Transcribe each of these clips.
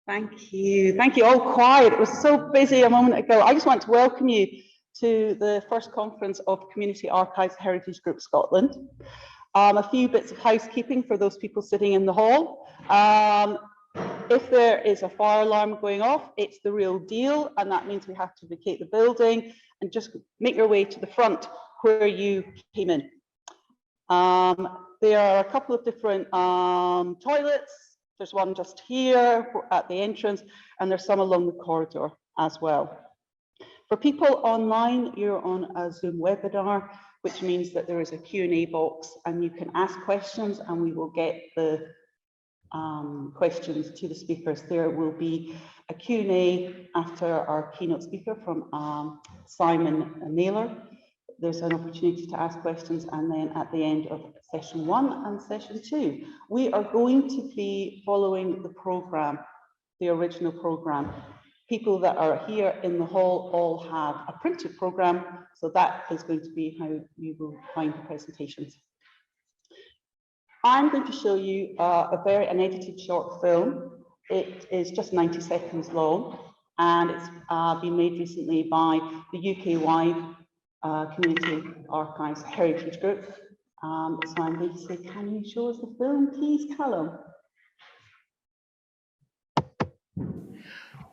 Thank you. Thank you. All quiet. It was so busy a moment ago. I just want to welcome you to the first conference of Community Archives Heritage Group Scotland. A few bits of housekeeping for those people sitting in the hall. If there is a fire alarm going off, it's the real deal, and that means we have to vacate the building and just make your way to the front where you came in. There are a couple of different toilets. There's one just here at the entrance, and there's some along the corridor as well. For people online, you're on a Zoom webinar, which means that there is a Q&A box and you can ask questions and we will get the questions to the speakers. There will be a Q&A after our keynote speaker from Simon Naylor. There's an opportunity to ask questions, and then at the end of session 1 and session 2, we are going to be following the program, the original program. People that are here in the hall all have a printed program, so that is going to be how you will find the presentations. I'm going to show you an edited short film. It is just 90 seconds long, and it's been made recently by the UK-wide Community Archives Heritage Group. So I'm going to say, can you show us the film, please, Callum?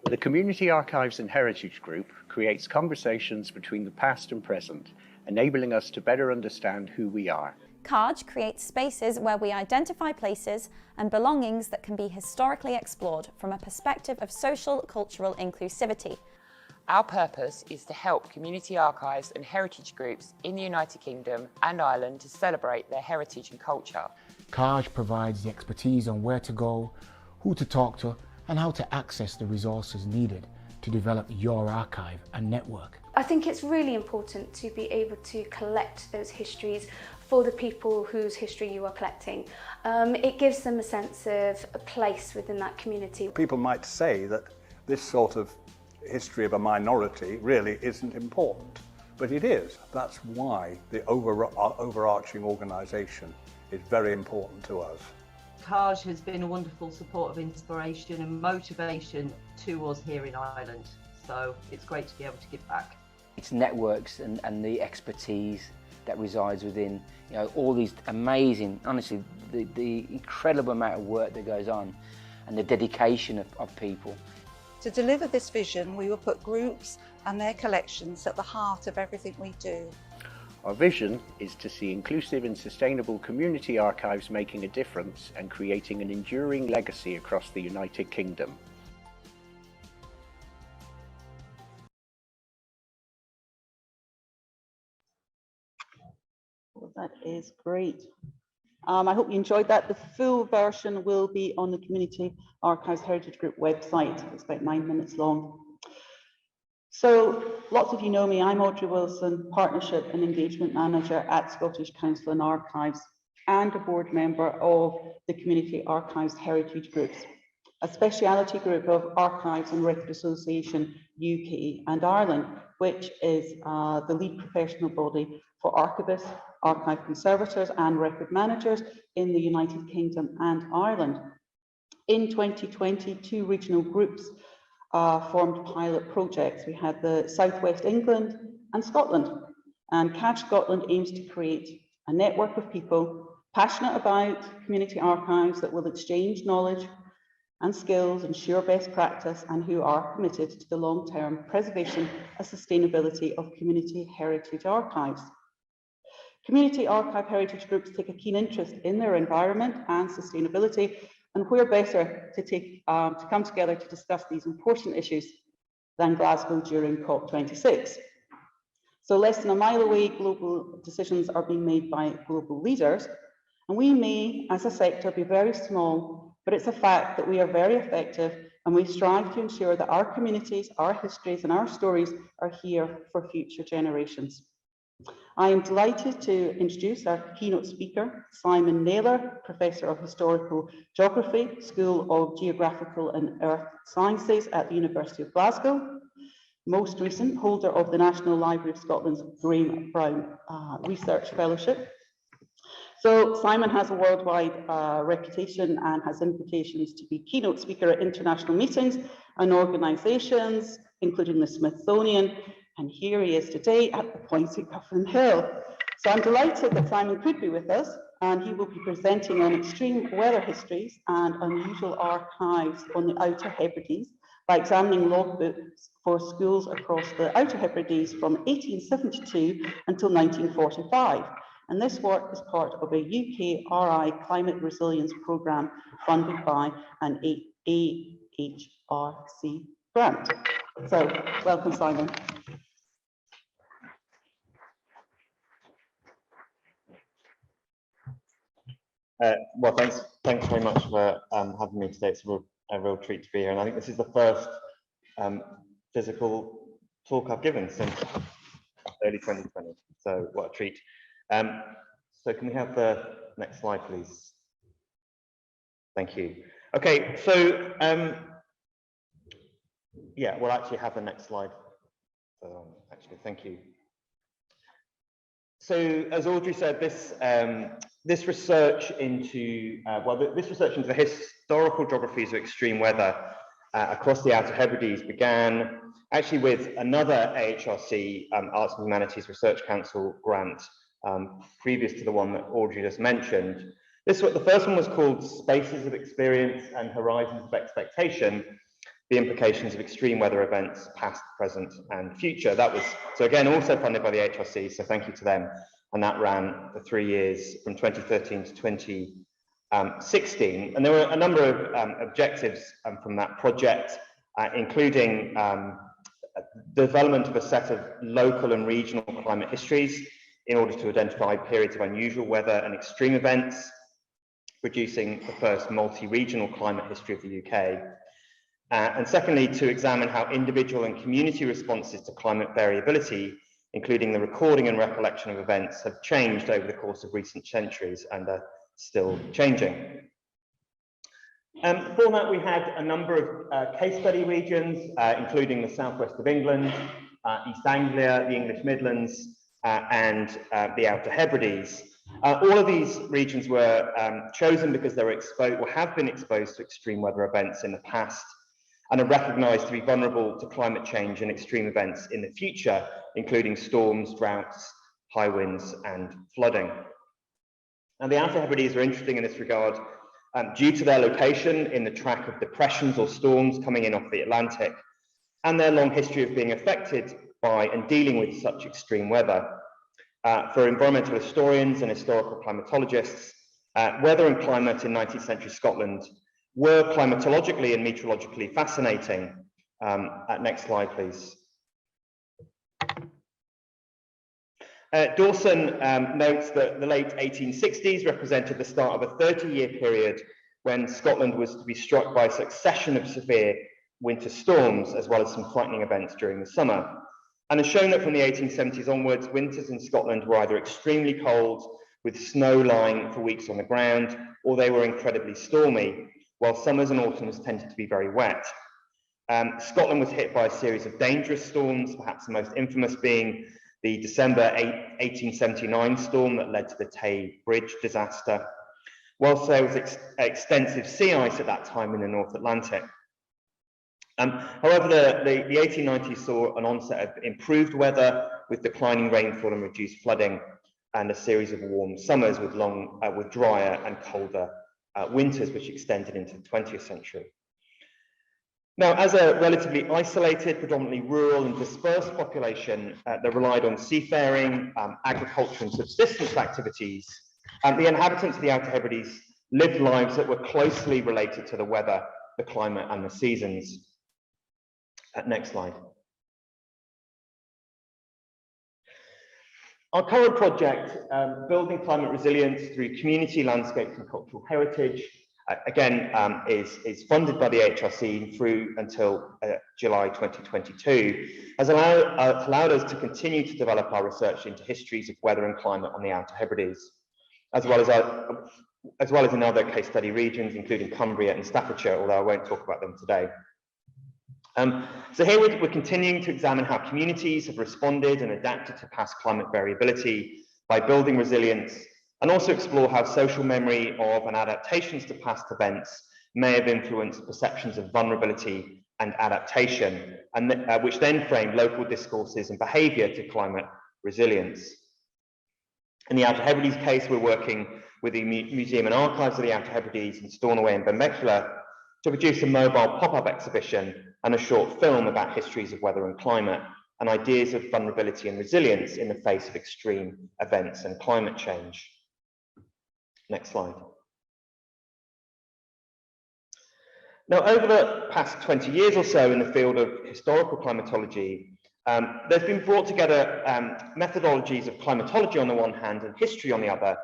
The Community Archives and Heritage Group creates conversations between the past and present, enabling us to better understand who we are. CAHG creates spaces where we identify places and belongings that can be historically explored from a perspective of social, cultural inclusivity. Our purpose is to help community archives and heritage groups in the United Kingdom and Ireland to celebrate their heritage and culture. CAHG provides the expertise on where to go, who to talk to, and how to access the resources needed to develop your archive and network. I think it's really important to be able to collect those histories for the people whose history you are collecting. It gives them a sense of a place within that community. People might say that this sort of history of a minority really isn't important, but it is. That's why the overarching organisation is very important to us. CAHG has been a wonderful support of inspiration and motivation to us here in Ireland, so it's great to be able to give back. It's networks and the expertise that resides within, all these amazing, honestly, the incredible amount of work that goes on and the dedication of people. To deliver this vision, we will put groups and their collections at the heart of everything we do. Our vision is to see inclusive and sustainable community archives making a difference and creating an enduring legacy across the United Kingdom. Well, that is great. I hope you enjoyed that. The full version will be on the Community Archives Heritage Group website. It's about 9 minutes long. So lots of you know me. I'm Audrey Wilson, Partnership and Engagement Manager at Scottish Council and Archives, and a board member of the Community Archives Heritage Groups, a speciality group of Archives and Record Association UK and Ireland, which is the lead professional body for archivists, archive conservators and record managers in the United Kingdom and Ireland. In 2020, 2 regional groups formed pilot projects. We had the South West England and Scotland, and CAHG Scotland aims to create a network of people passionate about community archives that will exchange knowledge and skills and share best practice, and who are committed to the long-term preservation and sustainability of community heritage archives. Community archive heritage groups take a keen interest in their environment and sustainability, and where better to come together to discuss these important issues than Glasgow during COP26. So less than a mile away, global decisions are being made by global leaders, and we may, as a sector, be very small, but it's a fact that we are very effective, and we strive to ensure that our communities, our histories, and our stories are here for future generations. I am delighted to introduce our keynote speaker, Simon Naylor, Professor of Historical Geography, School of Geographical and Earth Sciences at the University of Glasgow, most recent holder of the National Library of Scotland's Graham Brown Research Fellowship. So Simon has a worldwide reputation and has invitations to be keynote speaker at international meetings and organisations, including the Smithsonian. And here he is today at the Point at Cufflin Hill. So I'm delighted that Simon could be with us, and he will be presenting on extreme weather histories and unusual archives on the Outer Hebrides by examining logbooks for schools across the Outer Hebrides from 1872 until 1945. And this work is part of a UKRI climate resilience programme funded by an AHRC grant. So, welcome, Simon. Well, thanks very much for having me today. It's a real treat to be here, and I think this is the first physical talk I've given since early 2020. So, what a treat! So, can we have the next slide, please? Thank you. Okay, so yeah, we'll actually have the next slide. Actually, thank you. So, as Audrey said, this research into the historical geographies of extreme weather across the Outer Hebrides began actually with another AHRC Arts and Humanities Research Council grant previous to the one that Audrey just mentioned. The first one was called Spaces of Experience and Horizons of Expectation: The Implications of Extreme Weather Events, Past, Present and Future. That was, so again, also funded by the HRC, so thank you to them. And that ran for 3 years from 2013 to 2016. And there were a number of objectives from that project, including development of a set of local and regional climate histories in order to identify periods of unusual weather and extreme events, producing the first multi-regional climate history of the UK. And secondly, to examine how individual and community responses to climate variability, including the recording and recollection of events, have changed over the course of recent centuries and are still changing. For that, we had a number of case study regions, including the southwest of England, East Anglia, the English Midlands, and the Outer Hebrides. All of these regions were chosen because they were exposed or have been exposed to extreme weather events in the past, and are recognised to be vulnerable to climate change and extreme events in the future, including storms, droughts, high winds and flooding. And the Outer Hebrides are interesting in this regard due to their location in the track of depressions or storms coming in off the Atlantic, and their long history of being affected by and dealing with such extreme weather. For environmental historians and historical climatologists, weather and climate in 19th century Scotland were climatologically and meteorologically fascinating. Next slide, please. Dawson notes that the late 1860s represented the start of a 30-year period when Scotland was to be struck by a succession of severe winter storms, as well as some frightening events during the summer. And has shown that from the 1870s onwards, winters in Scotland were either extremely cold, with snow lying for weeks on the ground, or they were incredibly stormy, while summers and autumns tended to be very wet. Scotland was hit by a series of dangerous storms, perhaps the most infamous being the December 1879 storm that led to the Tay Bridge disaster, whilst there was extensive sea ice at that time in the North Atlantic. However, the 1890s saw an onset of improved weather with declining rainfall and reduced flooding, and a series of warm summers with drier and colder winters, which extended into the 20th century. Now, as a relatively isolated, predominantly rural and dispersed population that relied on seafaring, agriculture and subsistence activities, the inhabitants of the Outer Hebrides lived lives that were closely related to the weather, the climate and the seasons. Next slide. Our current project, Building Climate Resilience Through Community, Landscapes and Cultural Heritage, again, is funded by the HRC through until July 2022, has allowed us to continue to develop our research into histories of weather and climate on the Outer Hebrides, as well as in other case study regions, including Cumbria and Staffordshire, although I won't talk about them today. So here we're continuing to examine how communities have responded and adapted to past climate variability by building resilience and also explore how social memory of and adaptations to past events may have influenced perceptions of vulnerability and adaptation, and which then frame local discourses and behaviour to climate resilience. In the Outer Hebrides case, we're working with the Museum and Archives of the Outer Hebrides in Stornoway and Benbecula to produce a mobile pop-up exhibition and a short film about histories of weather and climate and ideas of vulnerability and resilience in the face of extreme events and climate change. Next slide. Now, over the past 20 years or so in the field of historical climatology, there's been brought together methodologies of climatology on the one hand and history on the other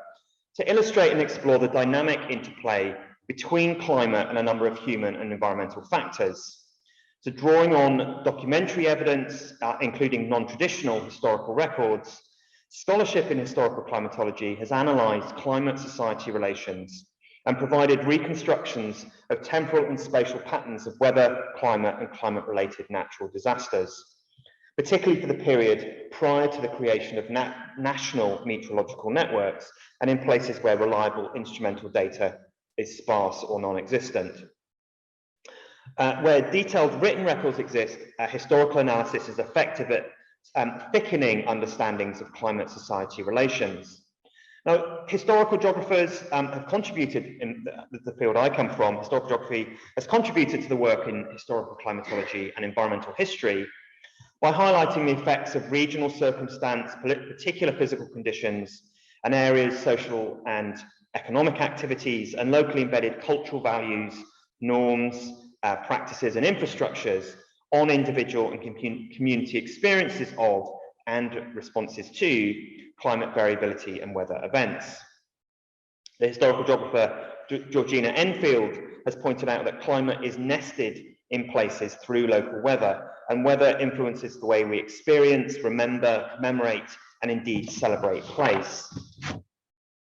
to illustrate and explore the dynamic interplay between climate and a number of human and environmental factors. So drawing on documentary evidence, including non-traditional historical records, scholarship in historical climatology has analysed climate-society relations and provided reconstructions of temporal and spatial patterns of weather, climate, and climate-related natural disasters, particularly for the period prior to the creation of national meteorological networks and in places where reliable instrumental data is sparse or non-existent. Where detailed written records exist, historical analysis is effective at thickening understandings of climate-society relations. Now, historical geographers have contributed, in the field I come from, historical geography has contributed to the work in historical climatology and environmental history by highlighting the effects of regional circumstance, particular physical conditions, and areas' social and economic activities, and locally embedded cultural values, norms, practices, and infrastructures on individual and community experiences of and responses to climate variability and weather events. The historical geographer Georgina Enfield has pointed out that climate is nested in places through local weather, and weather influences the way we experience, remember, commemorate, and indeed celebrate place.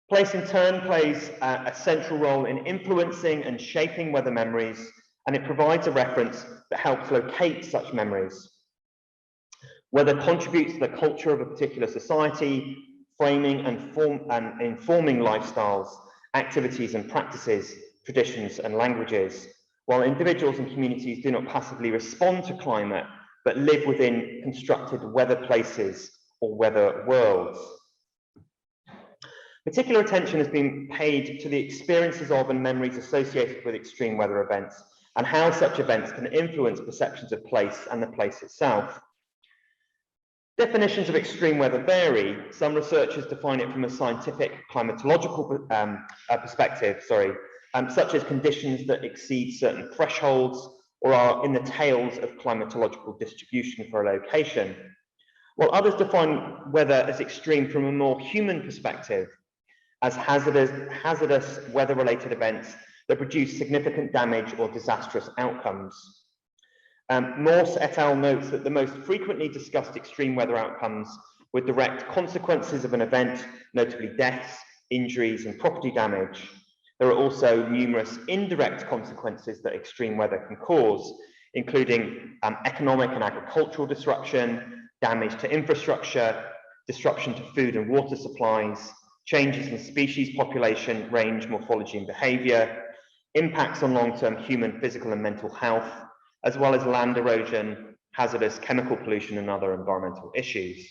Place in turn plays a central role in influencing and shaping weather memories, and it provides a reference that helps locate such memories. Weather contributes to the culture of a particular society, framing and informing lifestyles, activities and practices, traditions and languages, while individuals and communities do not passively respond to climate, but live within constructed weather places or weather worlds. Particular attention has been paid to the experiences of and memories associated with extreme weather events and how such events can influence perceptions of place and the place itself. Definitions of extreme weather vary. Some researchers define it from a scientific climatological perspective, such as conditions that exceed certain thresholds or are in the tails of climatological distribution for a location, while others define weather as extreme from a more human perspective, as hazardous weather-related events that produce significant damage or disastrous outcomes. Morse et al. Notes that the most frequently discussed extreme weather outcomes were direct consequences of an event, notably deaths, injuries, and property damage. There are also numerous indirect consequences that extreme weather can cause, including economic and agricultural disruption, damage to infrastructure, disruption to food and water supplies, changes in species population, range, morphology, and behavior, impacts on long-term human, physical, and mental health, as well as land erosion, hazardous chemical pollution, and other environmental issues.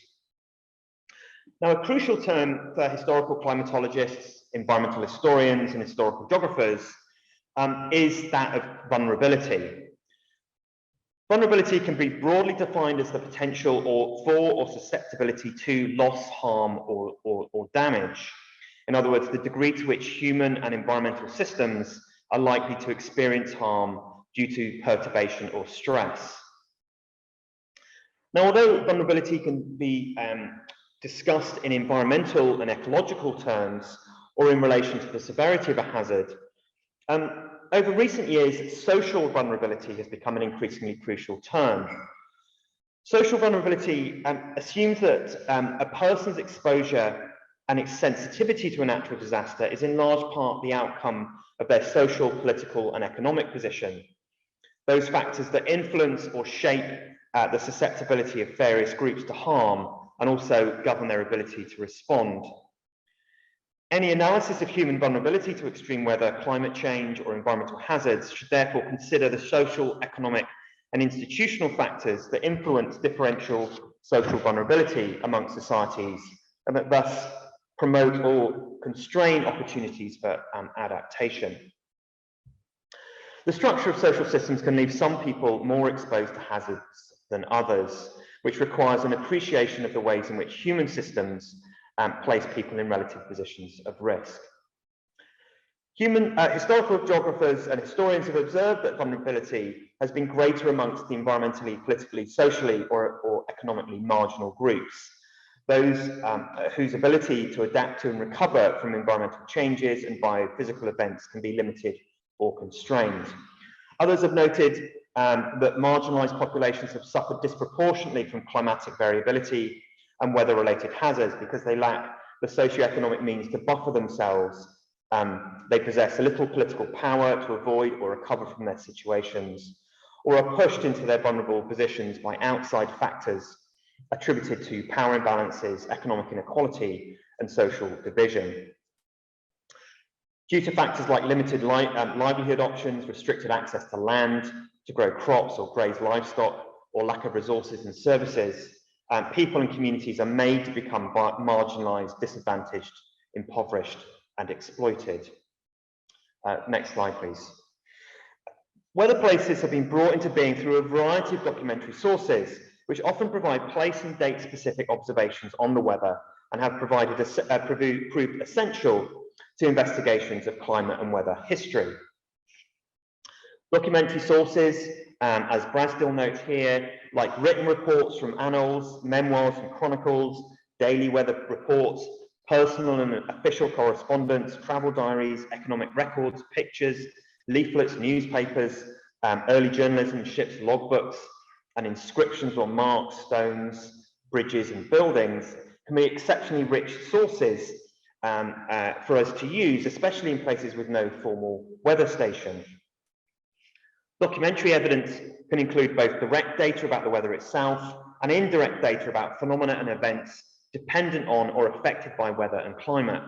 Now, a crucial term for historical climatologists, environmental historians, and historical geographers is that of vulnerability. Vulnerability can be broadly defined as the potential for or susceptibility to loss, harm, or damage. In other words, the degree to which human and environmental systems are likely to experience harm due to perturbation or stress. Now, although vulnerability can be discussed in environmental and ecological terms or in relation to the severity of a hazard, over recent years, social vulnerability has become an increasingly crucial term. Social vulnerability assumes that a person's exposure and its sensitivity to a natural disaster is in large part the outcome of their social, political, and economic position. Those factors that influence or shape the susceptibility of various groups to harm and also govern their ability to respond. Any analysis of human vulnerability to extreme weather, climate change, or environmental hazards should therefore consider the social, economic, and institutional factors that influence differential social vulnerability amongst societies, and that thus promote or constrain opportunities for adaptation. The structure of social systems can leave some people more exposed to hazards than others, which requires an appreciation of the ways in which human systems place people in relative positions of risk. Historical geographers and historians have observed that vulnerability has been greater amongst the environmentally, politically, socially, or economically marginal groups. Those whose ability to adapt to and recover from environmental changes and biophysical events can be limited or constrained. Others have noted that marginalised populations have suffered disproportionately from climatic variability and weather-related hazards because they lack the socioeconomic means to buffer themselves. They possess a little political power to avoid or recover from their situations, or are pushed into their vulnerable positions by outside factors attributed to power imbalances, economic inequality, and social division. Due to factors like limited livelihood options, restricted access to land to grow crops or graze livestock, or lack of resources and services, people and communities are made to become marginalised, disadvantaged, impoverished, and exploited. Next slide, please. Weather places have been brought into being through a variety of documentary sources, which often provide place and date-specific observations on the weather and have proved essential to investigations of climate and weather history. Documentary sources, as Brasdil notes here, like written reports from annals, memoirs and chronicles, daily weather reports, personal and official correspondence, travel diaries, economic records, pictures, leaflets, newspapers, early journalism, ships' logbooks, and inscriptions on marks, stones, bridges, and buildings can be exceptionally rich sources for us to use, especially in places with no formal weather station. Documentary evidence can include both direct data about the weather itself and indirect data about phenomena and events dependent on or affected by weather and climate.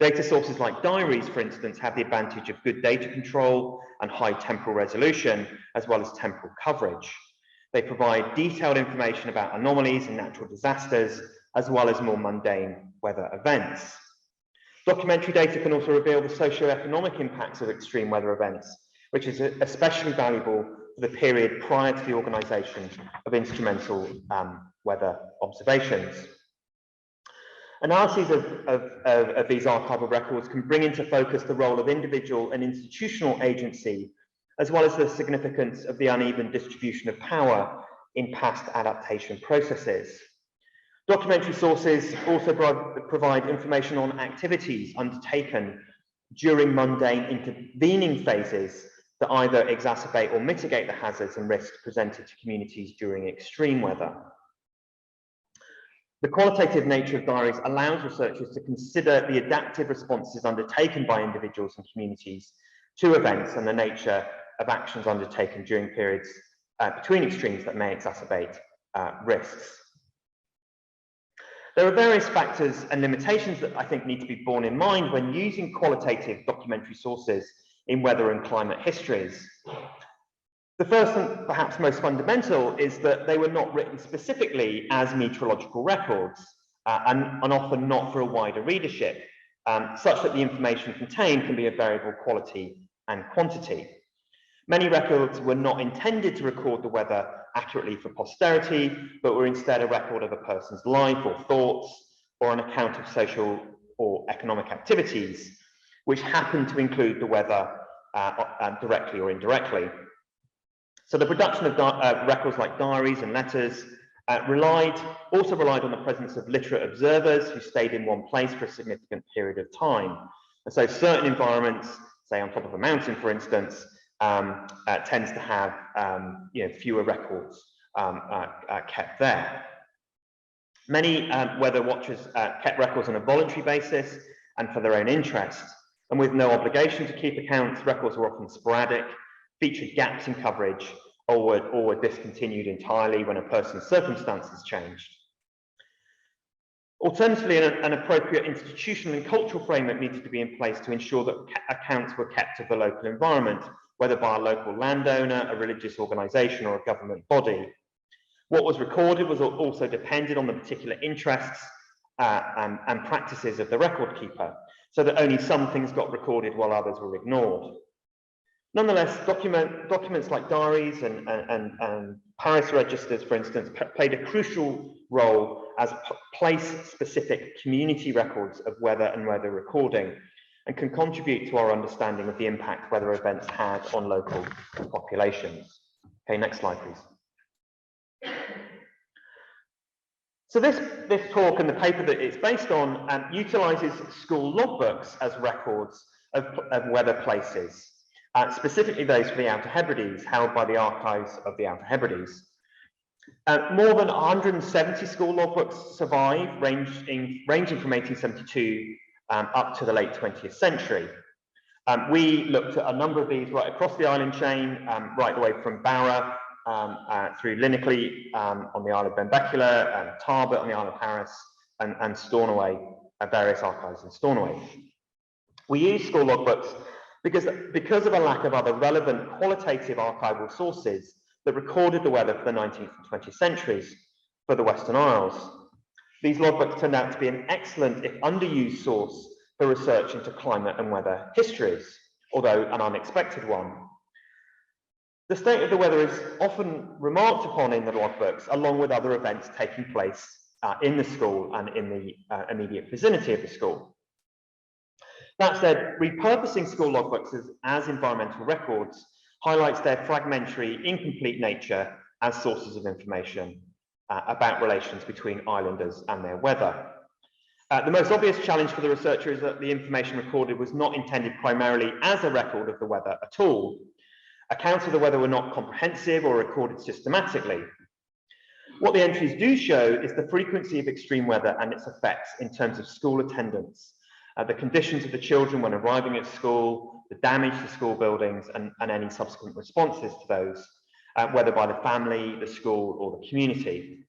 Data sources like diaries, for instance, have the advantage of good data control and high temporal resolution, as well as temporal coverage. They provide detailed information about anomalies and natural disasters, as well as more mundane weather events. Documentary data can also reveal the socio-economic impacts of extreme weather events, which is especially valuable for the period prior to the organisation of instrumental weather observations. Analyses of these archival records can bring into focus the role of individual and institutional agency, as well as the significance of the uneven distribution of power in past adaptation processes. Documentary sources also provide information on activities undertaken during mundane intervening phases that either exacerbate or mitigate the hazards and risks presented to communities during extreme weather. The qualitative nature of diaries allows researchers to consider the adaptive responses undertaken by individuals and communities to events and the nature of actions undertaken during periods between extremes that may exacerbate risks. There are various factors and limitations that I think need to be borne in mind when using qualitative documentary sources in weather and climate histories. The first and perhaps most fundamental is that they were not written specifically as meteorological records and often not for a wider readership, such that the information contained can be of variable quality and quantity. Many records were not intended to record the weather accurately for posterity, but were instead a record of a person's life or thoughts, or an account of social or economic activities, which happened to include the weather directly or indirectly. So the production of records like diaries and letters also relied on the presence of literate observers who stayed in one place for a significant period of time. And so certain environments, say on top of a mountain, for instance, tends to have fewer records kept there. Many weather watchers kept records on a voluntary basis and for their own interest, and with no obligation to keep accounts. Records were often sporadic, featured gaps in coverage, or were discontinued entirely when a person's circumstances changed. Alternatively, an appropriate institutional and cultural framework needed to be in place to ensure that accounts were kept of the local environment, whether by a local landowner, a religious organisation, or a government body. What was recorded was also depended on the particular interests and practices of the record keeper, so that only some things got recorded while others were ignored. Nonetheless, documents like diaries and Paris registers, for instance, played a crucial role as place-specific community records of weather and weather recording, and can contribute to our understanding of the impact weather events had on local populations. Okay, next slide, please. So this talk and the paper that it's based on utilises school logbooks as records of weather places, specifically those for the Outer Hebrides, held by the archives of the Outer Hebrides. More than 170 school logbooks survive, ranging from 1872 up to the late 20th century. We looked at a number of these right across the island chain, right the way from Barra through Linacre on the Isle of Benbecula, Tarbet on the Isle of Harris, and Stornoway, various archives in Stornoway. We use school logbooks because of a lack of other relevant qualitative archival sources that recorded the weather for the 19th and 20th centuries for the Western Isles. These logbooks turned out to be an excellent, if underused, source for research into climate and weather histories, although an unexpected one. The state of the weather is often remarked upon in the logbooks, along with other events taking place in the school and in the immediate vicinity of the school. That said, repurposing school logbooks as environmental records highlights their fragmentary, incomplete nature as sources of information about relations between islanders and their weather. The most obvious challenge for the researcher is that the information recorded was not intended primarily as a record of the weather at all. Accounts of the weather were not comprehensive or recorded systematically. What the entries do show is the frequency of extreme weather and its effects in terms of school attendance, the conditions of the children when arriving at school, the damage to school buildings, and any subsequent responses to those, whether by the family, the school, or the community.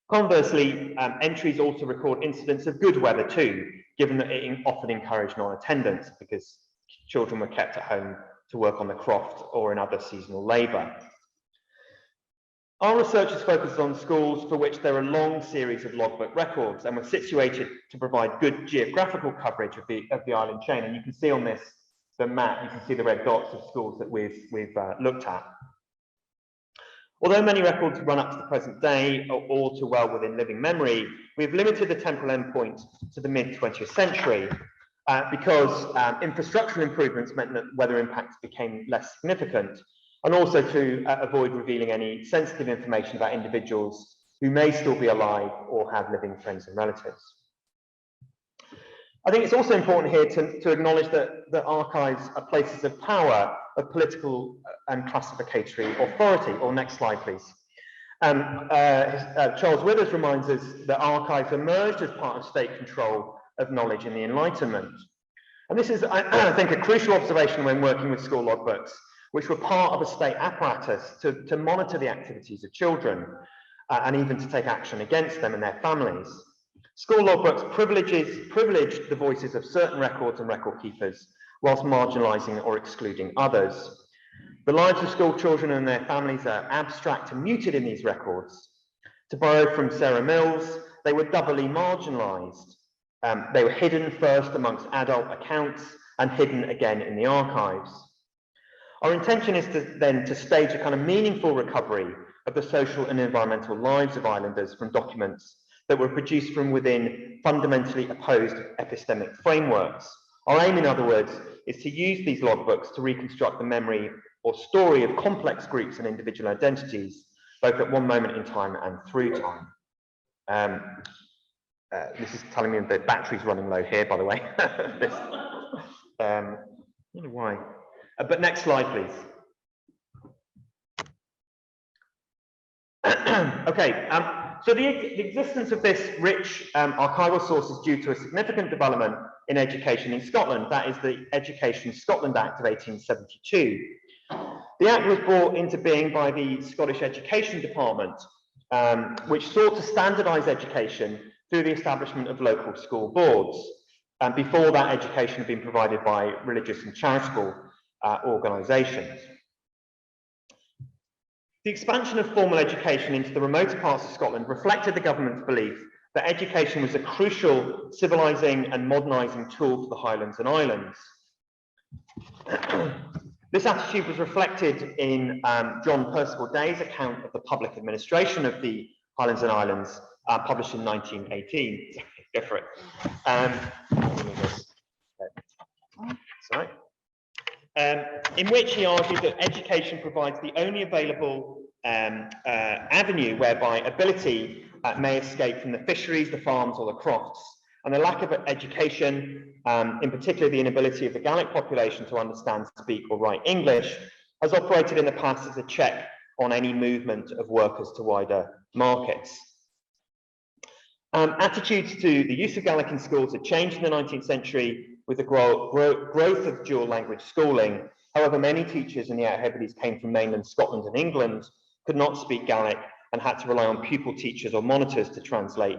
Conversely, entries also record incidents of good weather too, given that it often encouraged non-attendance because children were kept at home to work on the croft or in other seasonal labour. Our research is focused on schools for which there are a long series of logbook records and were situated to provide good geographical coverage of the island chain. And you can see on the map, you can see the red dots of schools that we've looked at. Although many records run up to the present day or to well within living memory, we've limited the temporal endpoint to the mid-20th century because infrastructural improvements meant that weather impacts became less significant, and also to avoid revealing any sensitive information about individuals who may still be alive or have living friends and relatives. I think it's also important here to acknowledge that archives are places of power, of political and classificatory authority. Or next slide, please. Charles Withers reminds us that archives emerged as part of state control of knowledge in the Enlightenment. And this is, I think, a crucial observation when working with school logbooks, which were part of a state apparatus to monitor the activities of children and even to take action against them and their families. School logbooks privileged the voices of certain records and record keepers, whilst marginalising or excluding others. The lives of school children and their families are abstract and muted in these records. To borrow from Sarah Mills, they were doubly marginalised. They were hidden first amongst adult accounts and hidden again in the archives. Our intention is then to stage a kind of meaningful recovery of the social and environmental lives of islanders from documents that were produced from within fundamentally opposed epistemic frameworks. Our aim, in other words, is to use these logbooks to reconstruct the memory or story of complex groups and individual identities, both at one moment in time and through time. This is telling me the battery's running low here, by the way. I don't know why. But next slide, please. Okay, so the existence of this rich archival source is due to a significant development in education in Scotland. That is the Education Scotland Act of 1872. The Act was brought into being by the Scottish Education Department, which sought to standardise education through the establishment of local school boards. And before that, education had been provided by religious and charitable organisations. The expansion of formal education into the remoter parts of Scotland reflected the government's belief that education was a crucial civilising and modernising tool for the Highlands and Islands. This attitude was reflected in John Percival Day's account of the public administration of the Highlands and Islands, published in 1918. Go for it. Sorry. In which he argued that education provides the only available avenue whereby ability may escape from the fisheries, the farms, or the crofts. And the lack of education, in particular the inability of the Gaelic population to understand, speak, or write English, has operated in the past as a check on any movement of workers to wider markets. Attitudes to the use of Gaelic in schools had changed in the 19th century with the growth of dual language schooling. However, many teachers in the Outer Hebrides came from mainland Scotland and England, could not speak Gaelic, and had to rely on pupil teachers or monitors to translate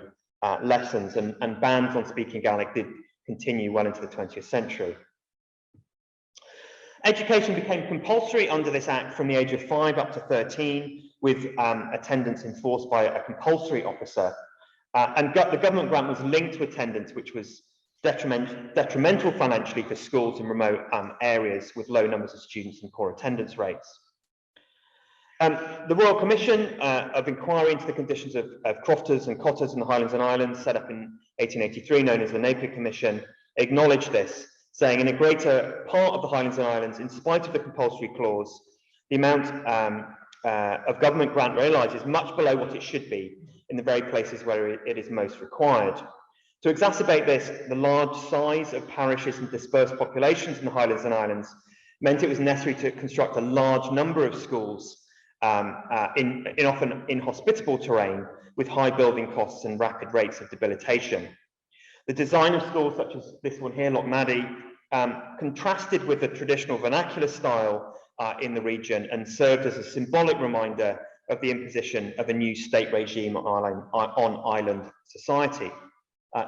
lessons, and bans on speaking Gaelic did continue well into the 20th century. Education became compulsory under this Act from the age of 5 up to 13, with attendance enforced by a compulsory officer. And the government grant was linked to attendance, which was detrimental financially for schools in remote areas with low numbers of students and poor attendance rates. The Royal Commission of Inquiry into the Conditions of Crofters and Cotters in the Highlands and Islands, set up in 1883, known as the Napier Commission, acknowledged this, saying in a greater part of the Highlands and Islands, in spite of the compulsory clause, the amount of government grant realised is much below what it should be in the very places where it is most required. To exacerbate this, the large size of parishes and dispersed populations in the Highlands and Islands meant it was necessary to construct a large number of schools in often inhospitable terrain with high building costs and rapid rates of debilitation. The design of schools such as this one here, Lochmaddy, contrasted with the traditional vernacular style in the region and served as a symbolic reminder of the imposition of a new state regime on island society.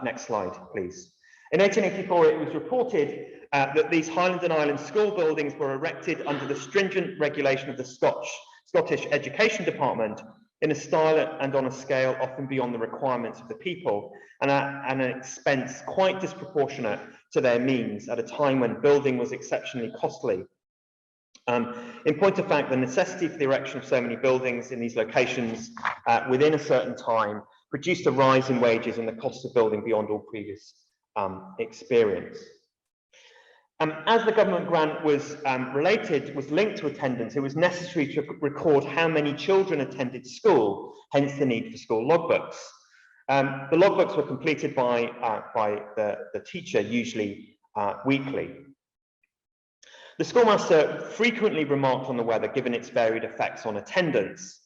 Next slide, please. In 1884, it was reported that these Highland and Islands school buildings were erected under the stringent regulation of the Scottish Education Department in a style and on a scale often beyond the requirements of the people, and at an expense quite disproportionate to their means at a time when building was exceptionally costly. In point of fact, the necessity for the erection of so many buildings in these locations within a certain time produced a rise in wages and the cost of building beyond all previous experience. As the government grant was linked to attendance, it was necessary to record how many children attended school, hence the need for school logbooks. The logbooks were completed by the teacher, usually weekly. The schoolmaster frequently remarked on the weather, given its varied effects on attendance,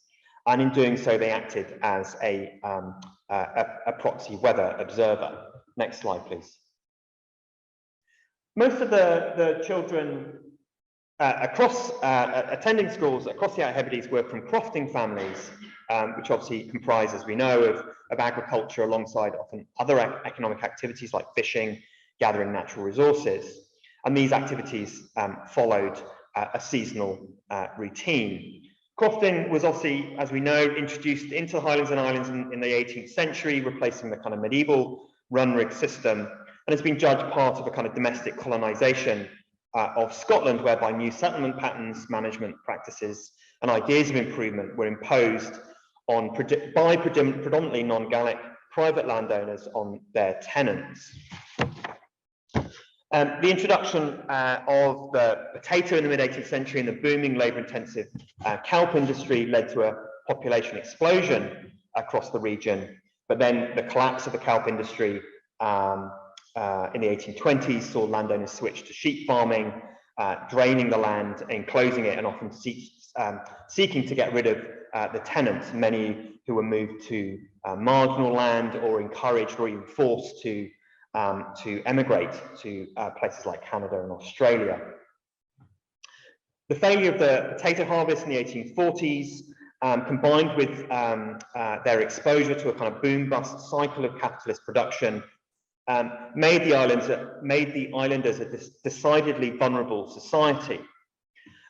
and in doing so, they acted as a proxy weather observer. Next slide, please. Most of the children attending schools across the Outer Hebrides were from crofting families, which obviously comprise, as we know, of agriculture alongside often other economic activities like fishing, gathering natural resources. And these activities followed a seasonal routine. Crofting was obviously, as we know, introduced into the Highlands and Islands in the 18th century, replacing the kind of medieval run-rig system, and has been judged part of a kind of domestic colonisation of Scotland, whereby new settlement patterns, management practices, and ideas of improvement were imposed by predominantly non-Gaelic private landowners on their tenants. The introduction of the potato in the mid-18th century and the booming labour-intensive kelp industry led to a population explosion across the region, but then the collapse of the kelp industry in the 1820s saw landowners switch to sheep farming, draining the land, enclosing it, and often seeking to get rid of the tenants, many who were moved to marginal land or encouraged or even forced to emigrate to places like Canada and Australia. The failure of the potato harvest in the 1840s combined with their exposure to a kind of boom-bust cycle of capitalist production, made the islanders a decidedly vulnerable society.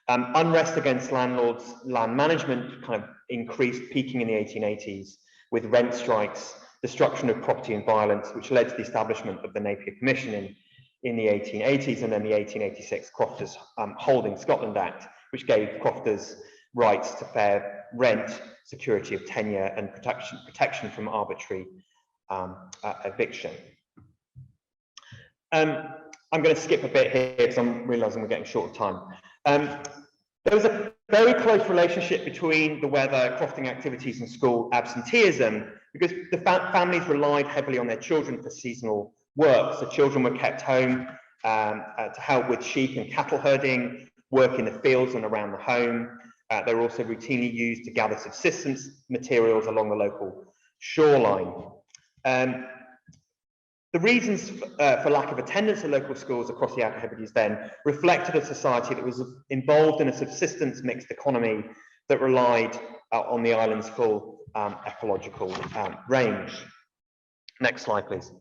Unrest against landlords, land management kind of increased, peaking in the 1880s, with rent strikes, destruction of property and violence, which led to the establishment of the Napier Commission in the 1880s, and then the 1886 Crofters Holding Scotland Act, which gave crofters rights to fair rent, security of tenure, and protection from arbitrary eviction. I'm going to skip a bit here because I'm realizing we're getting short of time. There was a very close relationship between the weather, crofting activities, and school absenteeism, because the families relied heavily on their children for seasonal work. So children were kept home to help with sheep and cattle herding, work in the fields and around the home. They were also routinely used to gather subsistence materials along the local shoreline. The reasons for lack of attendance at local schools across the Outer Hebrides then reflected a society that was involved in a subsistence mixed economy that relied on the island's full ecological range. Next slide, please.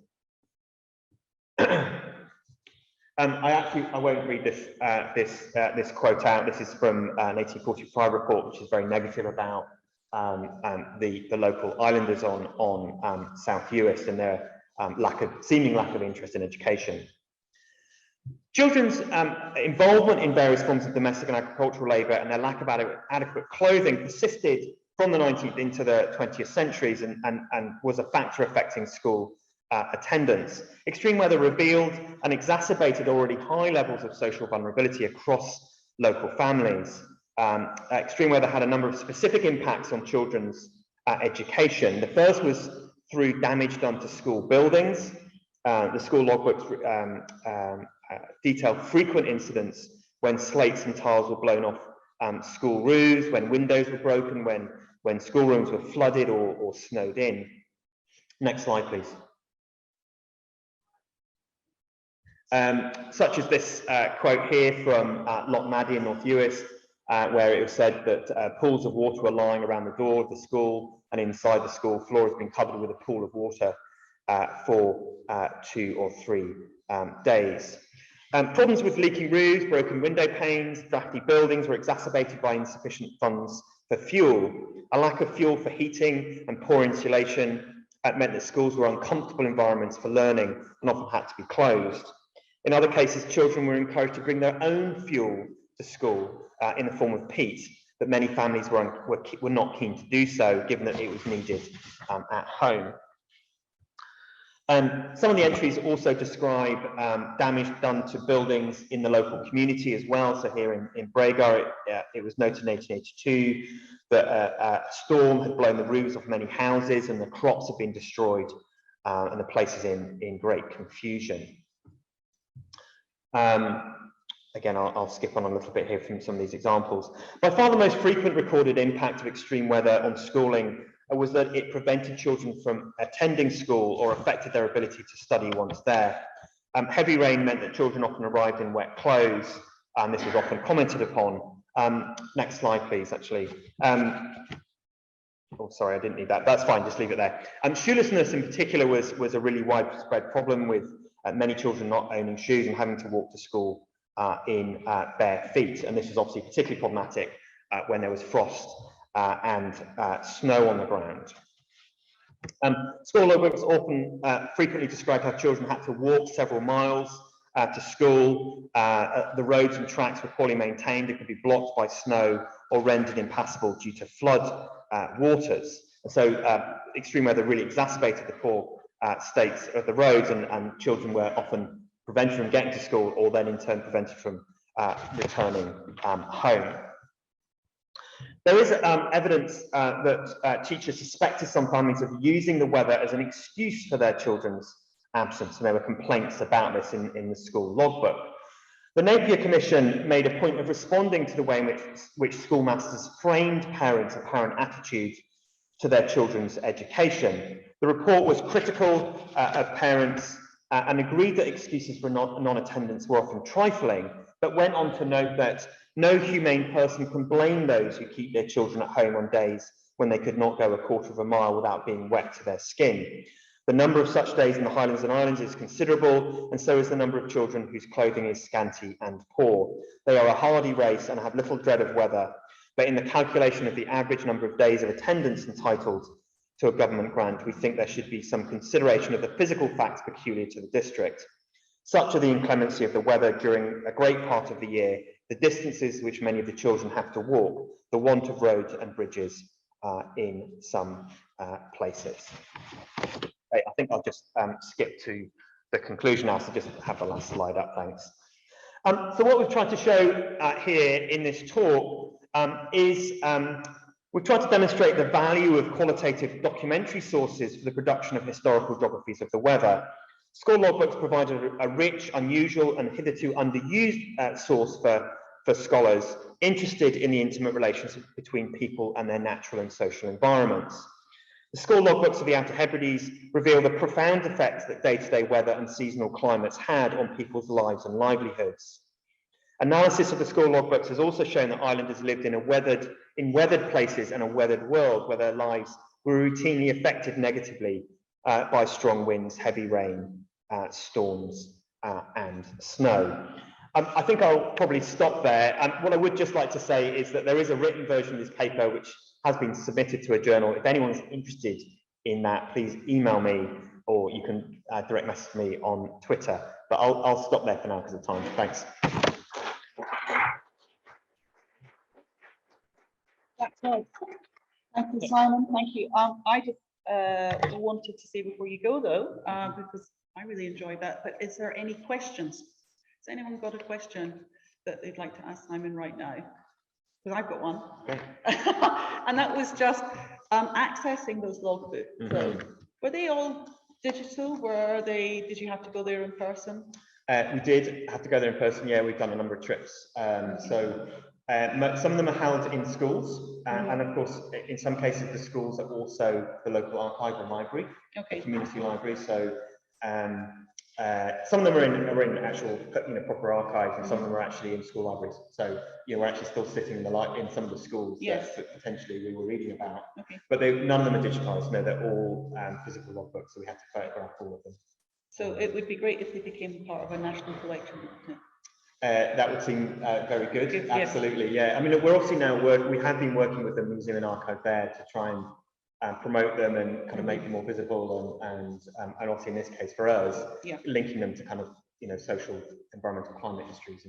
I won't read this quote out. This is from an 1845 report, which is very negative about the local islanders on South Uist and their seeming lack of interest in education. Children's involvement in various forms of domestic and agricultural labour and their lack of adequate clothing persisted from the 19th into the 20th centuries and was a factor affecting school attendance. Extreme weather revealed and exacerbated already high levels of social vulnerability across local families. Extreme weather had a number of specific impacts on children's education. The first was through damage done to school buildings. The school logbooks detail frequent incidents when slates and tiles were blown off school roofs, when windows were broken, when schoolrooms were flooded or snowed in. Next slide, please. Such as this quote here from Loch Maddie in North Uist, where it was said that pools of water were lying around the door of the school, and inside the school floor has been covered with a pool of water for 2 or 3 days. Problems with leaking roofs, broken window panes, drafty buildings were exacerbated by insufficient funds for fuel. A lack of fuel for heating and poor insulation meant that schools were uncomfortable environments for learning and often had to be closed. In other cases, children were encouraged to bring their own fuel to school in the form of peat, but many families were not keen to do so, given that it was needed at home. Some of the entries also describe damage done to buildings in the local community as well. So here in Bragar, it was noted in 1882 that a storm had blown the roofs off many houses and the crops had been destroyed and the place is in great confusion. Again, I'll skip on a little bit here from some of these examples. By far the most frequent recorded impact of extreme weather on schooling was that it prevented children from attending school or affected their ability to study once there. Heavy rain meant that children often arrived in wet clothes, and this was often commented upon. Next slide, please, actually. Oh, sorry, I didn't need that. That's fine, just leave it there. Shoelessness in particular was a really widespread problem, with many children not owning shoes and having to walk to school in bare feet. And this was obviously particularly problematic when there was frost and snow on the ground. School logbooks often frequently describe how children had to walk several miles to school. The roads and tracks were poorly maintained. They could be blocked by snow or rendered impassable due to flood waters. And so extreme weather really exacerbated the poor states of the roads, and children were often prevented from getting to school, or then in turn prevented from returning home. There is evidence that teachers suspected some families of using the weather as an excuse for their children's absence, and there were complaints about this in the school logbook. The Napier Commission made a point of responding to the way in which schoolmasters framed parents' apparent attitudes to their children's education. The report was critical of parents and agreed that excuses for non-attendance were often trifling, but went on to note that no humane person can blame those who keep their children at home on days when they could not go a quarter of a mile without being wet to their skin. The number of such days in the Highlands and Islands is considerable, and so is the number of children whose clothing is scanty and poor. They are a hardy race and have little dread of weather, but in the calculation of the average number of days of attendance entitled to a government grant, we think there should be some consideration of the physical facts peculiar to the district. Such are the inclemency of the weather during a great part of the year, the distances which many of the children have to walk, the want of roads and bridges in some places. I think I'll just skip to the conclusion now, so just have the last slide up, thanks. So what we've tried to show here in this talk is we've tried to demonstrate the value of qualitative documentary sources for the production of historical geographies of the weather. School logbooks provide a rich, unusual, and hitherto underused source for scholars interested in the intimate relationship between people and their natural and social environments. The school logbooks of the Outer Hebrides reveal the profound effects that day-to-day weather and seasonal climates had on people's lives and livelihoods. Analysis of the school logbooks has also shown that islanders lived in weathered places and a weathered world where their lives were routinely affected negatively by strong winds, heavy rain, storms, and snow. I think I'll probably stop there. What I would just like to say is that there is a written version of this paper which has been submitted to a journal. If anyone's interested in that, please email me, or you can direct message me on Twitter. But I'll stop there for now because of time. Thanks. That's right. Thank you, Simon. Thank you. I just wanted to say before you go, though, because I really enjoyed that, but is there any questions? Has anyone got a question that they'd like to ask Simon right now? Because I've got one. Okay. And that was just accessing those logbooks. So were they all digital? Did you have to go there in person? We did have to go there in person. Yeah, we've done a number of trips. So some of them are held in schools, and of course, in some cases, the schools are also the local archival library, the community library. So some of them are in actual, proper archives, and some of them are actually in school libraries. So we're actually still sitting in some of the schools that potentially we were reading about. But none of them are digitized. No, they're all physical logbooks, so we had to photograph all of them. So it would be great if they became part of a national collection. That would seem very good. Absolutely, yeah. I mean, we're obviously now we have been working with the Museum and Archive there to try and promote them and kind of make them more visible, and obviously in this case for us, linking them to kind of social, environmental, climate histories,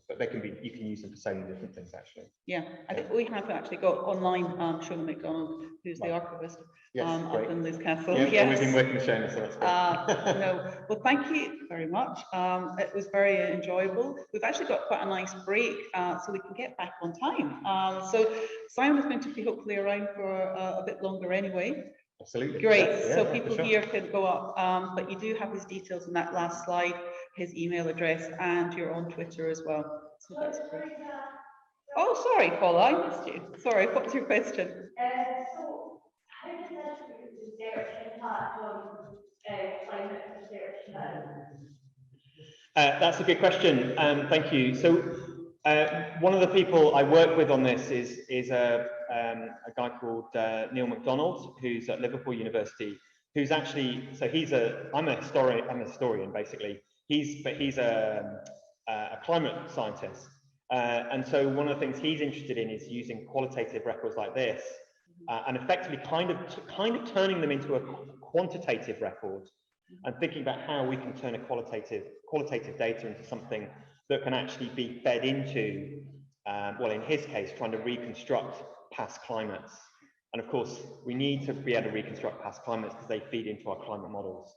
but you can use them for so many different things actually. Yeah, I think we have actually got online Shona McDonald, who's the archivist up in Liz Castle. Yeah, we've been working with Shona, so that's great. Well, thank you very much. It was very enjoyable. We've actually got quite a nice break, so we can get back on time. So Simon is going to be hopefully around for a bit longer anyway. Absolutely. Great. So people here can go up, but you do have his details in that last slide, his email address, and you're on Twitter as well. So that's great. Oh, sorry, Paula, I missed you. Sorry, what's your question? So how does this research impact on climate research? That's a good question. Thank you. So one of the people I work with on this is a guy called Neil MacDonald, who's at Liverpool University, who's actually, I'm a historian basically. He's a climate scientist. And so one of the things he's interested in is using qualitative records like this and effectively kind of turning them into a quantitative record and thinking about how we can turn a qualitative data into something that can actually be fed into, well, in his case, trying to reconstruct past climates. And of course, we need to be able to reconstruct past climates because they feed into our climate models.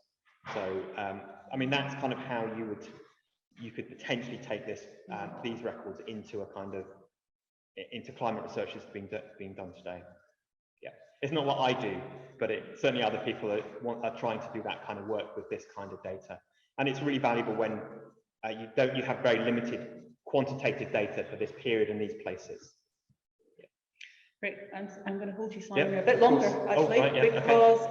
So, I mean, that's kind of how you could potentially take these records into a kind of into climate research that's being done today. Yeah, it's not what I do, but certainly other people are trying to do that kind of work with this kind of data, and it's really valuable when you have very limited quantitative data for this period in these places. Yeah. Great, and I'm going to hold you, Simon, a bit longer actually, because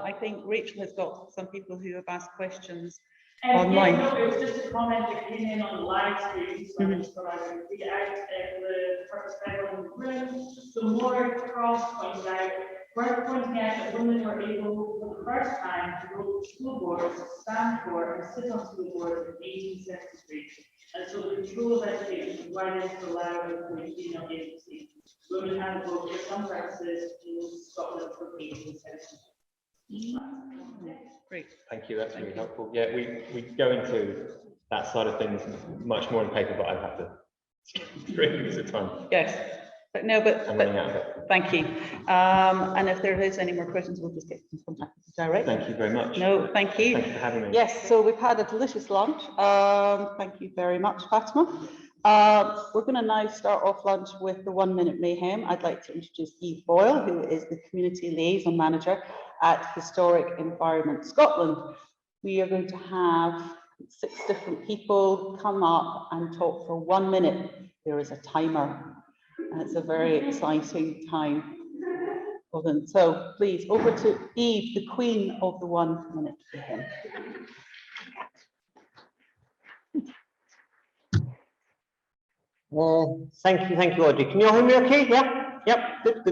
I think Rachel has got some people who have asked questions online. Yeah, no, it was just a comment that came in on the live stream, so I'm just going to read it out for the purpose of everyone in the room. So Maura Cross pointed out, we're pointing out that women were able for the first time to vote for school boards, stand for and sit on school boards in 1873. And so the control of education was why this allowed for the female agency. Women had voted for some purposes in Scotland for 1873. Great. Thank you, that's really helpful. Yeah, we go into that side of things much more in paper, but I've had to bring this time. Yes, but no, but running out of it. Thank you. And if there is any more questions, we'll just get in contact with you directly. Thank you very much. No, thank you. Thank you for having me. Yes, so we've had a delicious lunch. Thank you very much, Fatima. We're going to now start off lunch with the 1 Minute Mayhem. I'd like to introduce Eve Boyle, who is the Community Liaison Manager at Historic Environment Scotland. We are going to have 6 different people come up and talk for 1 minute. There is a timer, and it's a very exciting time for them. So please, over to Eve, the queen of the 1 minute mayhem. Thank you, Audrey. Can you all hear me okay? Yeah, good.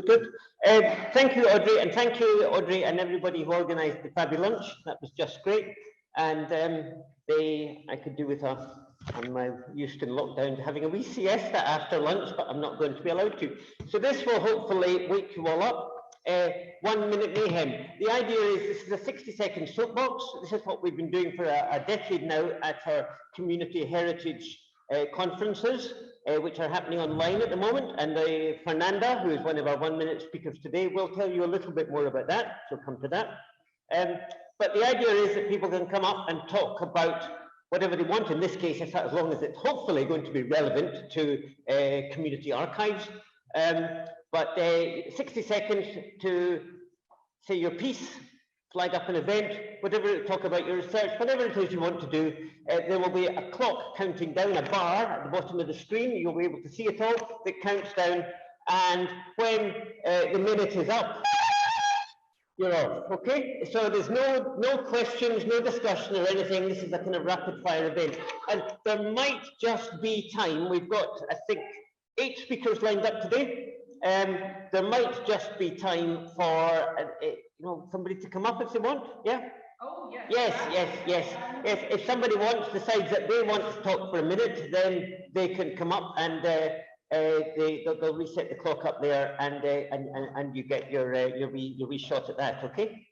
Thank you, Audrey, and thank you, Audrey, and everybody who organised the Fabby Lunch. That was just great. And I could do with I'm used in lockdown having a wee siesta after lunch, but I'm not going to be allowed to. So this will hopefully wake you all up. 1 Minute Mayhem. The idea is this is a 60-second soapbox. This is what we've been doing for a decade now at our community heritage conferences, which are happening online at the moment. And Fernanda, who is one of our 1 minute speakers today, will tell you a little bit more about that. So come to that. But the idea is that people can come up and talk about whatever they want. In this case, as long as it's hopefully going to be relevant to community archives. But 60 seconds to say your piece, flag up an event, whatever, talk about your research, whatever it is you want to do. There will be a clock counting down, a bar at the bottom of the screen. You'll be able to see it all. That counts down, and when the minute is up, you're off. Okay. So there's no questions, no discussion or anything. This is a kind of rapid fire event, and there might just be time. We've got, I think, 8 speakers lined up today. There might just be time for somebody to come up if they want. Yeah. Oh yes. Yes. If somebody decides that they want to talk for a minute, then they can come up and they'll reset the clock up there, and you get your wee shot at that. Okay.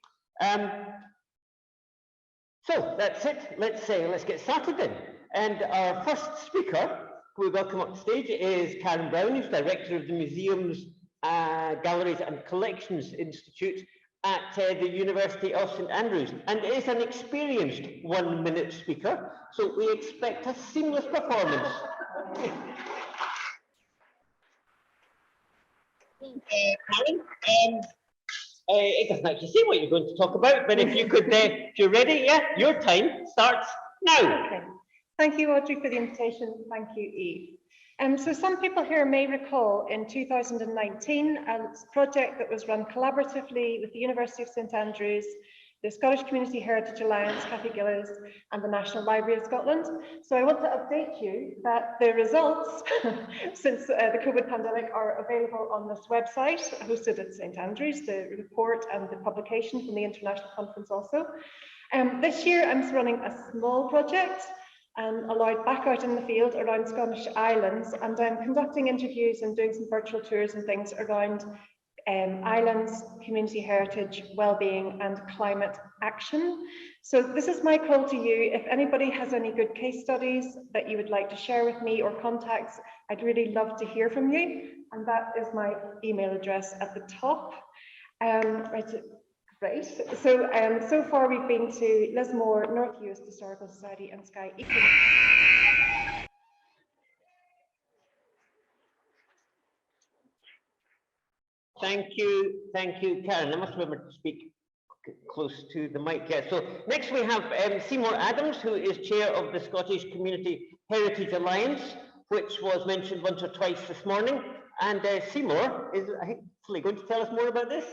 So that's it. Let's get started then. And our first speaker who we welcome up to stage is Karen Brown, who's Director of the Museums, Galleries and Collections Institute at the University of St Andrews, and is an experienced 1 minute speaker, so we expect a seamless performance. Karen, it doesn't actually say what you're going to talk about, but if you could, if you're ready, yeah, your time starts now. Okay. Thank you, Audrey, for the invitation. Thank you, Eve. So some people here may recall in 2019 a project that was run collaboratively with the University of St Andrews, the Scottish Community Heritage Alliance, Cathy Gillis, and the National Library of Scotland. So I want to update you that the results since the COVID pandemic are available on this website, hosted at St Andrews, the report and the publication from the international conference also. This year I'm running a small project allowed back out in the field around Scottish Islands, and I'm conducting interviews and doing some virtual tours and things around islands, community heritage, well-being and climate action. So this is my call to you. If anybody has any good case studies that you would like to share with me or contacts, I'd really love to hear from you. And that is my email address at the top. Great. So, so far we've been to Lismore, North Uist Historical Society and Skye Eco. Thank you, Karen. I must remember to speak close to the mic. Yeah. So next we have Seymour Adams, who is chair of the Scottish Community Heritage Alliance, which was mentioned once or twice this morning. And Seymour is hopefully going to tell us more about this.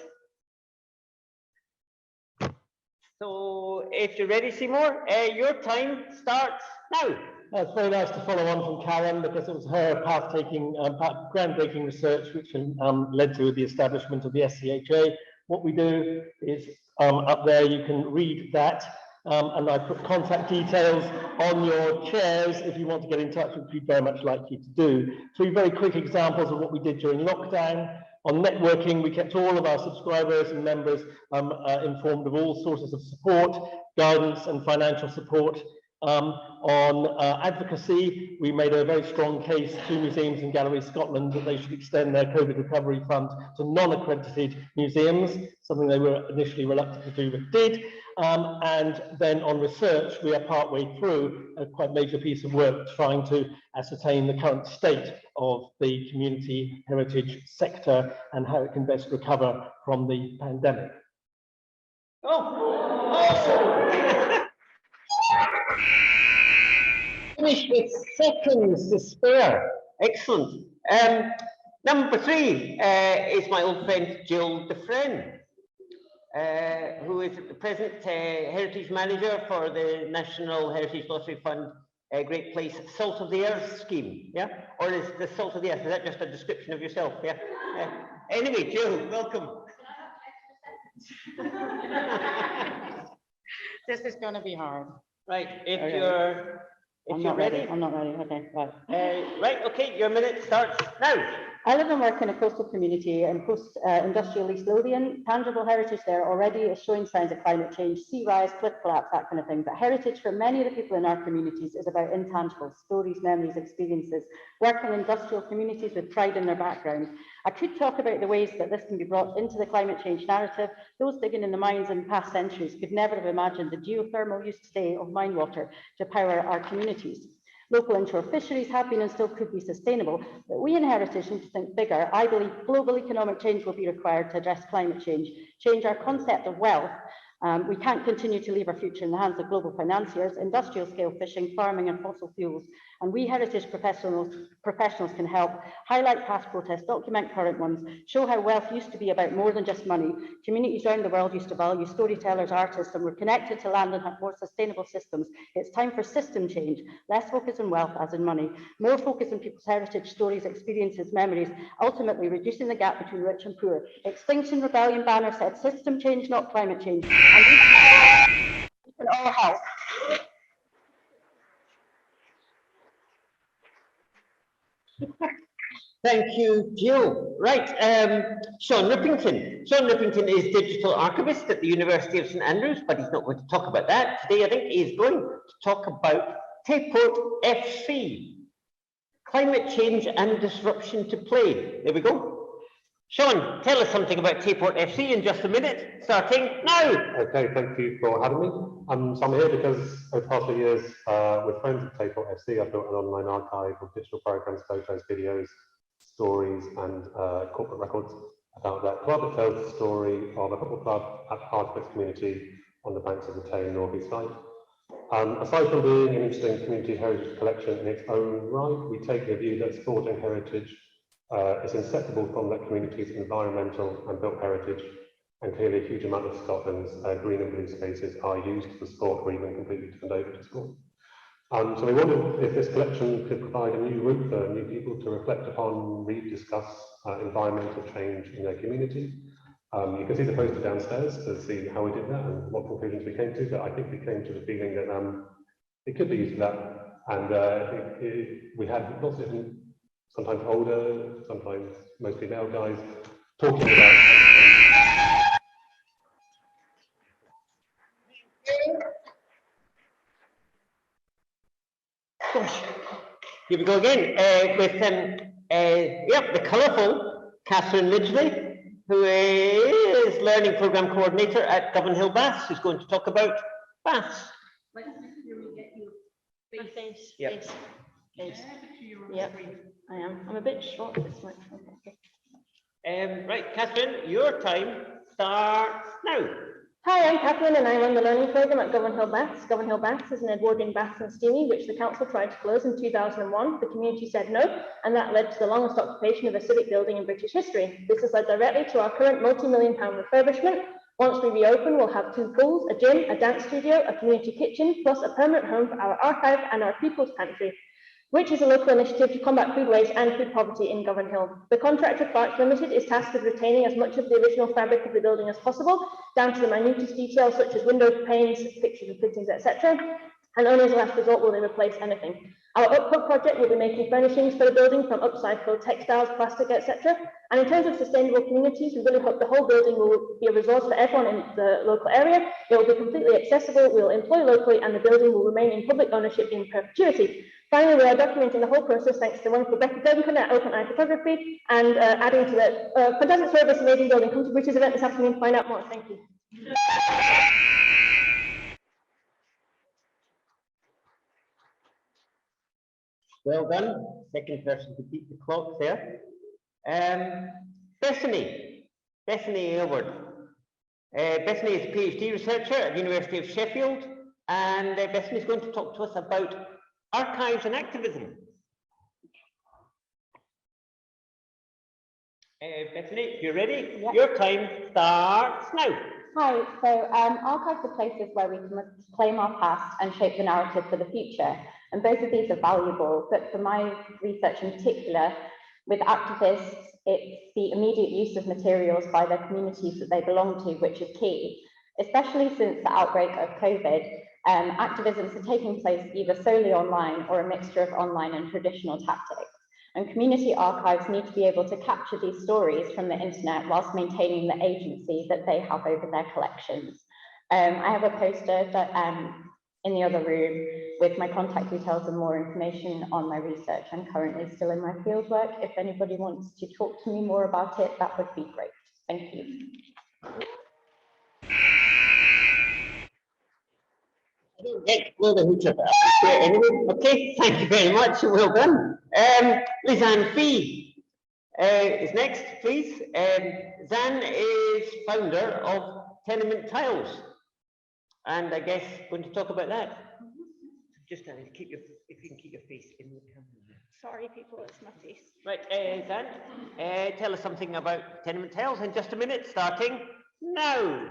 So if you're ready, Seymour, your time starts now. It's very nice to follow on from Karen, because it was her path-taking, groundbreaking research which led to the establishment of the SCHA. What we do is up there, you can read that, and I put contact details on your chairs if you want to get in touch, which we'd very much like you to do. 3 very quick examples of what we did during lockdown. On networking, we kept all of our subscribers and members informed of all sources of support, guidance and financial support. On advocacy, we made a very strong case to Museums and Galleries Scotland that they should extend their COVID recovery fund to non-accredited museums, something they were initially reluctant to do but did. And then on research, we are partway through a quite major piece of work trying to ascertain the current state of the community heritage sector and how it can best recover from the pandemic. Finished with seconds to spare. Excellent. Number 3 is my old friend Jill Dufresne, who is at the present Heritage Manager for the National Heritage Lottery Fund Great Place Salt of the Earth scheme. Yeah? Or is the Salt of the Earth, is that just a description of yourself? Yeah. Anyway, Jill, welcome. This is going to be hard. Right, if Okay. you're not ready. I'm not ready. Okay, right. Right, okay, your minute starts now. I live and work in a coastal community and post-industrial East Lothian. Tangible heritage there already is showing signs of climate change, sea rise, cliff collapse, that kind of thing. But heritage for many of the people in our communities is about intangibles, stories, memories, experiences, working in industrial communities with pride in their background. I could talk about the ways that this can be brought into the climate change narrative. Those digging in the mines in past centuries could never have imagined the geothermal use today of mine water to power our communities. Local inshore fisheries have been and still could be sustainable, but we in heritage need to think bigger. I believe global economic change will be required to address climate change, change our concept of wealth. We can't continue to leave our future in the hands of global financiers, industrial scale fishing, farming and fossil fuels. And we heritage professionals can help highlight past protests, document current ones, show how wealth used to be about more than just money. Communities around the world used to value storytellers, artists, and were connected to land and have more sustainable systems. It's time for system change, less focus on wealth as in money, more focus on people's heritage, stories, experiences, memories, ultimately reducing the gap between rich and poor. Extinction Rebellion banner said system change, not climate change. And we can all help. Thank you, Jill. Right, Sean Rippington. Sean Rippington is Digital Archivist at the University of St Andrews, but he's not going to talk about that. Today, I think he's going to talk about Tayport FC, climate change and disruption to play. There we go. Sean, tell us something about Tayport FC in just a minute, starting now. Okay, thank you for having me. So I'm here because over the past few years, with friends at Tayport FC, I've built an online archive of digital programs, photos, videos, stories, and corporate records about that club. It tells the story of a football club at the heart of its community on the banks of the Tay North East side. Aside from being an interesting community heritage collection in its own right, we take the view that supporting heritage is inseparable from that community's environmental and built heritage, and clearly a huge amount of Scotland's green and blue spaces are used for sport or even completely turned over to sport. So we wondered if this collection could provide a new route for new people to reflect upon, read, discuss environmental change in their communities. You can see the poster downstairs to see how we did that and what conclusions we came to, but I think we came to the feeling that it could be used for that. And we had lots of different, sometimes older, sometimes mostly male guys, talking about. Gosh, here we go again with the colourful Catherine Lidgley, who is Learning Programme Coordinator at Govan Hill Baths, who's going to talk about baths. Face. Yep. Face. Yep, I am. I'm a bit short this much. Right, Catherine, your time starts now. Hi, I'm Catherine and I run the learning programme at Govan Hill Baths. Govan Hill Baths is an Edwardian baths and steamy which the council tried to close in 2001. The community said no, and that led to the longest occupation of a civic building in British history. This has led directly to our current multi-million-pound refurbishment. Once we reopen, we'll have 2 pools, a gym, a dance studio, a community kitchen, plus a permanent home for our archive and our people's pantry, which is a local initiative to combat food waste and food poverty in Govan Hill. The contractor, Clark Limited, is tasked with retaining as much of the original fabric of the building as possible, down to the minutest details such as window panes, fixtures and fittings, etc. And only as a last resort will they replace anything. Our Upcut project will be making furnishings for the building from upcycled textiles, plastic, etc. And in terms of sustainable communities, we really hope the whole building will be a resource for everyone in the local area. It will be completely accessible, we will employ locally, and the building will remain in public ownership in perpetuity. Finally, we are documenting the whole process thanks to wonderful Becky Duncan at Open Eye Photography and adding to the fantastic story of this amazing building. Come to British event this afternoon to find out more. Thank you. Well done. Second person to beat the clock there. Bethany Aylward. Bethany is a PhD researcher at the University of Sheffield, and Bethany is going to talk to us about archives and activism. Bethany, if you're ready, yep. Your time starts now. Hi, so archives are places where we can claim our past and shape the narrative for the future. And both of these are valuable, but for my research in particular, with activists, it's the immediate use of materials by their communities that they belong to, which is key, especially since the outbreak of COVID. Activisms are taking place either solely online or a mixture of online and traditional tactics. And community archives need to be able to capture these stories from the internet whilst maintaining the agency that they have over their collections. I have a poster that in the other room with my contact details and more information on my research. I'm currently still in my fieldwork. If anybody wants to talk to me more about it, that would be great. Thank you. I don't get blow the hooch up. Anyway, okay, thank you very much. Well done. Lizanne Fee is next, please. Zan is founder of Tenement Tiles, and I guess going to talk about that. Just keep your, if you can keep your face in the camera. Sorry, people, it's my face. Right, Zan, tell us something about Tenement Tiles in just a minute, starting now.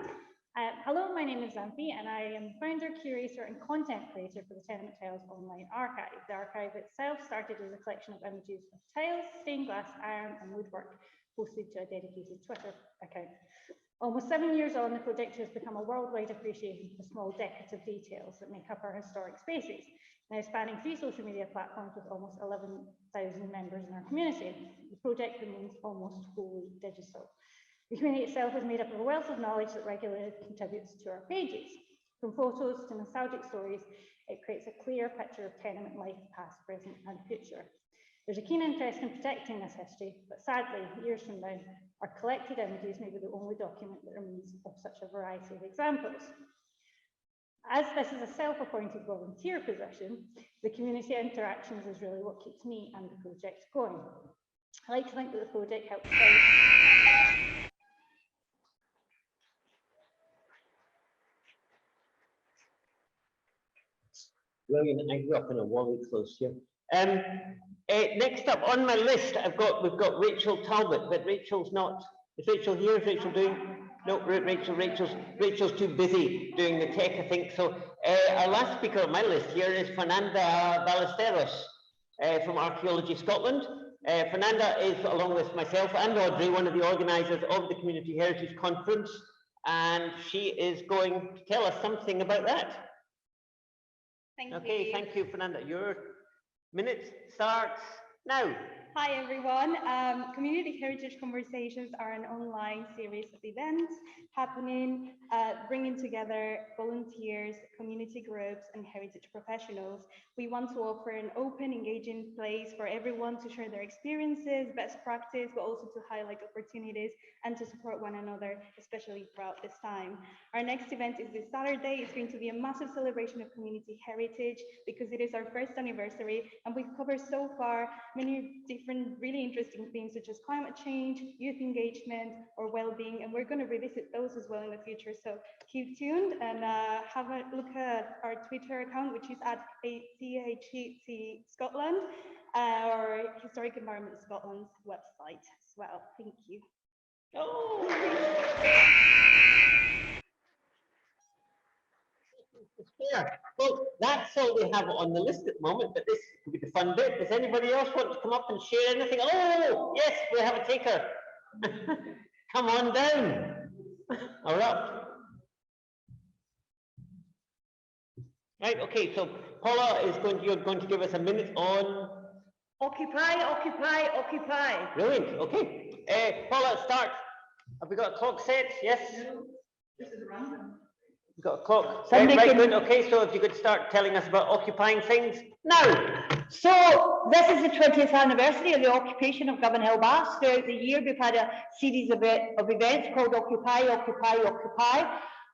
Hello, my name is Zanthi, and I am founder, curator, and content creator for the Tenement Tiles online archive. The archive itself started as a collection of images of tiles, stained glass, iron, and woodwork, posted to a dedicated Twitter account. Almost 7 years on, the project has become a worldwide appreciation for the small decorative details that make up our historic spaces, now spanning 3 social media platforms with almost 11,000 members in our community. The project remains almost wholly digital. The community itself is made up of a wealth of knowledge that regularly contributes to our pages. From photos to nostalgic stories, it creates a clear picture of tenement life, past, present, and future. There's a keen interest in protecting this history, but sadly, years from now, our collected images may be the only document that remains of such a variety of examples. As this is a self-appointed volunteer position, the community interactions is really what keeps me and the project going. I like to think that the project helps Brilliant. I grew up in a Wally close here. Next up on my list, we've got Rachel Talbot, but Rachel's not. Is Rachel here? Is Rachel doing? No, Rachel's too busy doing the tech, I think. So our last speaker on my list here is Fernanda Ballesteros from Archaeology Scotland. Fernanda is, along with myself and Audrey, one of the organisers of the Community Heritage Conference, and she is going to tell us something about that. Okay, thank you, Fernanda. Your minute starts now. Hi everyone. Community Heritage Conversations are an online series of events happening, bringing together volunteers, community groups, and heritage professionals. We want to offer an open, engaging place for everyone to share their experiences, best practice, but also to highlight opportunities and to support one another, especially throughout this time. Our next event is this Saturday. It's going to be a massive celebration of community heritage because it is our first anniversary, and we've covered so far many different really interesting themes such as climate change, youth engagement, or well-being, and we're going to revisit those as well in the future. So keep tuned and have a look at our Twitter account, which is at CAHG Scotland, or Historic Environment Scotland's website as well. Thank you. Oh. It's fair. Well, that's all we have on the list at the moment, but this could be the fun bit. Does anybody else want to come up and share anything? Oh, yes, we have a taker. Come on down. Or up. Right, okay, so Paula is you're going to give us a minute on Occupy, occupy, occupy. Brilliant, okay. Paula, start. Have we got a clock set? Yes? This is random. We've got a clock. Somebody Right, can- good. Okay, so if you could start telling us about occupying things now. So this is the 20th anniversary of the occupation of Govan Hill Baths. Throughout the year, we've had a series of events called Occupy, Occupy, Occupy.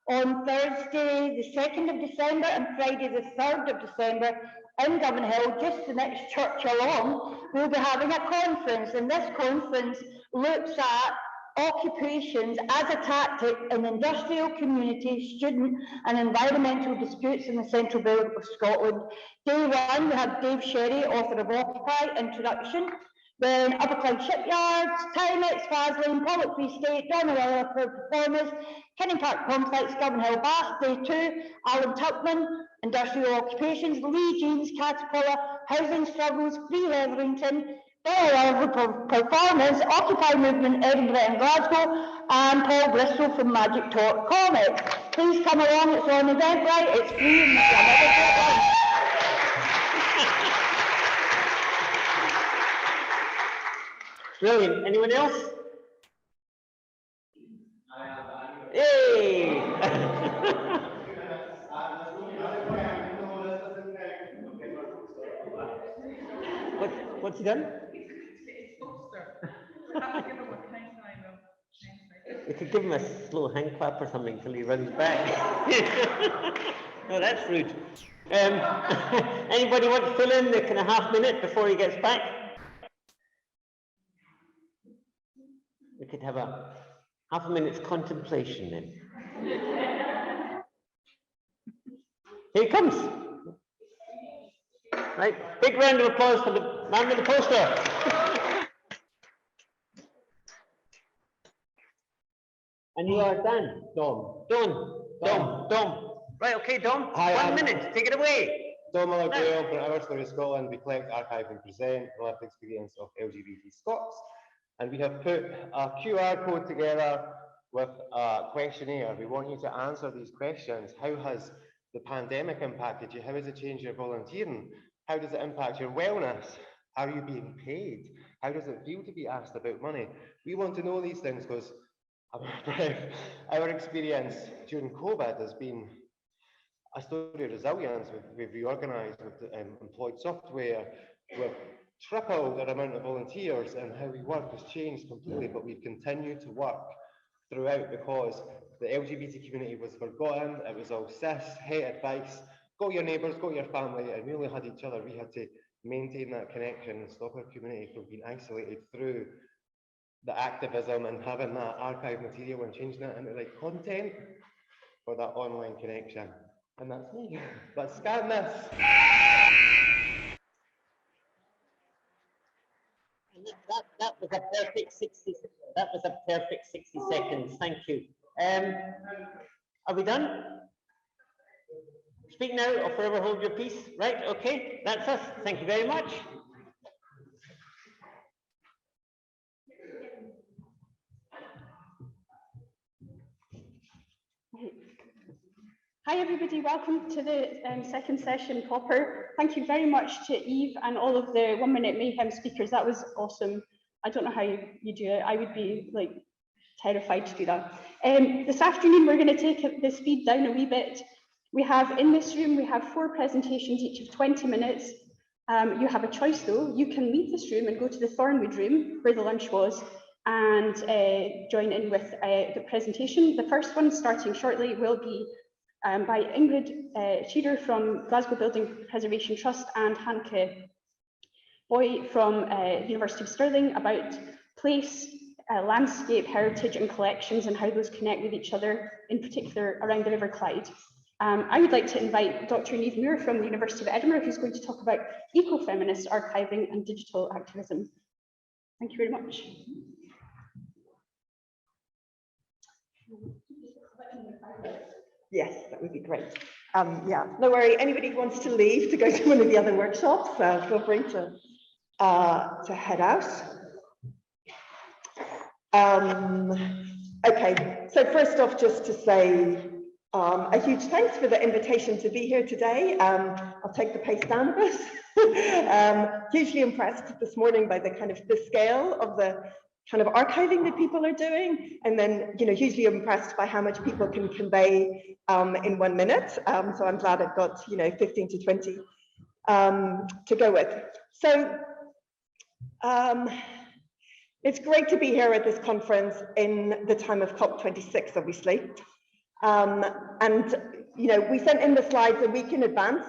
On Thursday, the 2nd of December and Friday, the 3rd of December, in Govan Hill, just the next church along, we'll be having a conference, and this conference looks at occupations as a tactic in industrial, community, student and environmental disputes in the Central Belt of Scotland. Day one, we have Dave Sherry, author of Occupy, introduction. Then Upperclyde Shipyards, Timex, Faslane, Pollock Free State, Donawilla for performers, Kenning Park Complex, Govan Hill Bath. Day two, Alan Tupman, Industrial Occupations, Lee Jeans, Caterpillar, Housing Struggles, Free Hetherington, for performance, Occupy Movement, Edinburgh and Glasgow, and Paul Bristol from Magic Talk Comics. Please come along, it's on Eventbrite, it's free and it's another great one. Brilliant. Anyone else? Yay! What's he done? We could give him a slow hand clap or something till he runs back. No, that's rude. Anybody want to fill in the kind of half minute before he gets back? We could have a half a minute's contemplation then. Here he comes. Right, big round of applause for the man with the poster. And you are Dan? Dom. Right, okay, Dom. Hi, 1 minute, take it away. Dom O'Grady from Our Story Scotland. We collect, archive and present the lived experience of LGBT Scots. And we have put a QR code together with a questionnaire. We want you to answer these questions. How has the pandemic impacted you? How has it changed your volunteering? How does it impact your wellness? Are you being paid? How does it feel to be asked about money? We want to know these things because our experience during COVID has been a story of resilience. We've reorganised, we've employed software, we've tripled the amount of volunteers, and how we work has changed completely, but we've continued to work throughout because the LGBT community was forgotten. It was all cis, het advice, go to your neighbours, go to your family, and we only had each other. We had to maintain that connection and stop our community from being isolated through the activism and having that archive material and changing it into like content for that online connection. And that's me. Let's scan this. That was a perfect 60. That was a perfect 60 seconds. Thank you. Are we done? Speak now or forever hold your peace. Right, okay, that's us. Thank you very much. Hi everybody, welcome to the second session proper. Thank you very much to Eve and all of the 1 Minute Mayhem speakers. That was awesome. I don't know how you do it. I would be like terrified to do that. This afternoon we're going to take the speed down a wee bit. We have in this room, we have 4 presentations, each of 20 minutes. You have a choice though. You can leave this room and go to the Thornwood room where the lunch was and join in with the presentation. The first one starting shortly will be by Ingrid Shearer from Glasgow Building Preservation Trust and Hanke Boy from University of Stirling about place, landscape, heritage and collections and how those connect with each other, in particular around the River Clyde. I would like to invite Dr. Niamh Moore from the University of Edinburgh, who's going to talk about ecofeminist archiving and digital activism. Thank you very much. Yes, that would be great. Yeah, no worry. Anybody who wants to leave to go to one of the other workshops, feel free to head out. Okay, so first off, just to say a huge thanks for the invitation to be here today. I'll take the pace down a bit. Hugely impressed this morning by the scale of the kind of archiving that people are doing, and then hugely impressed by how much people can convey in 1 minute. So I'm glad I've got 15 to 20 to go with. So it's great to be here at this conference in the time of COP26, obviously. And we sent in the slides a week in advance.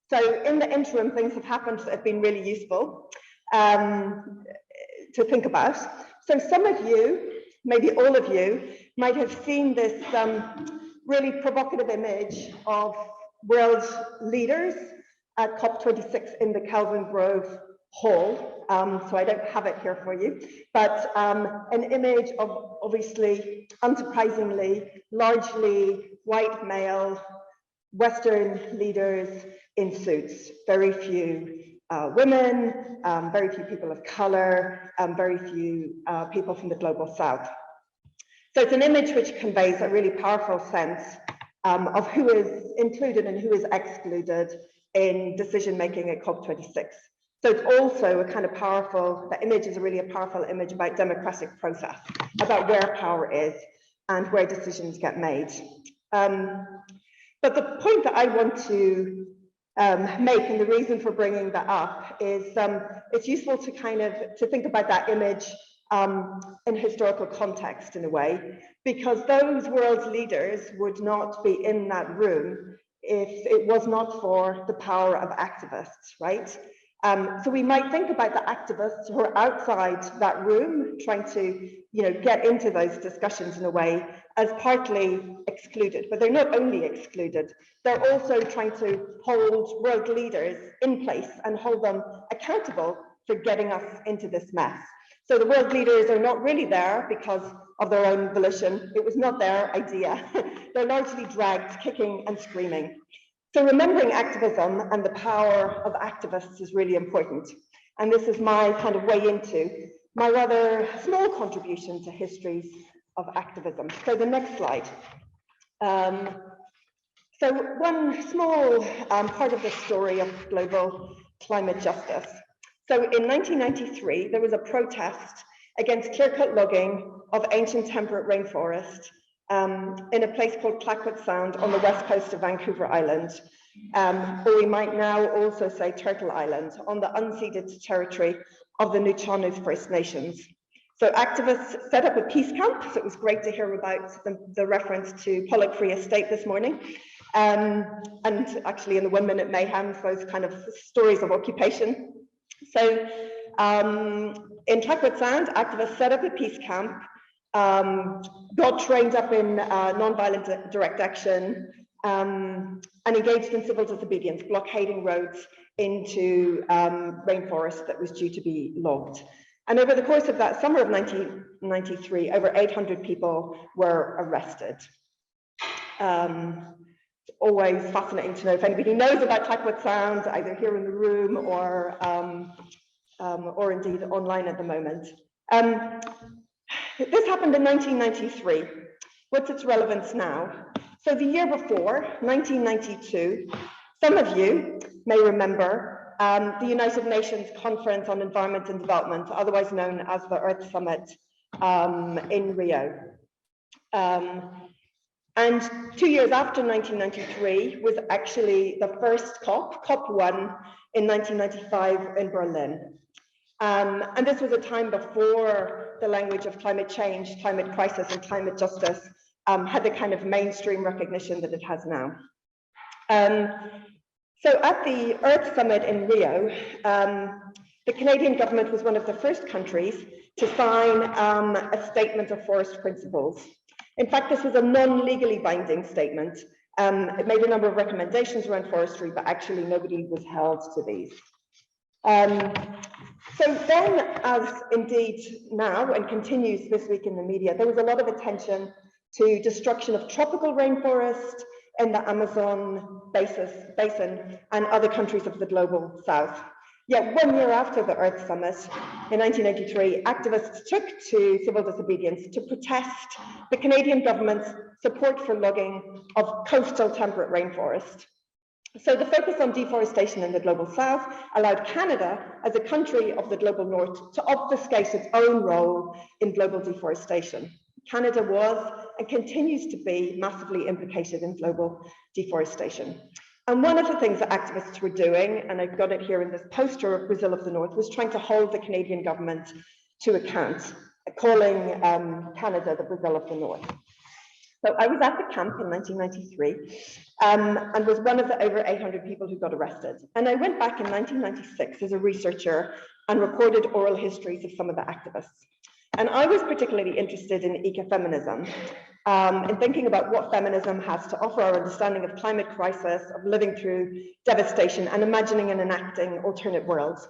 So in the interim, things have happened that have been really useful to think about. So some of you, maybe all of you, might have seen this really provocative image of world leaders at COP26 in the Kelvin Grove Hall. So I don't have it here for you, but an image of, obviously, unsurprisingly, largely white male Western leaders in suits, very few women, very few people of color, very few people from the global south. So it's an image which conveys a really powerful sense of who is included and who is excluded in decision-making at COP26. So it's also a kind of powerful, the image is really a powerful image about democratic process, about where power is and where decisions get made. But the point that I want to make, and the reason for bringing that up, is it's useful to to think about that image in historical context in a way, because those world leaders would not be in that room if it was not for the power of activists, right? So we might think about the activists who are outside that room trying to get into those discussions in a way as partly excluded, but they're not only excluded, they're also trying to hold world leaders in place and hold them accountable for getting us into this mess. So the world leaders are not really there because of their own volition. It was not their idea. They're largely dragged kicking and screaming. So remembering activism and the power of activists is really important. And this is my kind of way into my rather small contribution to histories of activism. So the next slide. So one small part of the story of global climate justice. So in 1993, there was a protest against clear-cut logging of ancient temperate rainforest in a place called Clayoquot Sound on the west coast of Vancouver Island, or we might now also say Turtle Island, on the unceded territory of the Nuu-chah-nulth First Nations. So activists set up a peace camp, so it was great to hear about the reference to Pollock Free Estate this morning, and actually in the 1 Minute Mayhem, those kind of stories of occupation. So in Clayoquot Sound, activists set up a peace camp, got trained up in nonviolent direct action, and engaged in civil disobedience, blockading roads into rainforest that was due to be logged. And over the course of that summer of 1993, over 800 people were arrested. It's always fascinating to know if anybody knows about Clayoquot Sound, either here in the room or indeed online at the moment. This happened in 1993. What's its relevance now? So the year before, 1992, some of you may remember the United Nations Conference on Environment and Development, otherwise known as the Earth Summit in Rio. And 2 years after 1993 was actually the first COP, COP1 in 1995 in Berlin. And this was a time before the language of climate change, climate crisis, and climate justice had the kind of mainstream recognition that it has now. So at the Earth Summit in Rio, the Canadian government was one of the first countries to sign a statement of forest principles. In fact, this was a non-legally binding statement. It made a number of recommendations around forestry, but actually nobody was held to these. So then, as indeed now and continues this week in the media, there was a lot of attention to destruction of tropical rainforest, in the Amazon basin and other countries of the global south. Yet 1 year after the Earth Summit in 1983, activists took to civil disobedience to protest the Canadian government's support for logging of coastal temperate rainforest. So the focus on deforestation in the global south allowed Canada, as a country of the global north, to obfuscate its own role in global deforestation. Canada was and continues to be massively implicated in global deforestation. And one of the things that activists were doing, and I've got it here in this poster of Brazil of the North, was trying to hold the Canadian government to account, calling Canada the Brazil of the North. So I was at the camp in 1993 and was one of the over 800 people who got arrested. And I went back in 1996 as a researcher and recorded oral histories of some of the activists. And I was particularly interested in ecofeminism, in thinking about what feminism has to offer our understanding of climate crisis, of living through devastation, and imagining and enacting alternate worlds.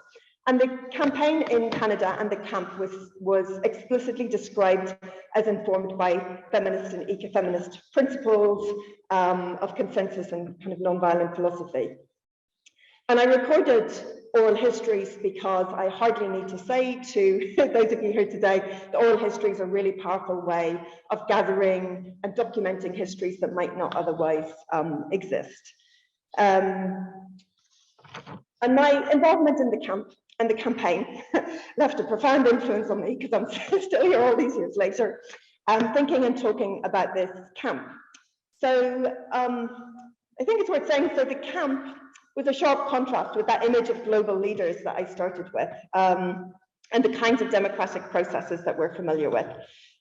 And the campaign in Canada and the camp was explicitly described as informed by feminist and ecofeminist principles of consensus and kind of nonviolent philosophy. And I recorded oral histories because I hardly need to say to those of you here today that oral histories are a really powerful way of gathering and documenting histories that might not otherwise exist. And my involvement in the camp and the campaign left a profound influence on me because I'm still here all these years later, thinking and talking about this camp. So I think it's worth saying, so the camp was a sharp contrast with that image of global leaders that I started with, and the kinds of democratic processes that we're familiar with.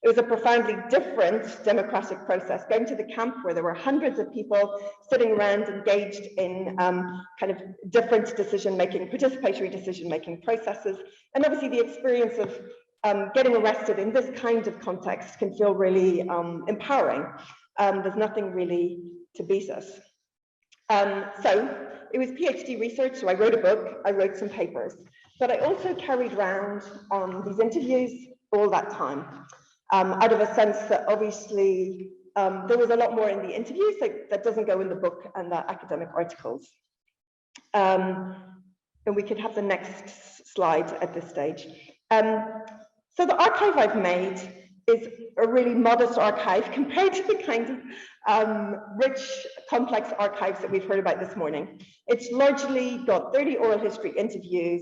It was a profoundly different democratic process, going to the camp where there were hundreds of people sitting around engaged in kind of different decision-making, participatory decision-making processes. And obviously the experience of getting arrested in this kind of context can feel really empowering. There's nothing really to beat us. So it was PhD research, so I wrote a book, I wrote some papers, but I also carried around these interviews all that time, out of a sense that obviously there was a lot more in the interviews that doesn't go in the book and the academic articles. And we could have the next slide at this stage. So the archive I've made is a really modest archive compared to the kind of rich, complex archives that we've heard about this morning. It's largely got 30 oral history interviews.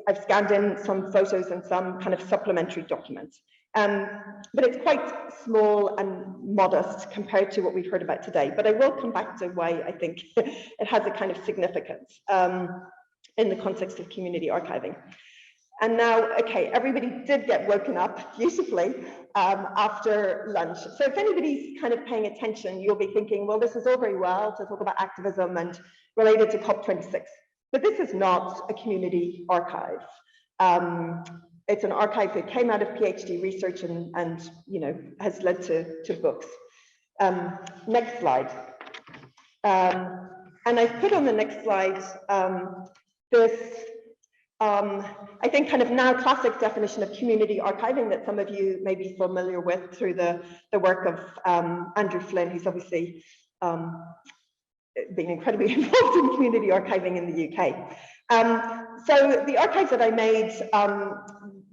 I've scanned in some photos and some kind of supplementary documents. But it's quite small and modest compared to what we've heard about today. But I will come back to why I think it has a kind of significance in the context of community archiving. And now, okay, everybody did get woken up beautifully after lunch. So if anybody's kind of paying attention, you'll be thinking, well, this is all very well to talk about activism and related to COP26, but this is not a community archive. It's an archive that came out of PhD research and you know, has led to books. Next slide. And I've put on the next slide this I think kind of now classic definition of community archiving that some of you may be familiar with through the work of Andrew Flynn, who's obviously been incredibly involved in community archiving in the UK. So the archive that I made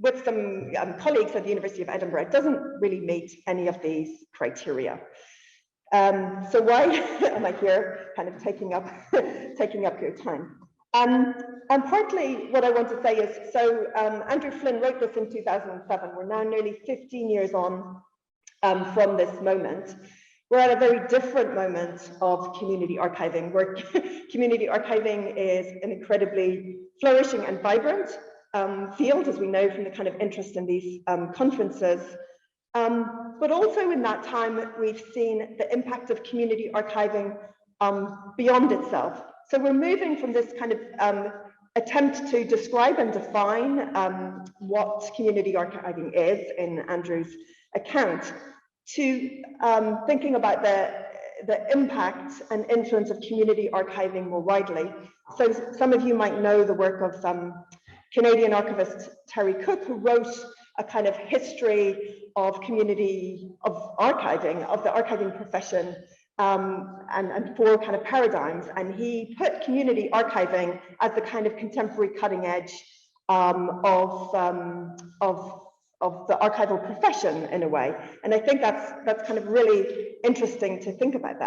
with some colleagues at the University of Edinburgh doesn't really meet any of these criteria. So why am I here kind of taking up your time? And partly what I want to say is, so Andrew Flynn wrote this in 2007. We're now nearly 15 years on from this moment. We're at a very different moment of community archiving, where community archiving is an incredibly flourishing and vibrant field, as we know from the kind of interest in these conferences. But also in that time, we've seen the impact of community archiving beyond itself. So we're moving from this kind of attempt to describe and define what community archiving is in Andrew's account to thinking about the impact and influence of community archiving more widely. So some of you might know the work of Canadian archivist Terry Cook, who wrote a kind of history of community, of archiving, of the archiving profession and 4 kind of paradigms. And he put community archiving as the kind of contemporary cutting edge of the archival profession in a way. And I think that's kind of really interesting to think about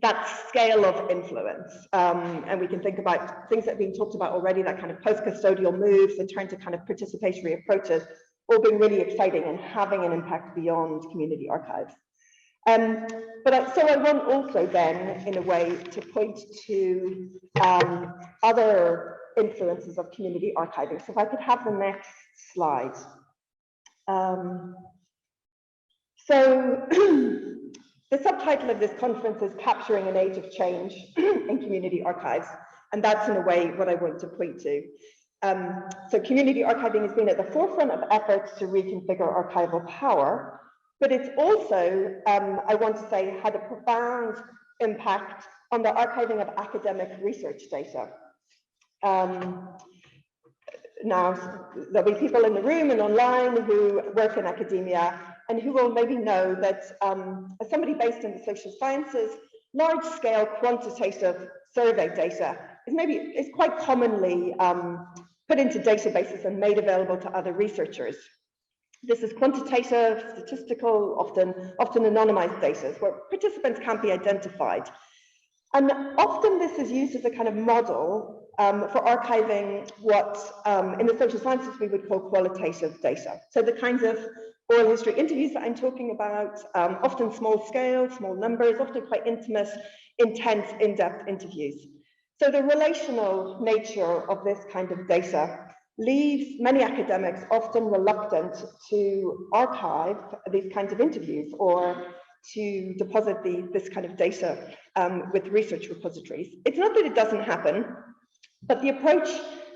that scale of influence. And we can think about things that have been talked about already, that kind of post-custodial moves, the turn to kind of participatory approaches, all being really exciting and having an impact beyond community archives. So I want also then, in a way, to point to other influences of community archiving. So if I could have the next slide. So the subtitle of this conference is Capturing an Age of Change in Community Archives, and that's in a way what I want to point to. So community archiving has been at the forefront of efforts to reconfigure archival power, but it's also, I want to say, had a profound impact on the archiving of academic research data. Now, there'll be people in the room and online who work in academia and who will maybe know that as somebody based in the social sciences, large-scale quantitative survey data is quite commonly put into databases and made available to other researchers. This is quantitative, statistical, often anonymized data where participants can't be identified. And often this is used as a kind of model for archiving what in the social sciences we would call qualitative data. So the kinds of oral history interviews that I'm talking about, often small scale, small numbers, often quite intimate, intense, in-depth interviews. So the relational nature of this kind of data leaves many academics often reluctant to archive these kinds of interviews or to deposit this kind of data with research repositories. It's not that it doesn't happen, but the approach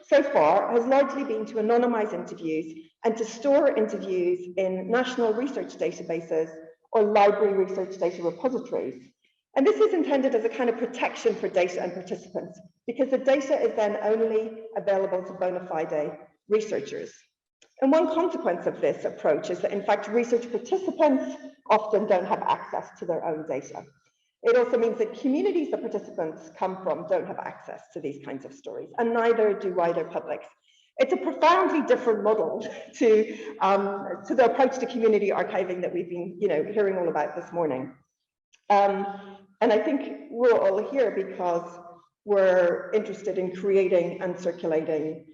so far has largely been to anonymize interviews and to store interviews in national research databases or library research data repositories. And this is intended as a kind of protection for data and participants, because the data is then only available to bona fide researchers. And one consequence of this approach is that, in fact, research participants often don't have access to their own data. It also means that communities that participants come from don't have access to these kinds of stories, and neither do wider publics. It's a profoundly different model to the approach to community archiving that we've been hearing all about this morning. And I think we're all here because we're interested in creating and circulating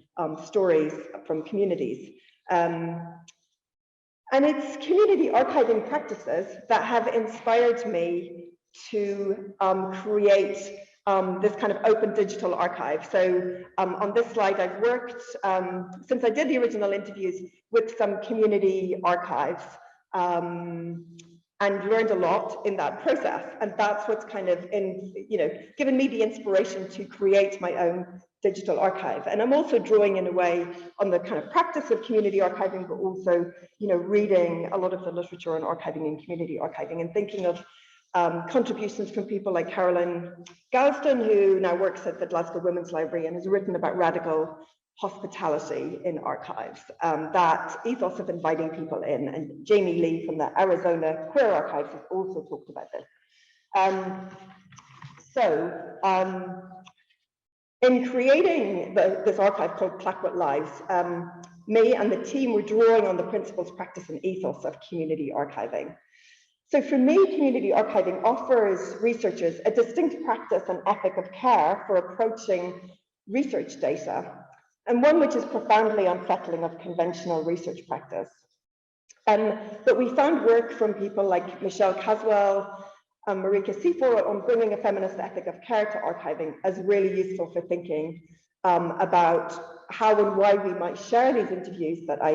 stories from communities. And it's community archiving practices that have inspired me to create this kind of open digital archive. So on this slide, I've worked, since I did the original interviews, with some community archives and learned a lot in that process. And that's what's kind of given me the inspiration to create my own digital archive. And I'm also drawing in a way on the kind of practice of community archiving, but also, reading a lot of the literature on archiving and community archiving and thinking of contributions from people like Carolyn Galston, who now works at the Glasgow Women's Library and has written about radical hospitality in archives, that ethos of inviting people in. And Jamie Lee from the Arizona Queer Archives has also talked about this. In creating this archive called Clackwood Lives, me and the team were drawing on the principles, practice, and ethos of community archiving. So for me, community archiving offers researchers a distinct practice and ethic of care for approaching research data, and one which is profoundly unsettling of conventional research practice. But we found work from people like Michelle Caswell and Marika Seafor on bringing a feminist ethic of care to archiving as really useful for thinking about how and why we might share these interviews that I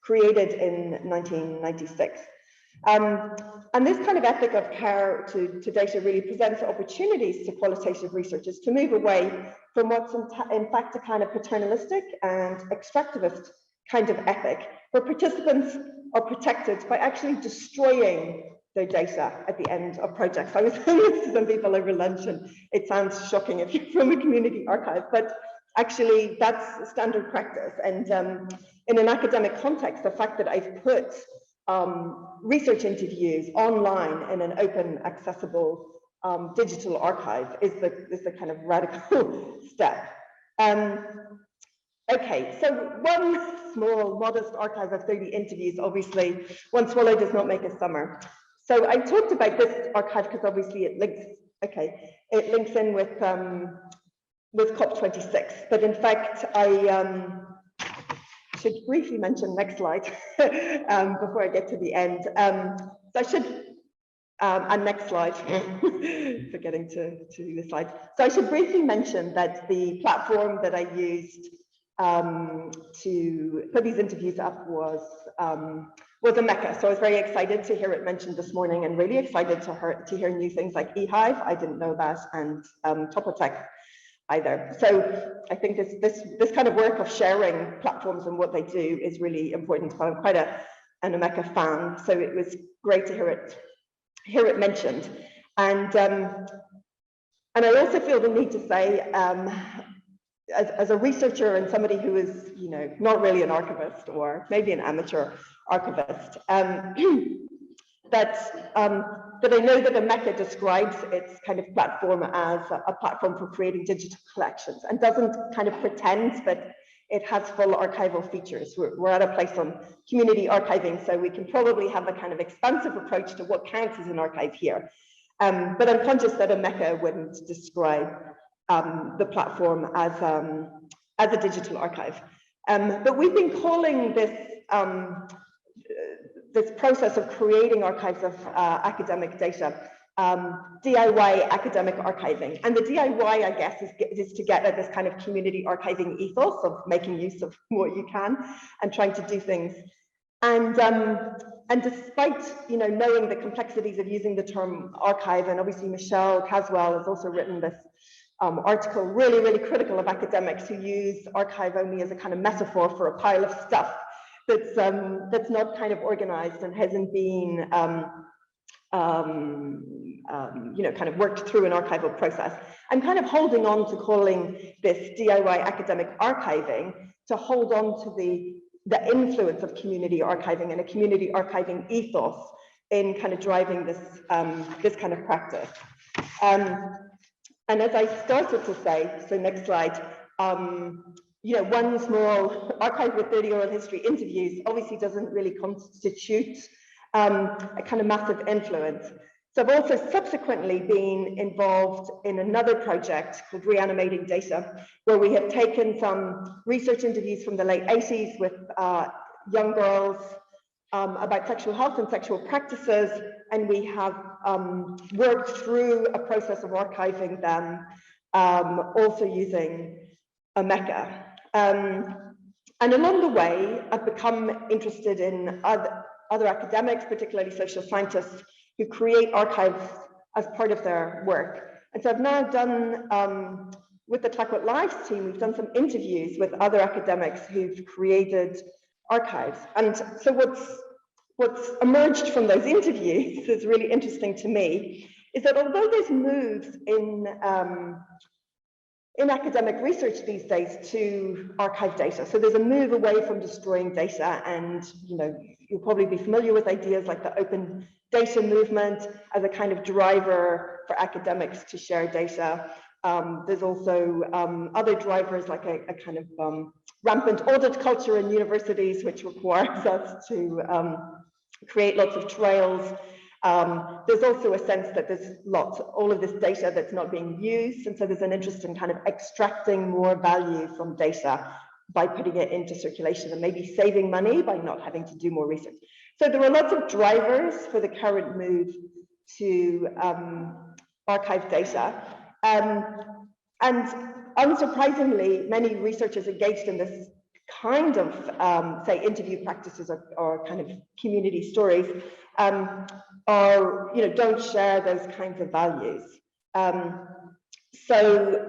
created in 1996. And this kind of ethic of care to data really presents opportunities to qualitative researchers to move away from what's in fact a kind of paternalistic and extractivist kind of ethic, where participants are protected by actually destroying their data at the end of projects. I was saying this to some people over lunch, and it sounds shocking if you're from a community archive, but actually that's standard practice. And in an academic context, the fact that I've put research interviews online in an open, accessible digital archive is the kind of radical step. Okay, so one small, modest archive of 30 interviews, obviously, one swallow does not make a summer. So I talked about this archive because obviously it links, it links in with COP26, but in fact, I should briefly mention, next slide, before I get to the end. So I should, and next slide, forgetting to do the slide. So I should briefly mention that the platform that I used to put these interviews up was a Mecca. So I was very excited to hear it mentioned this morning, and really excited to hear new things like eHive. I didn't know that, and Topotech either. So I think this kind of work of sharing platforms and what they do is really important. So I'm quite an Emeka fan, so it was great to hear it mentioned. And I also feel the need to say, as a researcher and somebody who is, you know, not really an archivist or maybe an amateur archivist, that I know that Emeka describes its kind of platform as a platform for creating digital collections, and doesn't kind of pretend that it has full archival features. We're at a place on community archiving, so we can probably have a kind of expansive approach to what counts as an archive here. But I'm conscious that Emeka wouldn't describe the platform as a digital archive. But we've been calling this this process of creating archives of academic data DIY academic archiving. And the DIY, I guess, is to get at this kind of community archiving ethos of making use of what you can and trying to do things. And despite, you know, knowing the complexities of using the term archive, and obviously Michelle Caswell has also written this article really critical of academics who use archive only as a kind of metaphor for a pile of stuff that's not kind of organized and hasn't been you know, kind of worked through an archival process. I'm kind of holding on to calling this DIY academic archiving to hold on to the influence of community archiving and a community archiving ethos in kind of driving this this kind of practice. And as I started to say, so next slide, you know, one small archive with 30 oral history interviews obviously doesn't really constitute a kind of massive influence. So I've also subsequently been involved in another project called Reanimating Data, where we have taken some research interviews from the late 80s with young girls about sexual health and sexual practices, and we have worked through a process of archiving them, also using Emeka. And along the way, I've become interested in other academics, particularly social scientists, who create archives as part of their work. And so I've now done, with the Clackwood Lives team, we've done some interviews with other academics who've created archives. And so what's emerged from those interviews is really interesting to me, is that although there's moves in academic research these days to archive data, so there's a move away from destroying data, and you know, you'll probably be familiar with ideas like the open data movement as a kind of driver for academics to share data. There's also other drivers like a kind of rampant audit culture in universities, which requires us to create lots of trails. There's also a sense that there's all of this data that's not being used, and so there's an interest in kind of extracting more value from data by putting it into circulation and maybe saving money by not having to do more research. So there are lots of drivers for the current move to archive data. And unsurprisingly, many researchers engaged in this kind of, say, interview practices or kind of community stories are, you know, don't share those kinds of values. So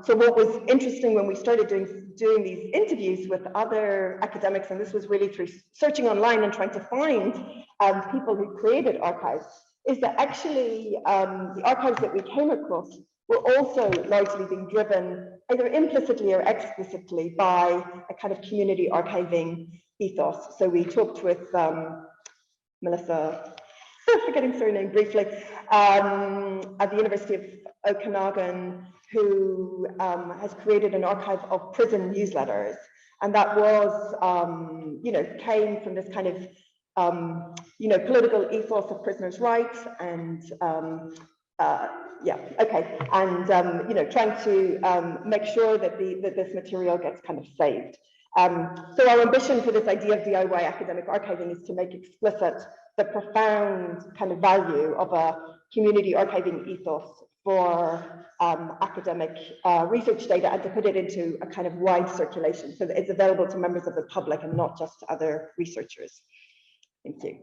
what was interesting when we started doing these interviews with other academics, and this was really through searching online and trying to find people who created archives, is that actually the archives that we came across were also largely being driven either implicitly or explicitly by a kind of community archiving ethos. So we talked with Melissa, forgetting surname briefly, at the University of Okanagan, who has created an archive of prison newsletters. And that was, came from this kind of, political ethos of prisoners' rights and, trying to make sure that this material gets kind of saved. So our ambition for this idea of DIY academic archiving is to make explicit the profound kind of value of a community archiving ethos for academic research data and to put it into a kind of wide circulation so that it's available to members of the public and not just to other researchers. Thank you.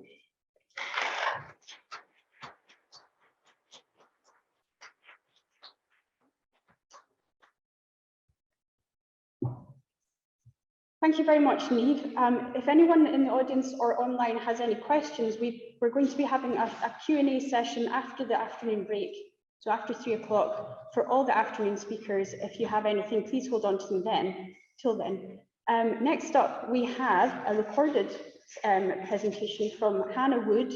Thank you very much, Niamh. If anyone in the audience or online has any questions, we're going to be having a Q&A session after the afternoon break, so after 3 o'clock, for all the afternoon speakers. If you have anything, please hold on to them till then. Next up, we have a recorded presentation from Hannah Wood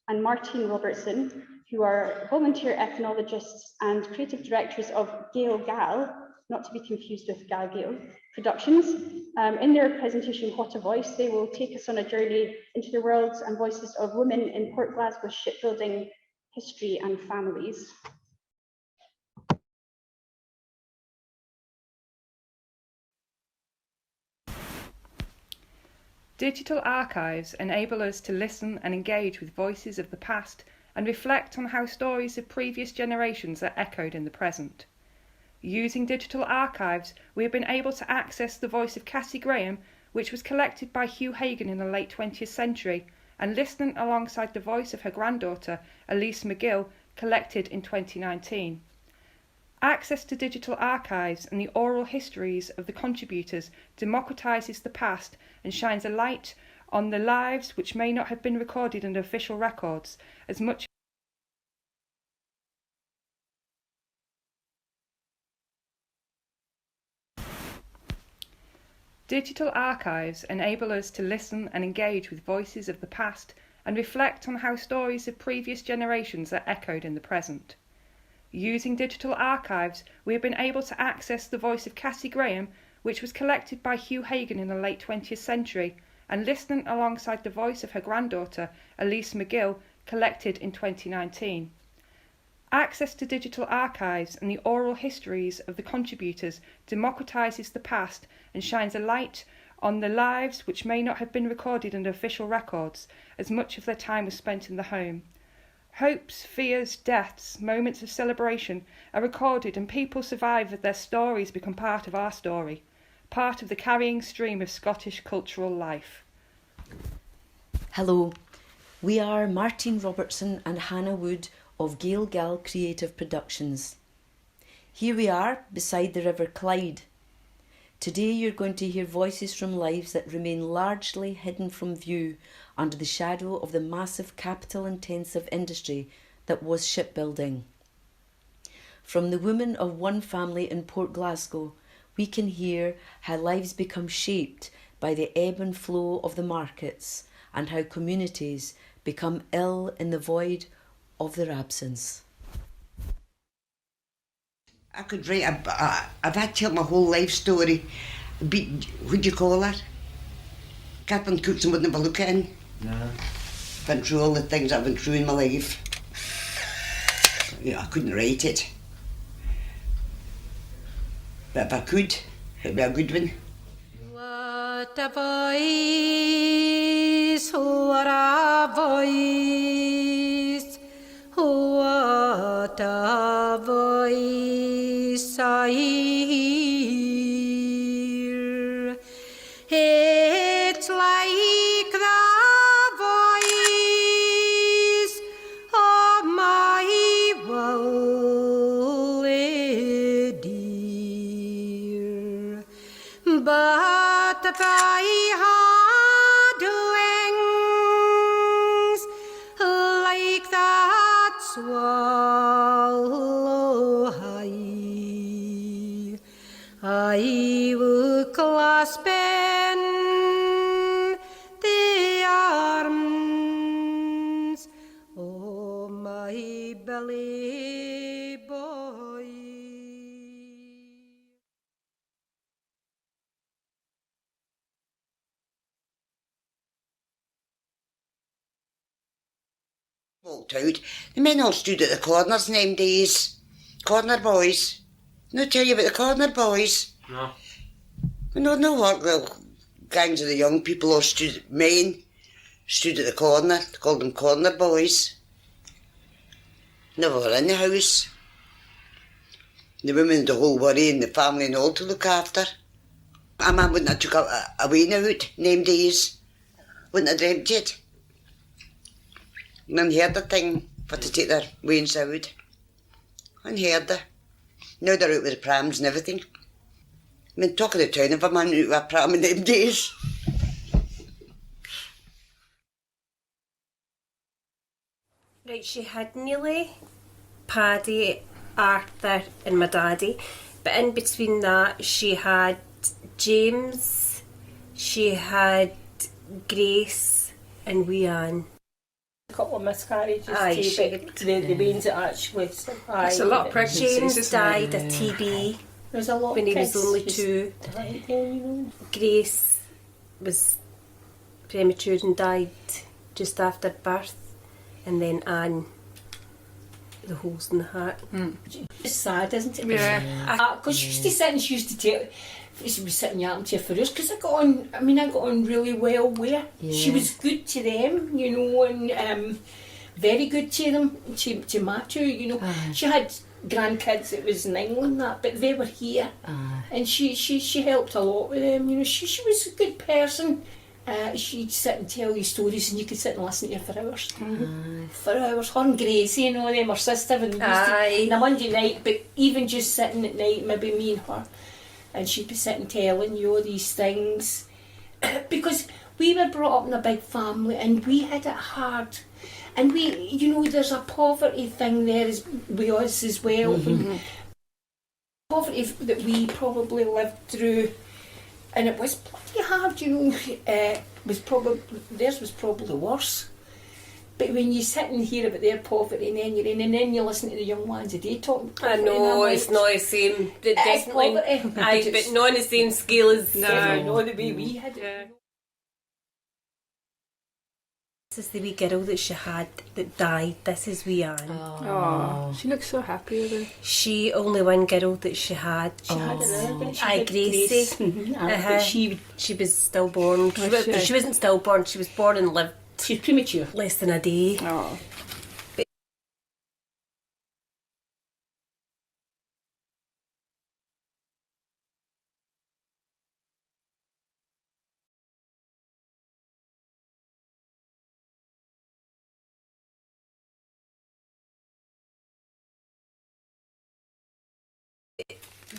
and Martine Robertson, who are volunteer ethnologists and creative directors of Gael Gal, not to be confused with Gal Gael Productions. In their presentation, What a Voice, they will take us on a journey into the worlds and voices of women in Port Glasgow shipbuilding, history and families. Digital archives enable us to listen and engage with voices of the past and reflect on how stories of previous generations are echoed in the present. Using digital archives, we have been able to access the voice of Cassie Graham, which was collected by Hugh Hagan in the late 20th century, and listening alongside the voice of her granddaughter, Elise McGill, collected in 2019. Access to digital archives and the oral histories of the contributors democratises the past and shines a light on the lives which may not have been recorded in official records, as much Digital archives enable us to listen and engage with voices of the past and reflect on how stories of previous generations are echoed in the present. Using digital archives, we have been able to access the voice of Cassie Graham, which was collected by Hugh Hagan in the late 20th century, and listening alongside the voice of her granddaughter, Elise McGill, collected in 2019. Access to digital archives and the oral histories of the contributors democratises the past and shines a light on the lives which may not have been recorded in official records, as much of their time was spent in the home. Hopes, fears, deaths, moments of celebration are recorded, and people survive as their stories become part of our story, part of the carrying stream of Scottish cultural life. Hello, we are Martine Robertson and Hannah Wood of Gael Gal Creative Productions. Here we are beside the River Clyde. Today you're going to hear voices from lives that remain largely hidden from view under the shadow of the massive capital-intensive industry that was shipbuilding. From the women of one family in Port Glasgow, we can hear how lives become shaped by the ebb and flow of the markets and how communities become ill in the void of their absence. I could write I've had to tell my whole life story. What do you call that? Catherine Cookson would never look at it. No. Been through all the things I've been through in my life. Yeah, I couldn't write it. But if I could, it'd be a good one. What a voice, what a voice, what a voice I hear. It's like the voice of my Wally dear. But if I had wings like that swallow high, I would clasp in the arms Sally boy. Walked out. The men all stood at the corners in them days. Corner boys. No tell you about the corner boys. No. No work, the gangs of the young people all men stood at the corner, they called them corner boys. Never were in the house. The women had the whole worry and the family and all to look after. A man wouldn't have took a wean out in them days. Wouldn't have dreamt it. Unheard of thing for to take their weans out. Unheard of. Now they're out with the prams and everything. I mean, talk of the town of a man out with a pram in them days. Right, she had Neely, Paddy, Arthur and my daddy, but in between that she had James, she had Grace and wee Anne. A couple of miscarriages Aye, too, but the means it actually That's a lot of pregnancies, James isn't it? died of TB There's a lot when he of was kids only just 2. died then, you know. Grace was premature and died just after birth, and then Anne, the holes in the heart. It's sad, isn't it? Yeah. Because she used to sit and she used to tell, she was sitting yapping to her for us, because I got on really well with her. She Yeah. was good to them, you know, and very good to them, to Matthew, you know. She had grandkids that was in England, that, but they were here. And she helped a lot with them, you know. She was a good person. She'd sit and tell you stories and you could sit and listen to her for hours. For hours. Her and Gracie, you know, them, her sister, and on a Monday night, but even just sitting at night, maybe me and her, and she'd be sitting telling you all these things. Because we were brought up in a big family and we had it hard. And we, you know, there's a poverty thing there with us as well. Poverty that we probably lived through, and it was bloody hard, you know. Theirs was probably worse. But when you sit and hear about their poverty, and then you listen to the young ones today talking poverty, I know, and I'm it's like, not the same. It is Definitely. poverty. Aye, but not on the same scale as... Definitely not the way we had it. This is the wee girl that she had that died. This is wee Anne. Oh, she looks so happy with it. She only one girl that she had. She had another, but she Aye, had Gracie. Grace. But She was stillborn. Was She wasn't stillborn. She was born and lived. She's premature. Less than a day. Oh.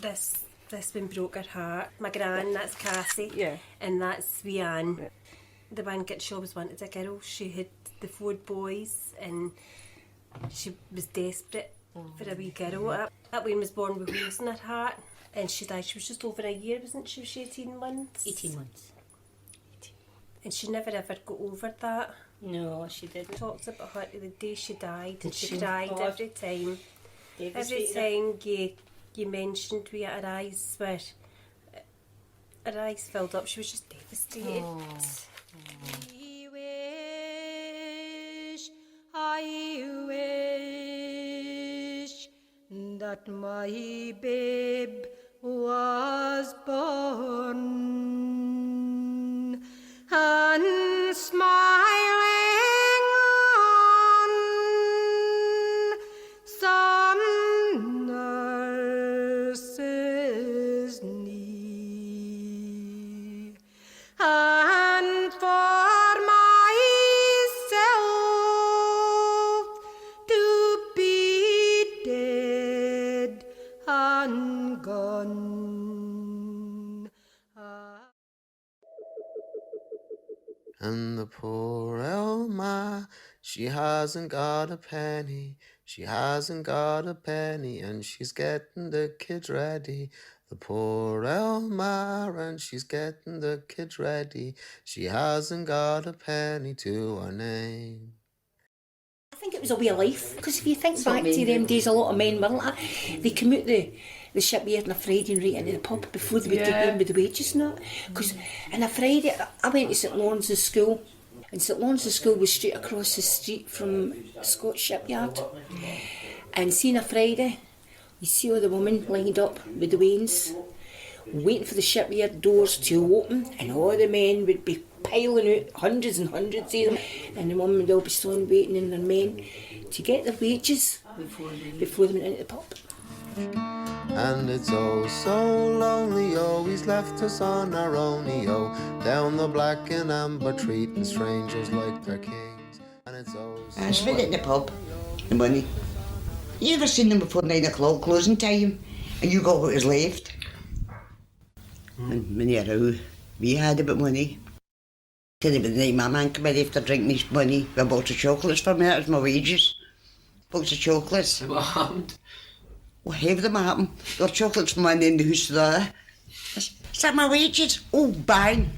This one broke her heart. My gran, that's Cassie. Yeah. And that's wee Anne. Yeah. The one kid she always wanted a girl. She had the 4 boys and she was desperate for a wee girl. That one was born with holes in her heart and she died. She was just over a year, wasn't she? Was she 18 months? 18 months. And she never ever got over that. No, she didn't. Talks about her to the day she died, Did and she she? cried God. every time. Every Devastated. time you mentioned we her eyes were, her eyes filled up. She was just devastated. I wish that my babe was born and smiling on some nurse's knee, and for myself to be dead and gone. And the poor Elma, she hasn't got a penny, she hasn't got a penny, and she's getting the kids ready. The poor Elma, and she's getting the kids ready. She hasn't got a penny to her name. think it was a way of life, because if you think That's what back men to them did. days, a lot of men weren't like that. They come out the shipyard on a Friday and right into the pub before they would get Yeah. home with the wages and that. Because on a Friday, I went to St Lawrence's School, and St Lawrence's School was straight across the street from Scotch Shipyard. And seeing a Friday, you see all the women lined up with the wains, waiting for the shipyard doors to open, and all the men would be piling out, hundreds and hundreds of them, and the women would all be still waiting in their men to get their wages before they went into the pub. And it's oh so lonely, oh, he's left us on our own, oh, down the black and amber treating strangers like they're kings. And it's oh so I spent it in the pub, the money. You ever seen them before 9 o'clock closing time and you got what was left? When you're out, we had a bit of money. Till the night my man came in after drinking his money with a box of chocolates for me, that was my wages. Box of chocolates. What happened? Well, have them happen. There were chocolates from one end of the house to the other. Is that my wages? Oh, bang.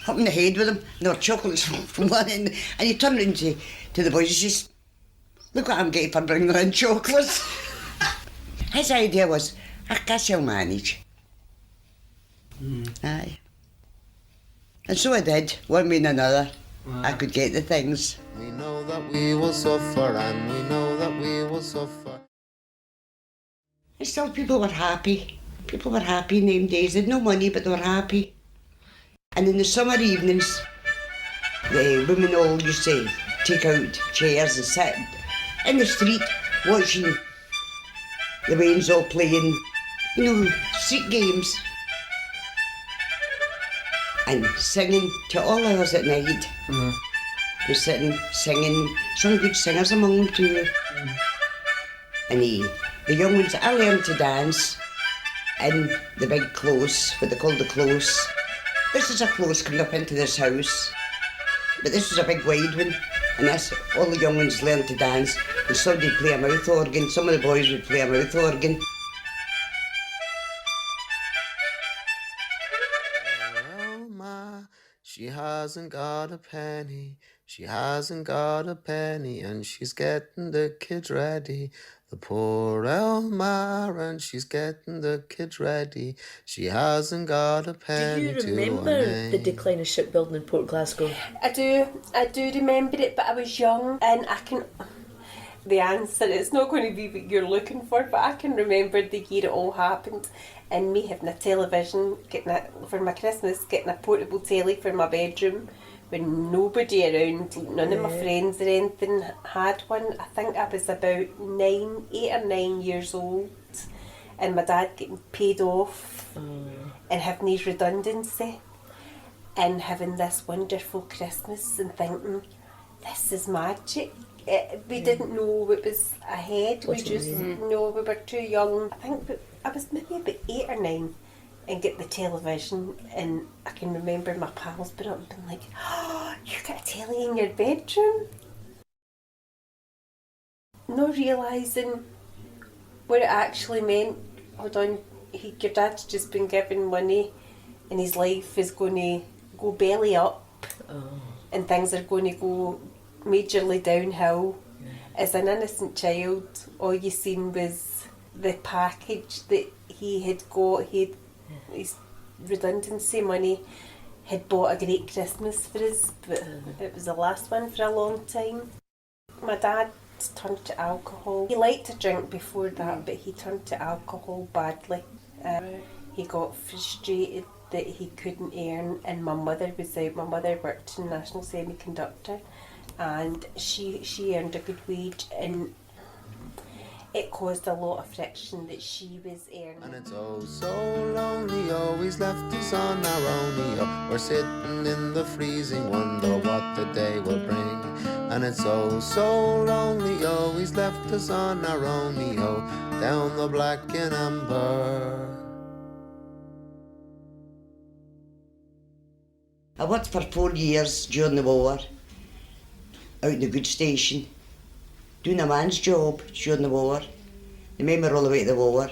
Up in the head with them. And there were chocolates from one end. And he turned around to the boys and says, look what I'm getting for bringing in chocolates. His idea was, I guess I'll manage. Aye. And so I did, one way and another. I could get the things. we know that we will suffer, and we know that we will suffer. And still people were happy. People were happy in them days. They had no money, but they were happy. And in the summer evenings, the women all used to take out chairs and sit in the street watching the wains all playing, you know, street games. And singing to all hours at night. They're sitting, singing, some good singers among them too. And the young ones, I learned to dance in the big close, what they call the close. This is a close coming up into this house, but this was a big wide one, and that's all the young ones learned to dance, and some would play a mouth organ, some of the boys would play a mouth organ. She hasn't got a penny, she hasn't got a penny, and she's getting the kids ready. The poor Elma, and she's getting the kids ready. She hasn't got a Do penny you to her remember name. the decline of shipbuilding in Port Glasgow? I do remember it, but I was young, and I can. The answer, it's not going to be what you're looking for, but I can remember the year it all happened, and me having a television, for my Christmas, getting a portable telly for my bedroom, with nobody around, none of my friends or anything had one. I think I was about 8 or 9 years old, and my dad getting paid off and having his redundancy, and having this wonderful Christmas and thinking, this is magic. We didn't know what was ahead. We just know we were too young. I think I was maybe about 8 or 9 and get the television, and I can remember my pals being up and being like, oh, you got a telly in your bedroom? Not realising what it actually meant. Hold on, your dad's just been given money and his life is going to go belly up and things are going to go majorly downhill. As an innocent child, all you seen was the package that he had got. His redundancy money had bought a great Christmas for us, but it was the last one for a long time. My dad turned to alcohol. He liked to drink before that, but he turned to alcohol badly. He got frustrated that he couldn't earn, and my mother was out. My mother worked in National Semiconductor, and she earned a good wage, and it caused a lot of friction that she was earning. And it's oh so lonely, oh, he's left us on our own, oh. We're sitting in the freezing, wonder what the day will bring. And it's oh so lonely, oh, he's left us on our own, oh, down the black and amber. I worked for 4 years during the war, out in the goods station, doing a man's job during the war. The men were all the way to the war.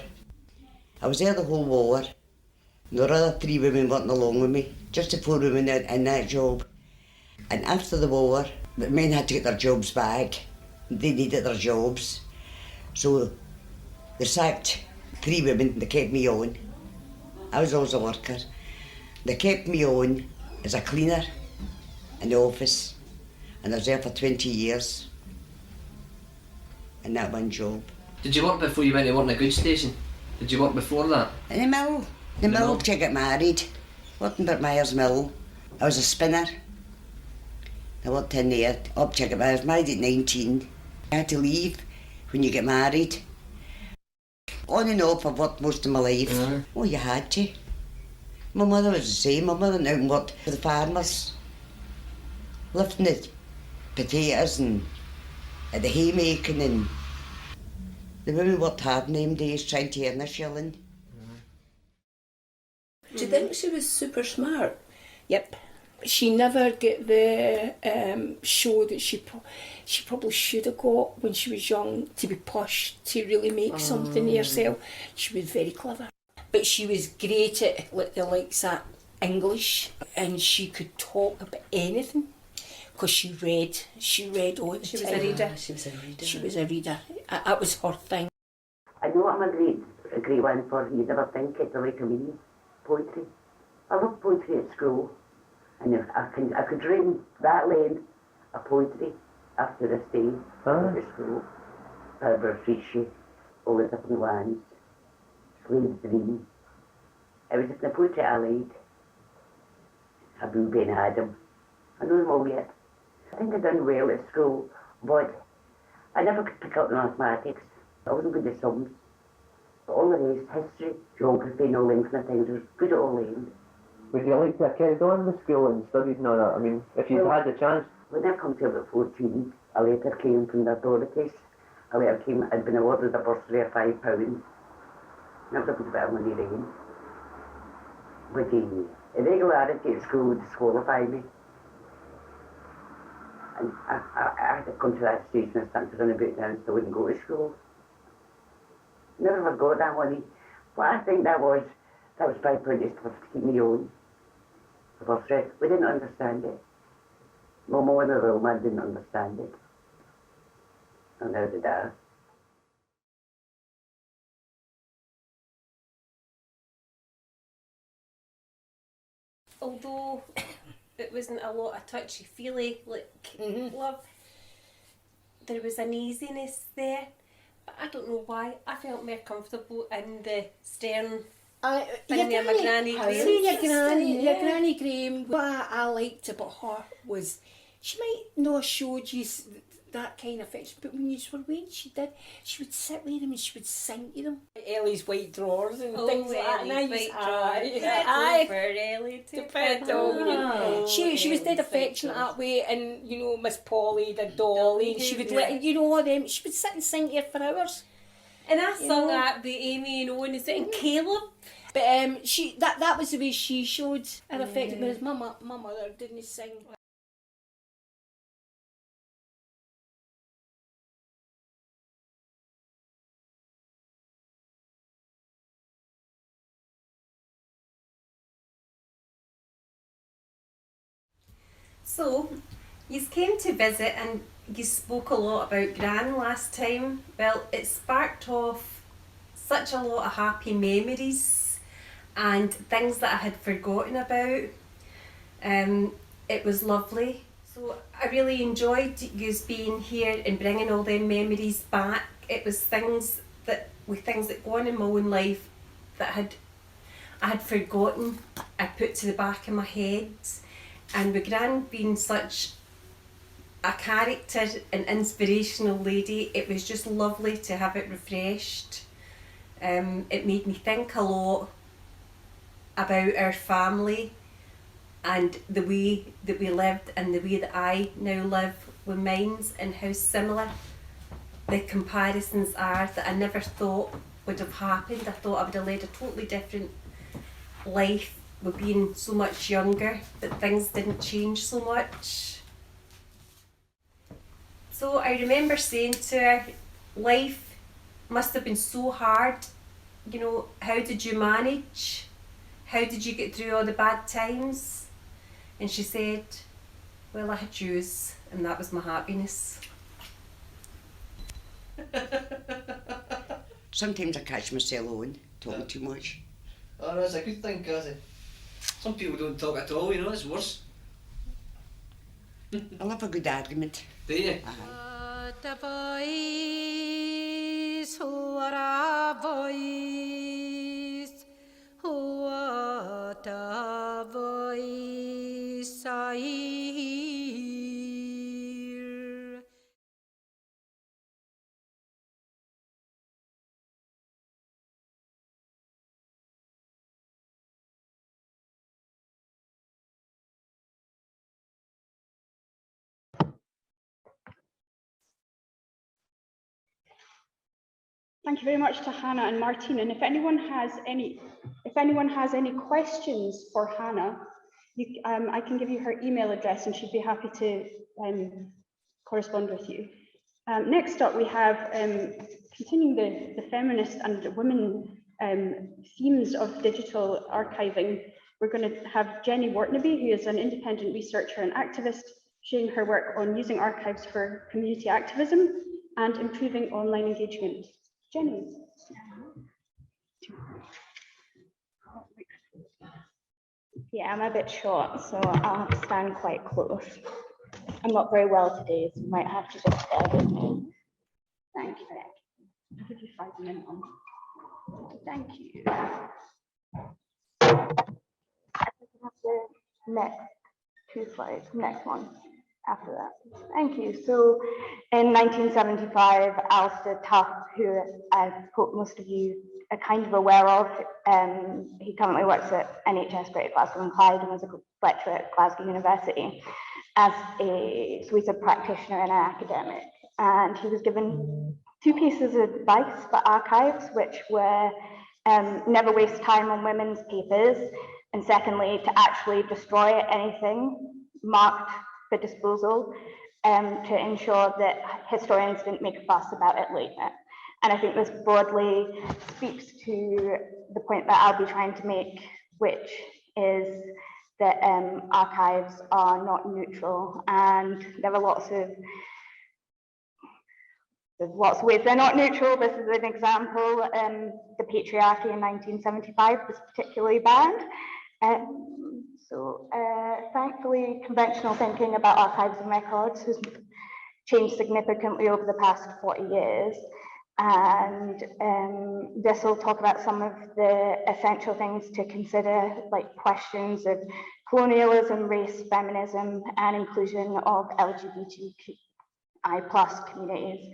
I was there the whole war. There were other 3 women working along with me, just the 4 women in that job. And after the war, the men had to get their jobs back. They needed their jobs. So they sacked 3 women, they kept me on. I was always a worker. They kept me on as a cleaner in the office, and I was there for 20 years in that one job. Did you work before you went to work in a goods station? Did you work before that? In the mill. The mill till I got married. Worked in Myers Mill. I was a spinner. I worked in there up till I got married. I was married at 19. I had to leave when you get married. On and off, I've worked most of my life. Oh, you had to. My mother was the same. My mother went out and worked for the farmers, lifting the potatoes and at the haymaking, and the women worked hard in them days trying to earn a shilling. Do you think she was super smart? Yep. She never got the show that she probably should have got when she was young, to be pushed to really make something of herself. She was very clever. But she was great at the likes of English, and she could talk about anything because she read all the time. She was a reader. She was a reader. That was her thing. I know I'm a great one for you never think it the like of me. Poetry. I loved poetry at school, and I could read that length of poetry after this day at school. Barbara Frischie, all the different ones, Slave's Dream. It was the poetry I liked. Abu Ben Adam. I know them all yet. I think I done well at school, but I never could pick up the mathematics. I wasn't good at sums. But all the rest, history, geography, and all them kind of things, I was good at all them. Would you like to have carried on with school and studied and all that? I mean, if you had the chance. When I come to about 14, a letter came from the authorities. A letter came, I'd been awarded a bursary of £5. And I was up with a bit of money then. But the irregularity at school would disqualify me. And I had to come to that stage and I started to run about down so I wouldn't go to school. Never forgot that money. But I think that was £5 just to keep me on. The bursary. We didn't understand it. My mother and the old man didn't understand it. And now they do. Although it wasn't a lot of touchy-feely, love, there was an easiness there. But I don't know why. I felt more comfortable in the stern thing near my granny Graham. See, your granny Graham, what I liked about her was she might not have showed you that kind of affection, but when you were waiting, she would sit with them and she would sing to them. Ellie's white drawers and things like that. Ellie's white drawers. For Ellie to put on. She was dead affectionate that way, and you know, Miss Polly, the Dolly, and she would let you know all them. She would sit and sing to her for hours. And I sung that with Amy and Owen and Caleb. But that was the way she showed her affection. Whereas my mother didn't sing. So, you came to visit and you spoke a lot about Gran last time. Well, it sparked off such a lot of happy memories and things that I had forgotten about. It was lovely. So I really enjoyed you being here and bringing all them memories back. It was things that go on in my own life that I had forgotten. I put to the back of my head. And with Gran being such a character and inspirational lady, it was just lovely to have it refreshed. It made me think a lot about our family and the way that we lived and the way that I now live with mines, and how similar the comparisons are that I never thought would have happened. I thought I would have led a totally different life with being so much younger, that things didn't change so much. So I remember saying to her, life must have been so hard, you know, how did you manage? How did you get through all the bad times? And she said, well, I had yous, and that was my happiness. Sometimes I catch myself on talking too much. Oh, no, it's a good thing, because some people don't talk at all, you know, it's worse. I love a good argument. Do you? What a voice, what a voice, what a voice I hear. Thank you very much to Hannah and Martin. And if anyone has any questions for Hannah, I can give you her email address and she'd be happy to correspond with you. Next up, we have continuing the feminist and women themes of digital archiving. We're going to have Jenny Wortnaby, who is an independent researcher and activist, sharing her work on using archives for community activism and improving online engagement. Jenny. Yeah, I'm a bit short, so I'll have to stand quite close. I'm not very well today, so you might have to just bear with me. Thank you. I'll give you 5 minutes. Thank you. I think I have the next 2 slides, next one after that. Thank you. So in 1975, Alistair Tuff, who I hope most of you are kind of aware of, he currently works at NHS Greater Glasgow and Clyde and was a lecturer at Glasgow University. So he's a practitioner and an academic. And he was given 2 pieces of advice for archives, which were never waste time on women's papers, and secondly, to actually destroy anything marked for disposal to ensure that historians didn't make a fuss about it later. And I think this broadly speaks to the point that I'll be trying to make, which is that archives are not neutral, and there are lots of ways they're not neutral. This is an example. The patriarchy in 1975 was particularly bad. Thankfully, conventional thinking about archives and records has changed significantly over the past 40 years. And this will talk about some of the essential things to consider, like questions of colonialism, race, feminism, and inclusion of LGBTQI+ communities,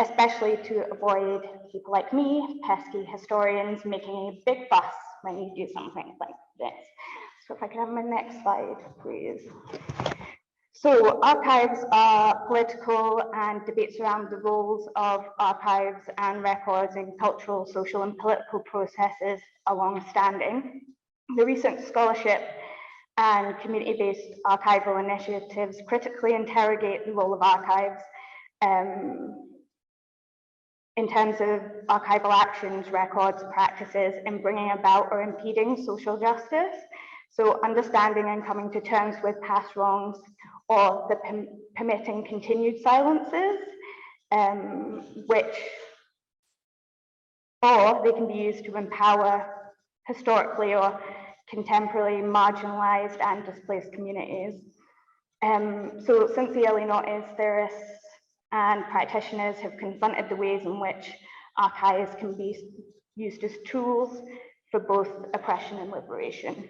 especially to avoid people like me, pesky historians, making a big fuss when you do something like this. So if I can have my next slide, please. So archives are political, and debates around the roles of archives and records in cultural, social, and political processes are long-standing. The recent scholarship and community-based archival initiatives critically interrogate the role of archives in terms of archival actions, records, practices in bringing about or impeding social justice. So understanding and coming to terms with past wrongs, or the permitting continued silences, or they can be used to empower historically or contemporarily marginalized and displaced communities. So since the early noughties, theorists and practitioners have confronted the ways in which archives can be used as tools for both oppression and liberation.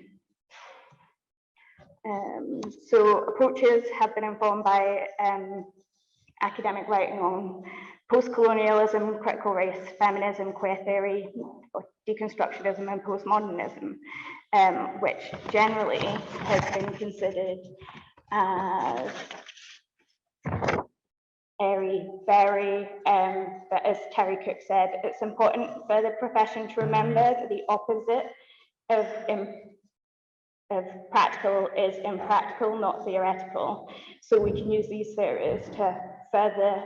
So approaches have been informed by academic writing on post-colonialism, critical race, feminism, queer theory, deconstructionism, and postmodernism, which generally has been considered as airy, fairy, but as Terry Cook said, it's important for the profession to remember that the opposite of practical is impractical, not theoretical. So we can use these theories to further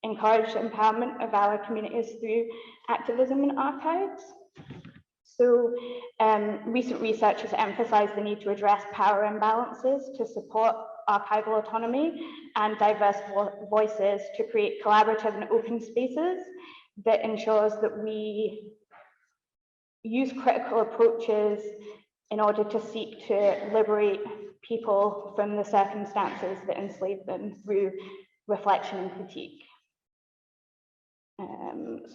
encourage empowerment of our communities through activism in archives. So recent research has emphasized the need to address power imbalances to support archival autonomy and diverse voices to create collaborative and open spaces that ensures that we use critical approaches in order to seek to liberate people from the circumstances that enslave them through reflection and critique.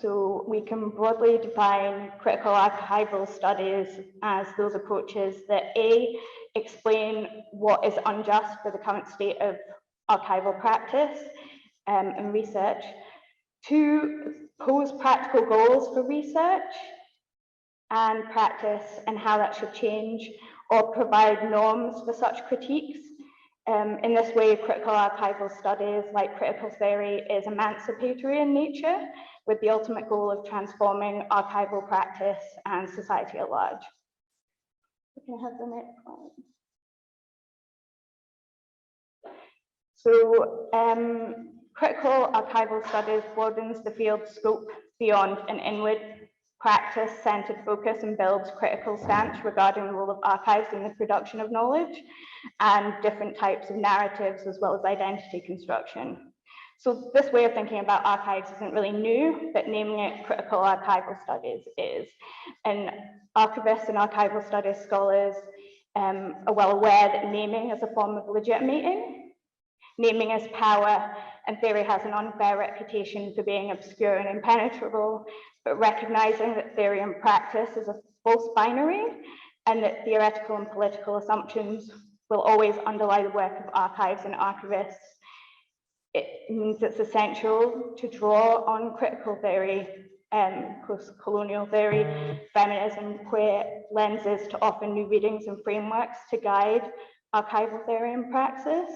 So we can broadly define critical archival studies as those approaches that A, explain what is unjust for the current state of archival practice and research, 2, pose practical goals for research and practice and how that should change, or provide norms for such critiques. In this way, critical archival studies, like critical theory, is emancipatory in nature, with the ultimate goal of transforming archival practice and society at large. Can I have the next slide? So, critical archival studies broadens the field scope beyond an inward practice-centered focus and builds critical stance regarding the role of archives in the production of knowledge and different types of narratives as well as identity construction. So this way of thinking about archives isn't really new, but naming it critical archival studies is. And archivists and archival studies scholars are well aware that naming is a form of legitimating. Naming is power, and theory has an unfair reputation for being obscure and impenetrable, but recognizing that theory and practice is a false binary, and that theoretical and political assumptions will always underlie the work of archives and archivists. It means it's essential to draw on critical theory, post-colonial theory, feminism, queer lenses to offer new readings and frameworks to guide archival theory and praxis.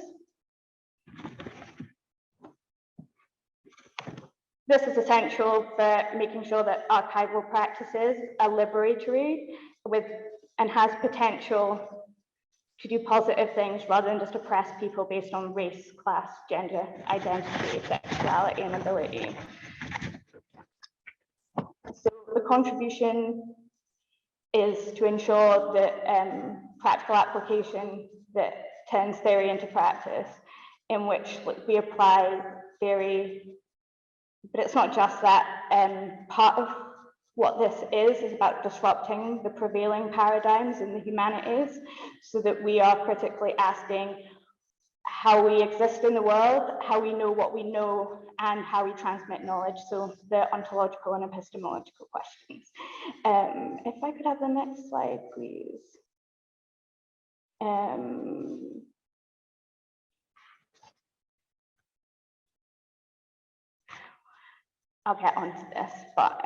This is essential for making sure that archival practices are liberatory and has potential to do positive things rather than just oppress people based on race, class, gender, identity, sexuality, and ability. So the contribution is to ensure that practical application that turns theory into practice, in which we apply theory. But it's not just that. Part of what this is about disrupting the prevailing paradigms in the humanities so that we are critically asking how we exist in the world, how we know what we know, and how we transmit knowledge. So the ontological and epistemological questions. If I could have the next slide, please. I'll get onto this, but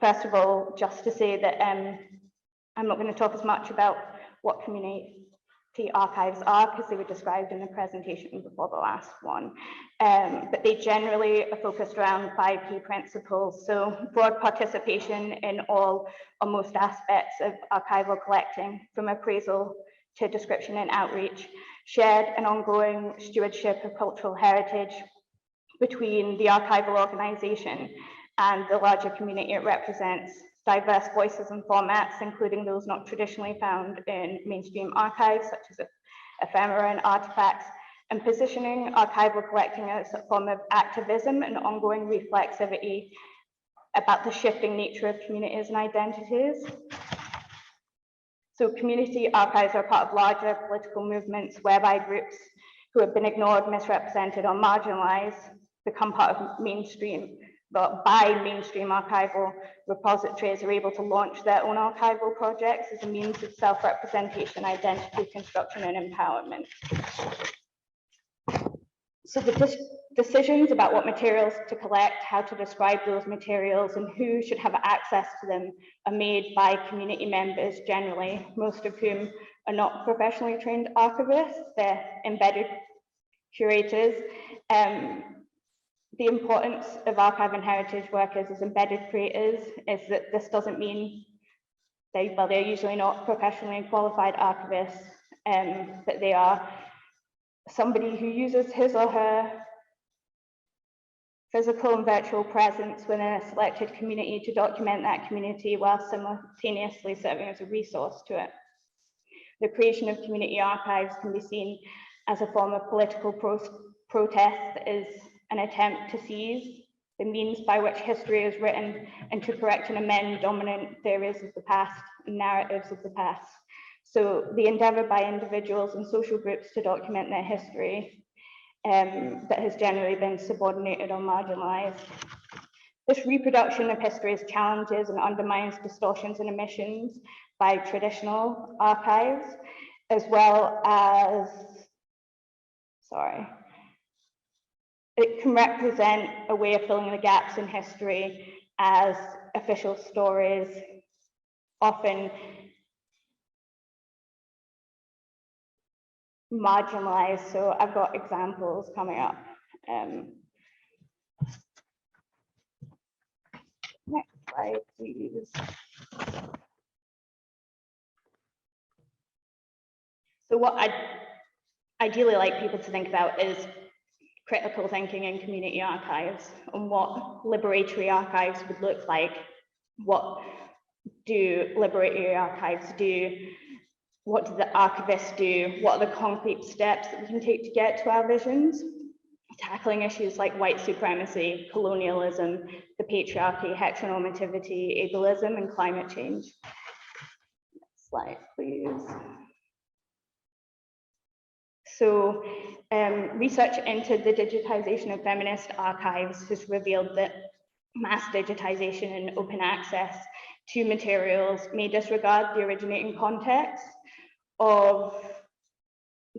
first of all, just to say that I'm not going to talk as much about what community archives are because they were described in the presentation before the last one, but they generally are focused around 5 key principles. So broad participation in all or most aspects of archival collecting, from appraisal to description and outreach, shared and ongoing stewardship of cultural heritage between the archival organisation and the larger community it represents, diverse voices and formats, including those not traditionally found in mainstream archives, such as ephemera and artifacts, and positioning archival collecting as a form of activism and ongoing reflexivity about the shifting nature of communities and identities. So community archives are part of larger political movements whereby groups who have been ignored, misrepresented, or marginalized become part of mainstream, but by mainstream archival repositories are able to launch their own archival projects as a means of self-representation, identity construction, and empowerment. So the decisions about what materials to collect, how to describe those materials, and who should have access to them are made by community members generally, most of whom are not professionally trained archivists, they're embedded curators. The importance of archive and heritage workers as embedded creators is that this doesn't mean they're usually not professionally qualified archivists, but they are somebody who uses his or her physical and virtual presence within a selected community to document that community while simultaneously serving as a resource to it. The creation of community archives can be seen as a form of political protest is an attempt to seize the means by which history is written and to correct and amend dominant theories of the past and narratives of the past. So the endeavour by individuals and social groups to document their history that has generally been subordinated or marginalised. This reproduction of history's challenges and undermines distortions and omissions by traditional archives, as well as, it can represent a way of filling the gaps in history as official stories often marginalized. So I've got examples coming up. Next slide, please. So what I'd ideally like people to think about is critical thinking in community archives and what liberatory archives would look like. What do liberatory archives do? What do the archivists do? What are the concrete steps that we can take to get to our visions? Tackling issues like white supremacy, colonialism, the patriarchy, heteronormativity, ableism, and climate change. Next slide, please. So research into the digitization of feminist archives has revealed that mass digitization and open access to materials may disregard the originating context of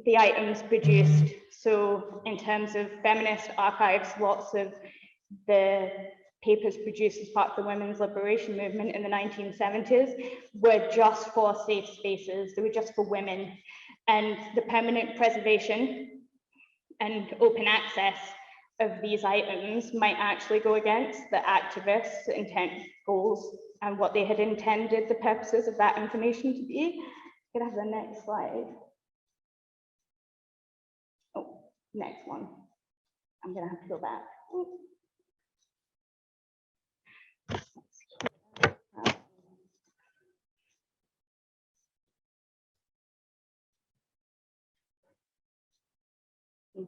the items produced. So in terms of feminist archives, lots of the papers produced as part of the women's liberation movement in the 1970s were just for safe spaces. They were just for women. And the permanent preservation and open access of these items might actually go against the activists' intent, goals, and what they had intended the purposes of that information to be. Could I have the next slide? Oh, next one. I'm gonna have to go back.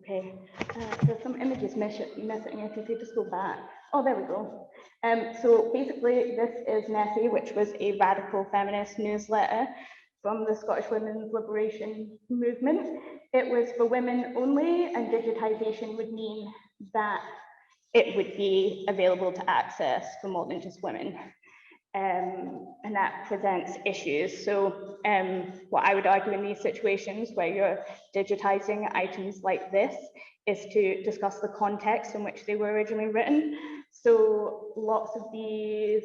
Okay, there's some images missing. If you could just go back. Oh, there we go. So basically, this is Nessie, which was a radical feminist newsletter from the Scottish Women's Liberation Movement. It was for women only, and digitization would mean that it would be available to access for more than just women. And that presents issues. So what I would argue in these situations where you're digitizing items like this is to discuss the context in which they were originally written. So lots of these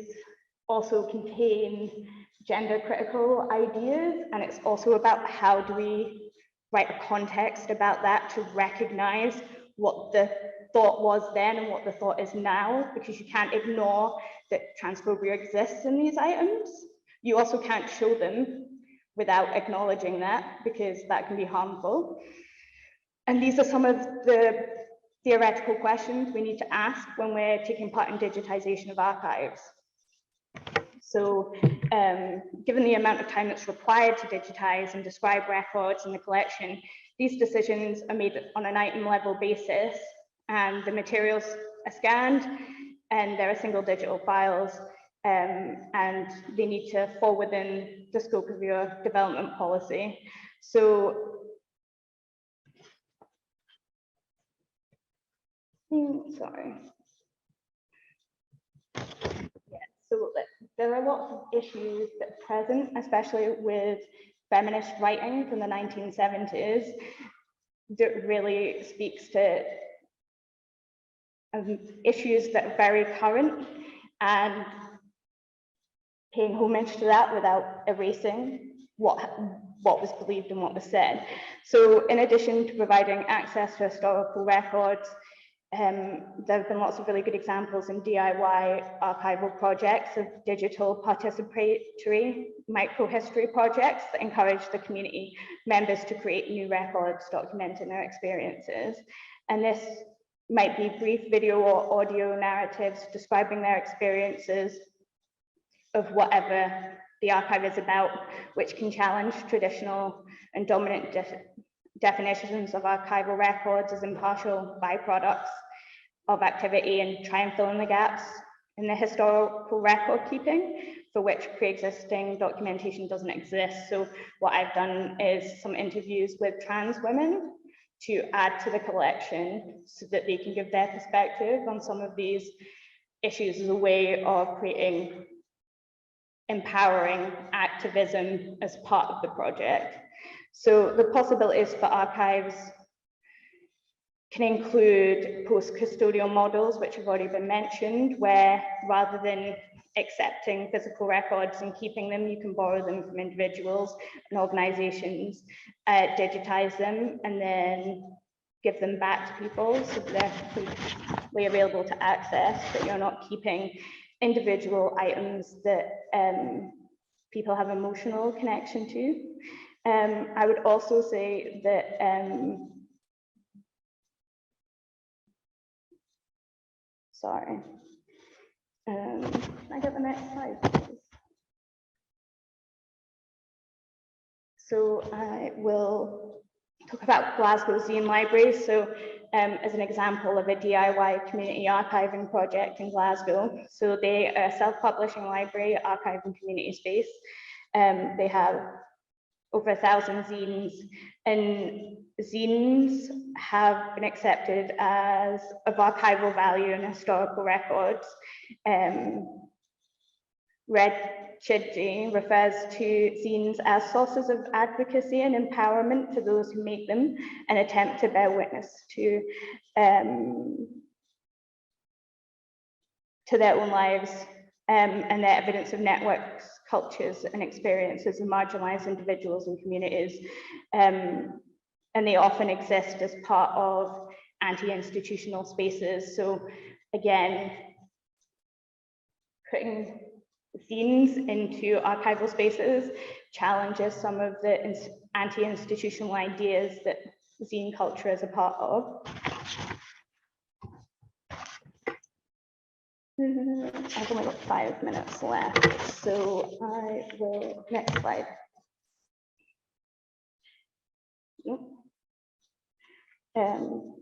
also contain gender critical ideas, and it's also about how do we write a context about that to recognize what the thought was then and what the thought is now, because you can't ignore that transphobia exists in these items. You also can't show them without acknowledging that, because that can be harmful. And these are some of the theoretical questions we need to ask when we're taking part in digitization of archives. So given the amount of time that's required to digitize and describe records in the collection, these decisions are made on an item level basis, and the materials are scanned and there are single digital files, and they need to fall within the scope of your development policy. So sorry. Yeah, so there are lots of issues that are present, especially with feminist writing from the 1970s, that really speaks to issues that are very current, and paying homage to that without erasing what was believed and what was said. So in addition to providing access to historical records, there have been lots of really good examples in DIY archival projects of digital participatory microhistory projects that encourage the community members to create new records documenting their experiences. And this might be brief video or audio narratives describing their experiences of whatever the archive is about, which can challenge traditional and dominant definitions of archival records as impartial byproducts of activity and try and fill in the gaps in the historical record keeping for which pre-existing documentation doesn't exist. So what I've done is some interviews with trans women to add to the collection so that they can give their perspective on some of these issues as a way of creating empowering activism as part of the project. So the possibilities for archives can include post-custodial models, which have already been mentioned, where rather than accepting physical records and keeping them, you can borrow them from individuals and organizations, digitize them, and then give them back to people so they're completely available to access, but you're not keeping individual items that people have emotional connection to. I would also say that sorry. Can I get the next slide, please? So I will talk about Glasgow Zine Library. So as an example of a DIY community archiving project in Glasgow. So they are a self-publishing library, archive and community space. They have over 1,000 zines, and zines have been accepted as of archival value and historical records. Red CAHG refers to zines as sources of advocacy and empowerment to those who make them and attempt to bear witness to their own lives and their evidence of networks, cultures and experiences of marginalized individuals and communities. And they often exist as part of anti-institutional spaces. So again, putting zines into archival spaces challenges some of the anti-institutional ideas that zine culture is a part of. I've only got 5 minutes left, so I will, next slide. Nope.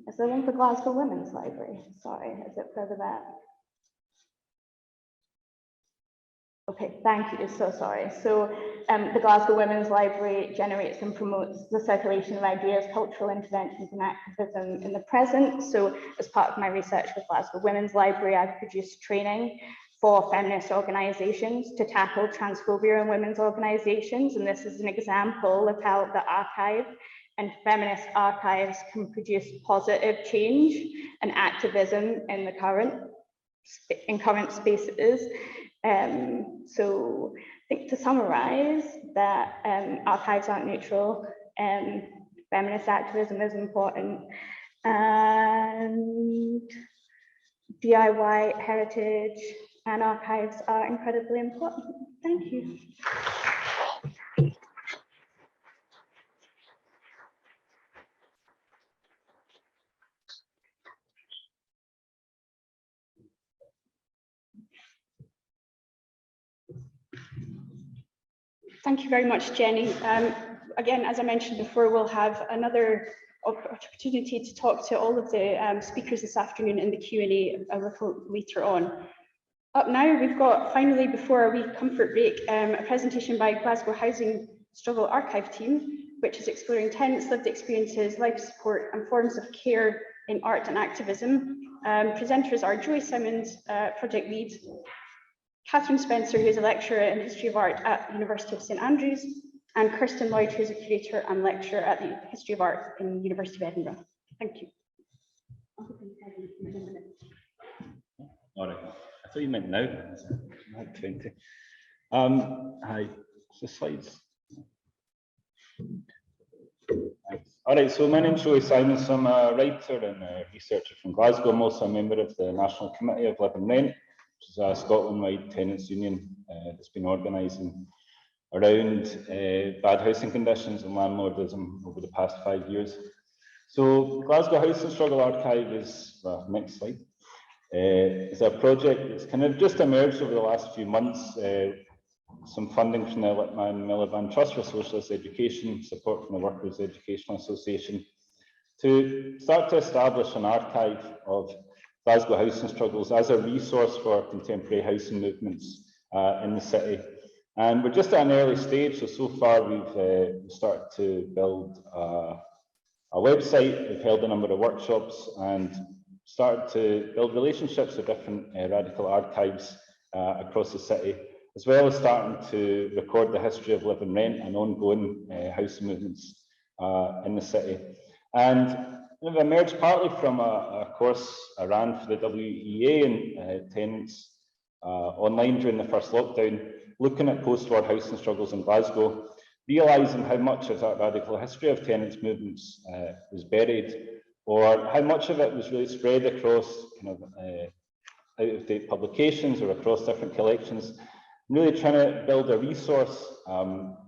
Is there one for Glasgow Women's Library? Sorry, is it further back? Okay, thank you, so sorry. So the Glasgow Women's Library generates and promotes the circulation of ideas, cultural interventions and activism in the present. So as part of my research with Glasgow Women's Library, I've produced training for feminist organisations to tackle transphobia in women's organisations. And this is an example of how the archive and feminist archives can produce positive change and activism in the current spaces. So I think to summarize that archives aren't neutral, feminist activism is important, and DIY heritage and archives are incredibly important. Thank you. Thank you very much, Jenny. Again, as I mentioned before, we'll have another opportunity to talk to all of the speakers this afternoon in the Q&A a little later on. Up now, we've got, finally, before our wee comfort break, a presentation by Glasgow Housing Struggle Archive team, which is exploring tenants' lived experiences, life support and forms of care in art and activism. Presenters are Joy Simons, project lead, Catherine Spencer, who's a lecturer in History of Art at the University of St Andrews, and Kirsten Lloyd, who's a curator and lecturer at the History of Art in the University of Edinburgh. Thank you. All right, I thought you meant now. I had 20. Hi, the slides. Thanks. All right, so my name's Joy Simons. I'm a writer and a researcher from Glasgow. I'm also a member of the National Committee of Live and Rent, which is a Scotland-wide tenants union that's been organising around bad housing conditions and landlordism over the past 5 years. So Glasgow Housing Struggle Archive is, well, next slide, is a project that's kind of just emerged over the last few months, some funding from the Lippmann Miliband Trust for Socialist Education, support from the Workers' Educational Association, to start to establish an archive of Glasgow housing struggles as a resource for contemporary housing movements in the city. And we're just at an early stage, so far we've started to build a website, we've held a number of workshops and started to build relationships with different radical archives across the city, as well as starting to record the history of Live and Rent and ongoing housing movements in the city. And it emerged partly from a course I ran for the WEA and tenants online during the first lockdown, looking at post-war housing struggles in Glasgow, realising how much of that radical history of tenants movements was buried, or how much of it was really spread across kind of out-of-date publications or across different collections, really trying to build a resource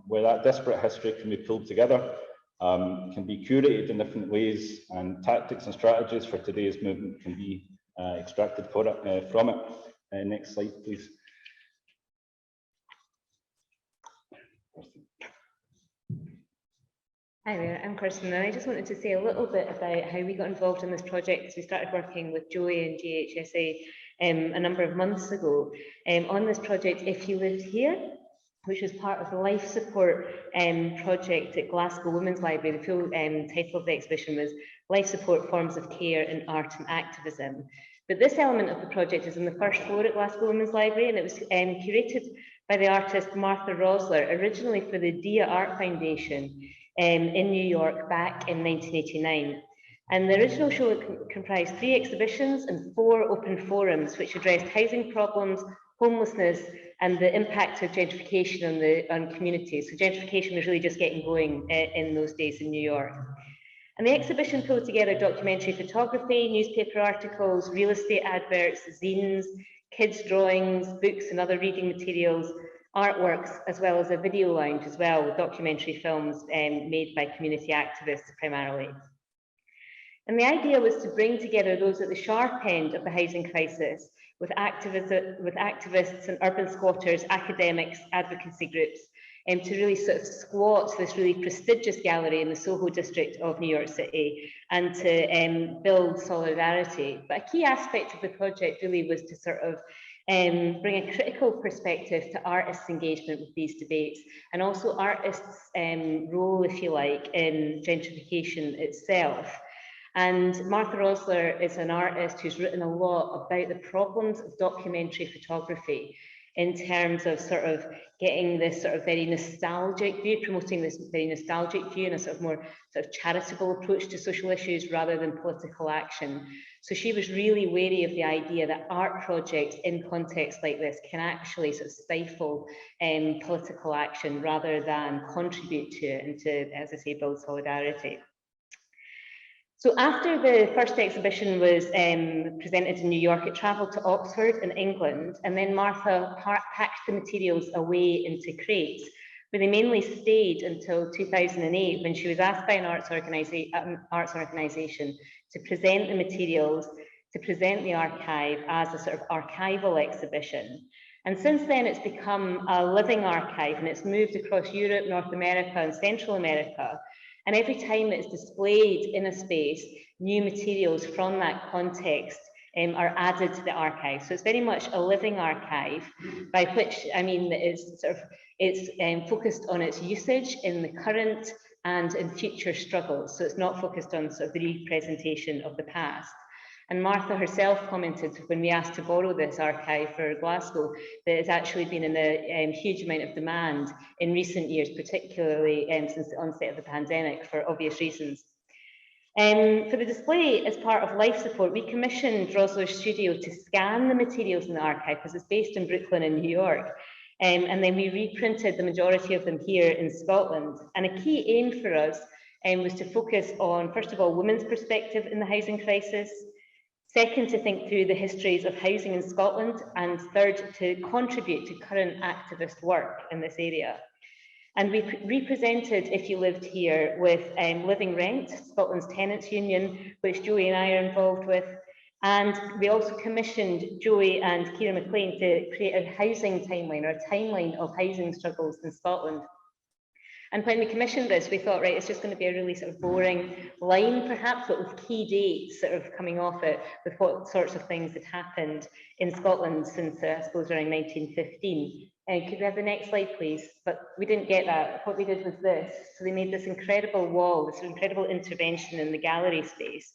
where that disparate history can be pulled together, can be curated in different ways, and tactics and strategies for today's movement can be extracted from it. Next slide, please. Hi there, I'm Kirsten, and I just wanted to say a little bit about how we got involved in this project. We started working with Joey and GHSA a number of months ago on this project, If You Lived Here, which was part of the life support project at Glasgow Women's Library. The full title of the exhibition was Life Support, Forms of Care in Art and Activism. But this element of the project is on the first floor at Glasgow Women's Library, and it was curated by the artist Martha Rosler, originally for the Dia Art Foundation in New York back in 1989. And the original show comprised 3 exhibitions and 4 open forums, which addressed housing problems, homelessness, and the impact of gentrification on communities. So gentrification was really just getting going in those days in New York. And the exhibition pulled together documentary photography, newspaper articles, real estate adverts, zines, kids' drawings, books and other reading materials, artworks, as well as a video lounge as well, with documentary films made by community activists primarily. And the idea was to bring together those at the sharp end of the housing crisis with activists and urban squatters, academics, advocacy groups, to really sort of squat this really prestigious gallery in the Soho district of New York City and to build solidarity. But a key aspect of the project really was to sort of bring a critical perspective to artists' engagement with these debates, and also artists' role, if you like, in gentrification itself. And Martha Rosler is an artist who's written a lot about the problems of documentary photography in terms of sort of getting this sort of very nostalgic view, promoting this very nostalgic view and a sort of more sort of charitable approach to social issues rather than political action. So she was really wary of the idea that art projects in contexts like this can actually sort of stifle political action rather than contribute to it and to, as I say, build solidarity. So after the first exhibition was presented in New York, it travelled to Oxford in England, and then Martha packed the materials away into crates, where they mainly stayed until 2008, when she was asked by an arts organisation to present the materials, to present the archive as a sort of archival exhibition. And since then, it's become a living archive, and it's moved across Europe, North America, and Central America. And every time it's displayed in a space, new materials from that context are added to the archive. So it's very much a living archive, by which I mean it's focused on its usage in the current and in future struggles. So it's not focused on sort of the representation of the past. And Martha herself commented when we asked to borrow this archive for Glasgow that it's actually been in a huge amount of demand in recent years, particularly since the onset of the pandemic, for obvious reasons. For the display as part of life support, we commissioned Rosler's studio to scan the materials in the archive, because it's based in Brooklyn in New York. And then we reprinted the majority of them here in Scotland. And a key aim for us was to focus on, first of all, women's perspective in the housing crisis. Second, to think through the histories of housing in Scotland, and third, to contribute to current activist work in this area. And we represented If You Lived Here with Living Rent, Scotland's tenants union, which Joey and I are involved with, And we also commissioned Joey and Ciara McLean to create a housing timeline, or a timeline of housing struggles in Scotland. And when we commissioned this, we thought, right, it's just going to be a really sort of boring line, perhaps, but with key dates sort of coming off it, with what sorts of things had happened in Scotland since, I suppose, around 1915. Could we have the next slide, please? But we didn't get that. What we did was this. So they made this incredible wall, this incredible intervention in the gallery space.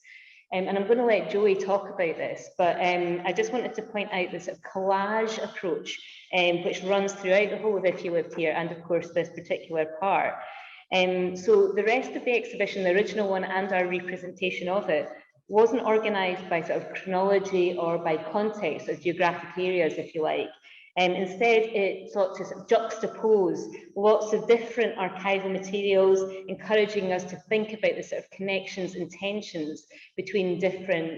And I'm going to let Joey talk about this, but I just wanted to point out this sort of collage approach, which runs throughout the whole of If You Lived Here, and of course this particular part. So the rest of the exhibition, the original one and our representation of it, wasn't organised by sort of chronology or by context or geographic areas, if you like. Instead, it sought to sort of juxtapose lots of different archival materials, encouraging us to think about the sort of connections and tensions between different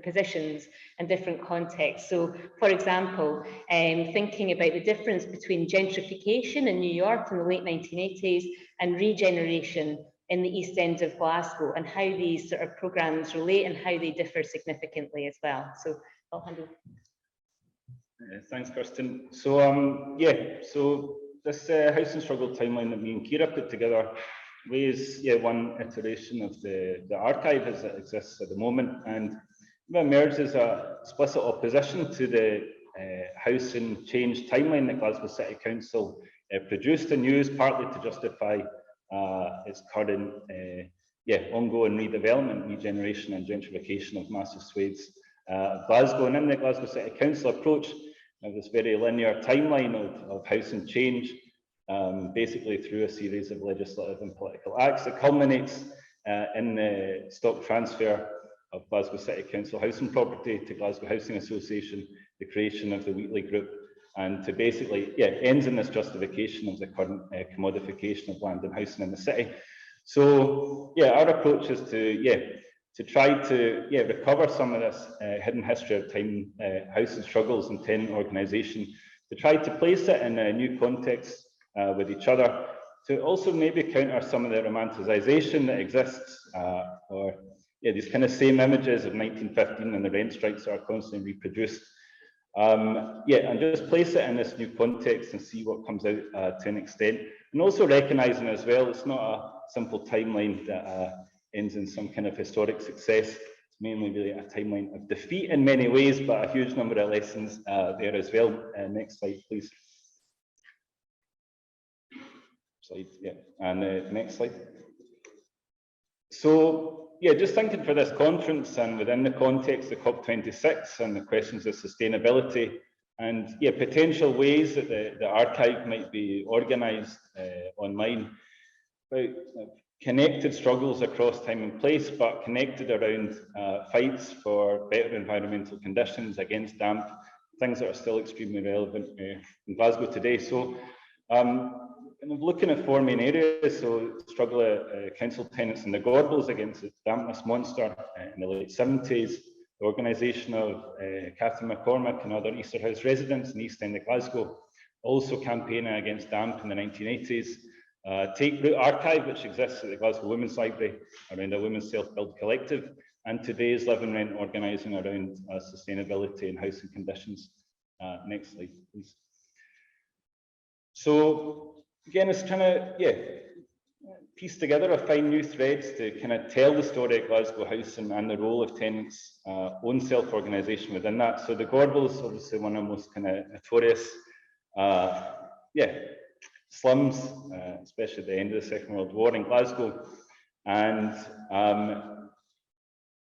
positions and different contexts. So, for example, thinking about the difference between gentrification in New York in the late 1980s and regeneration in the East End of Glasgow, and how these sort of programmes relate and how they differ significantly as well. So I'll hand over. Thanks, Kirsten. So, yeah, so this housing struggle timeline that me and Ciara put together was one iteration of the archive as it exists at the moment, and it emerged as a explicit opposition to the housing change timeline that Glasgow City Council produced and used, partly to justify its current ongoing redevelopment, regeneration and gentrification of massive swathes of Glasgow. And in the Glasgow City Council approach, this very linear timeline of housing change, basically through a series of legislative and political acts that culminates in the stock transfer of Glasgow City Council housing property to Glasgow Housing Association, the creation of the Wheatley Group, and to basically, ends in this justification of the current commodification of land and housing in the city. So, our approach is to try to recover some of this hidden history of time, housing struggles and tenant organisation, to try to place it in a new context with each other, to also maybe counter some of the romanticisation that exists, or these kind of same images of 1915 and the rent strikes that are constantly reproduced. And just place it in this new context and see what comes out to an extent. And also recognising as well, it's not a simple timeline that ends in some kind of historic success. It's mainly really a timeline of defeat in many ways, but a huge number of lessons there as well. Next slide, please. And next slide. So, just thinking for this conference and within the context of COP26 and the questions of sustainability and potential ways that the archive might be organised online, about connected struggles across time and place, but connected around fights for better environmental conditions, against damp, things that are still extremely relevant in Glasgow today. So, kind of looking at four main areas, so struggle of council tenants in the Gorbals against the dampness monster in the late 70s, the organisation of Catherine McCormick and other Easterhouse residents in the East End of Glasgow, also campaigning against damp in the 1980s, Take Root Archive, which exists at the Glasgow Women's Library around a women's self-build collective, and today's Live and Rent organising around sustainability and housing conditions. Next slide, please. So, again, it's trying to, piece together or find new threads to kind of tell the story of Glasgow housing and the role of tenants' own self-organisation within that. So the Gorbals, obviously one of the most kind of notorious, slums, especially at the end of the Second World War in Glasgow. And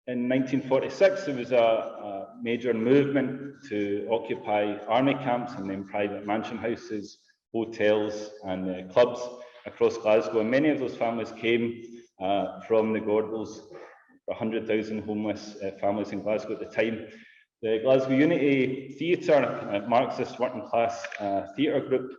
in 1946, there was a major movement to occupy army camps and then private mansion houses, hotels and clubs across Glasgow, and many of those families came from the Gorbals, 100,000 homeless families in Glasgow at the time. The Glasgow Unity Theatre, a Marxist working class theatre group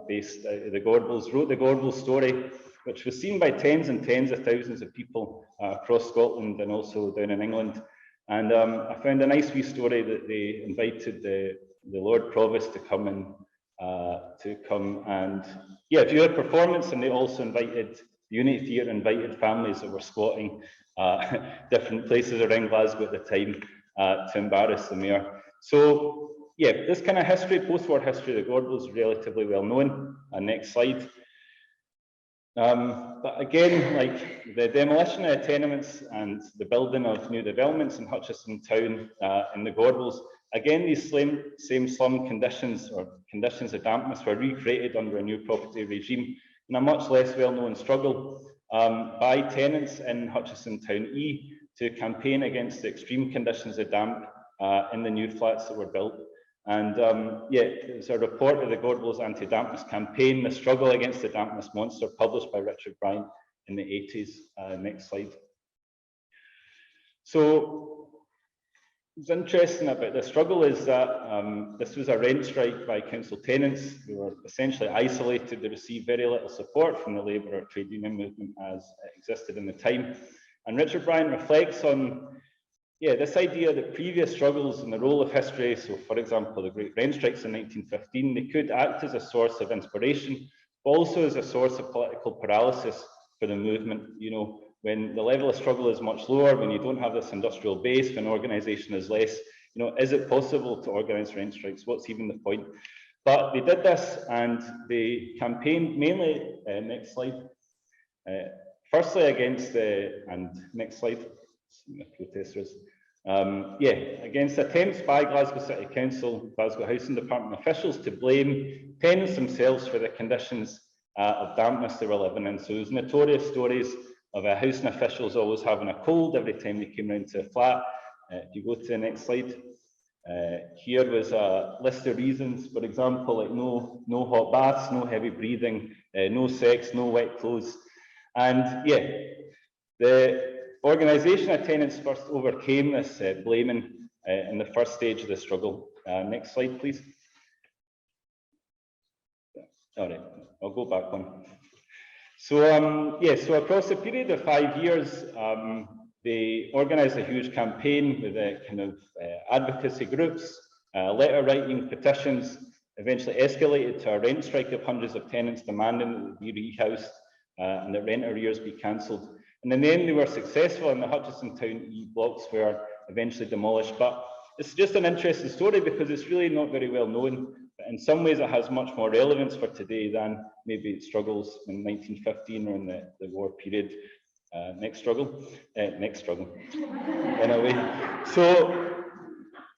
based out of the Gorbals, wrote the Gorbals story, which was seen by tens and tens of thousands of people across Scotland and also down in England. And I found a nice wee story that they invited the Lord Provost to come and view a performance, and they also invited, the Unity Theatre invited families that were squatting different places around Glasgow at the time to embarrass the mayor. So yeah, this kind of history, post-war history of the Gorbals, is relatively well known. Next slide. But again, like the demolition of tenements and the building of new developments in Hutchison Town in the Gorbals, again, these same slum conditions or conditions of dampness were recreated under a new property regime in a much less well-known struggle by tenants in Hutchison Town E to campaign against the extreme conditions of damp in the new flats that were built. And yeah, it's a report of the Gorbals anti-dampness campaign, the struggle against the dampness monster, published by Richard Bryant in the 80s. Next slide. So what's interesting about the struggle is that this was a rent strike by council tenants who were essentially isolated. They received very little support from the labour or trade union movement as it existed in the time. And Richard Bryant reflects on this idea that previous struggles and the role of history, so for example, the Great Rent Strikes in 1915, they could act as a source of inspiration, but also as a source of political paralysis for the movement. You know, when the level of struggle is much lower, when you don't have this industrial base, when organisation is less, you know, is it possible to organise rent strikes? What's even the point? But they did this, and they campaigned mainly, next slide, firstly against the, and next slide, the protesters, against attempts by Glasgow City Council, Glasgow Housing Department officials to blame tenants themselves for the conditions of dampness they were living in. So there's notorious stories of housing officials always having a cold every time they came round to a flat. If you go to the next slide, here was a list of reasons, for example, like no hot baths, no heavy breathing, no sex, no wet clothes. And yeah, the organisation of tenants first overcame this blaming in the first stage of the struggle. Next slide, please. All right, I'll go back one. So so across a period of 5 years, they organised a huge campaign with kind of advocacy groups, letter writing, petitions, eventually escalated to a rent strike of hundreds of tenants demanding that they be rehoused and that rent arrears be cancelled. And in the end, they were successful, and the Hutchison Town E blocks were eventually demolished. But it's just an interesting story because it's really not very well known. But in some ways, it has much more relevance for today than maybe struggles in 1915 or in the war period. Next struggle. In a way. So,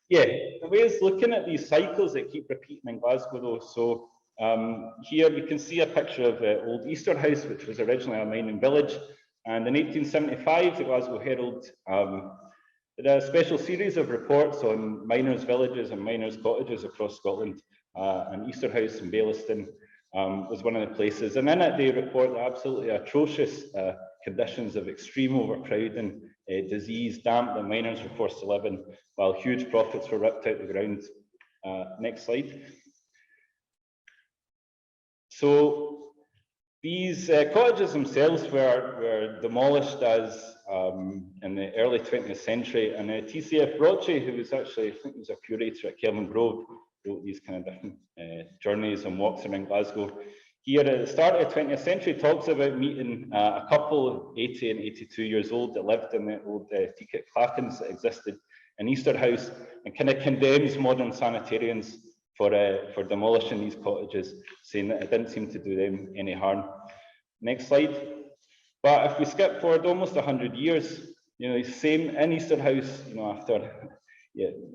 yeah, the way is looking at these cycles that keep repeating in Glasgow, though. So here we can see a picture of Old Easter House, which was originally a mining village. And in 1875, the Glasgow Herald did a special series of reports on miners' villages and miners' cottages across Scotland. And Easter House in Baillieston was one of the places. And in it, they report the absolutely atrocious conditions of extreme overcrowding, disease, damp that miners were forced to live in, while huge profits were ripped out the ground. Next slide. So these cottages themselves were demolished as in the early 20th century, and TCF Broche, who was actually, I think he was a curator at Kelvin Grove, wrote these kind of different journeys and walks around Glasgow. Here at the start of the 20th century, talks about meeting a couple, 80 and 82 years old, that lived in the old Teakit Clackens that existed in Easter House, and kind of condemns modern sanitarians for demolishing these cottages, saying that it didn't seem to do them any harm. Next slide. But if we skip forward almost 100 years, you know, same in Easter House, you know, after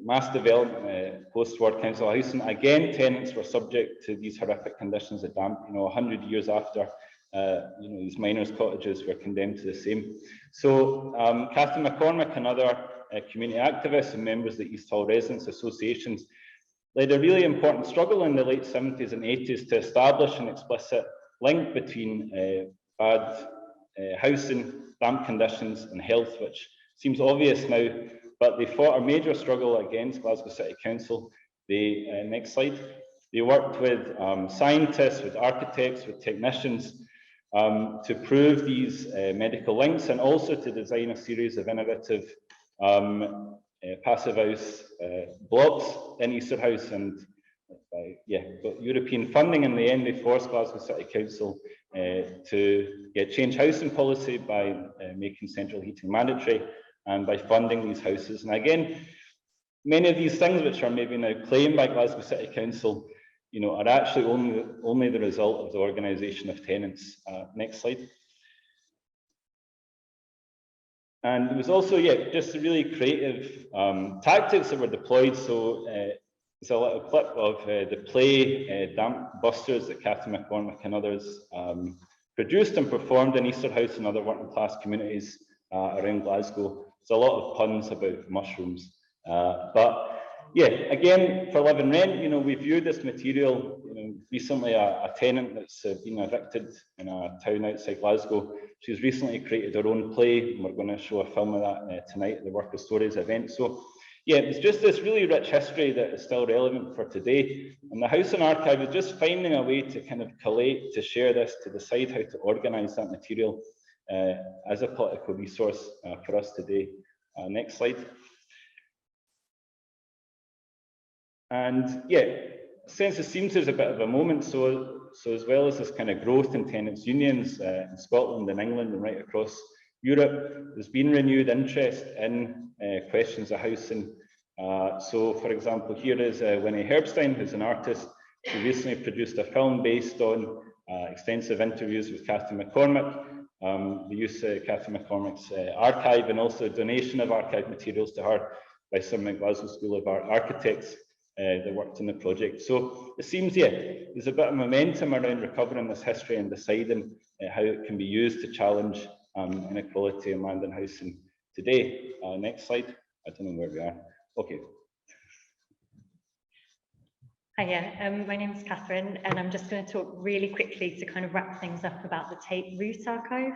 mass development, post-war council housing, again, tenants were subject to these horrific conditions of damp, you know, 100 years after, you know, these miners' cottages were condemned to the same. So Catherine McCormick and other community activists and members of the East Hall Residents Associations led a really important struggle in the late 70s and 80s to establish an explicit link between bad housing, damp conditions and health, which seems obvious now, but they fought a major struggle against Glasgow City Council. They, next slide, they worked with scientists, with architects, with technicians to prove these medical links, and also to design a series of innovative passive house blocks in Easter House. And got European funding. In the end, they forced Glasgow City Council to change housing policy by making central heating mandatory and by funding these houses. And again, many of these things which are maybe now claimed by Glasgow City Council, are actually only the result of the organisation of tenants. Next slide. And there was also, just really creative tactics that were deployed. So it's a little clip of the play Damp Busters that Catherine McCormick and others produced and performed in Easter House and other working class communities around Glasgow. There's a lot of puns about mushrooms. But again, for Live and Rent, we viewed this material, recently a tenant that's been evicted in a town outside Glasgow. She's recently created her own play, and we're going to show a film of that tonight at the Work of Stories event. So it's just this really rich history that is still relevant for today. And the House and Archive is just finding a way to kind of collate, to share this, to decide how to organise that material as a political resource for us today. Next slide. And census seems there's a bit of a moment. So as well as this kind of growth in tenants' unions in Scotland and England and right across Europe, there's been renewed interest in questions of housing. So, for example, here is Winnie Herbstein, who's an artist. She recently produced a film based on extensive interviews with Catherine McCormick, the use of Catherine McCormick's archive, and also donation of archive materials to her by some Glasgow School of Art architects that worked in the project. So it seems, there's a bit of momentum around recovering this history and deciding how it can be used to challenge inequality in land and housing today. Next slide. I don't know where we are. Okay. Hiya, my name is Catherine, and I'm just going to talk really quickly to kind of wrap things up about the Tape Root Archive,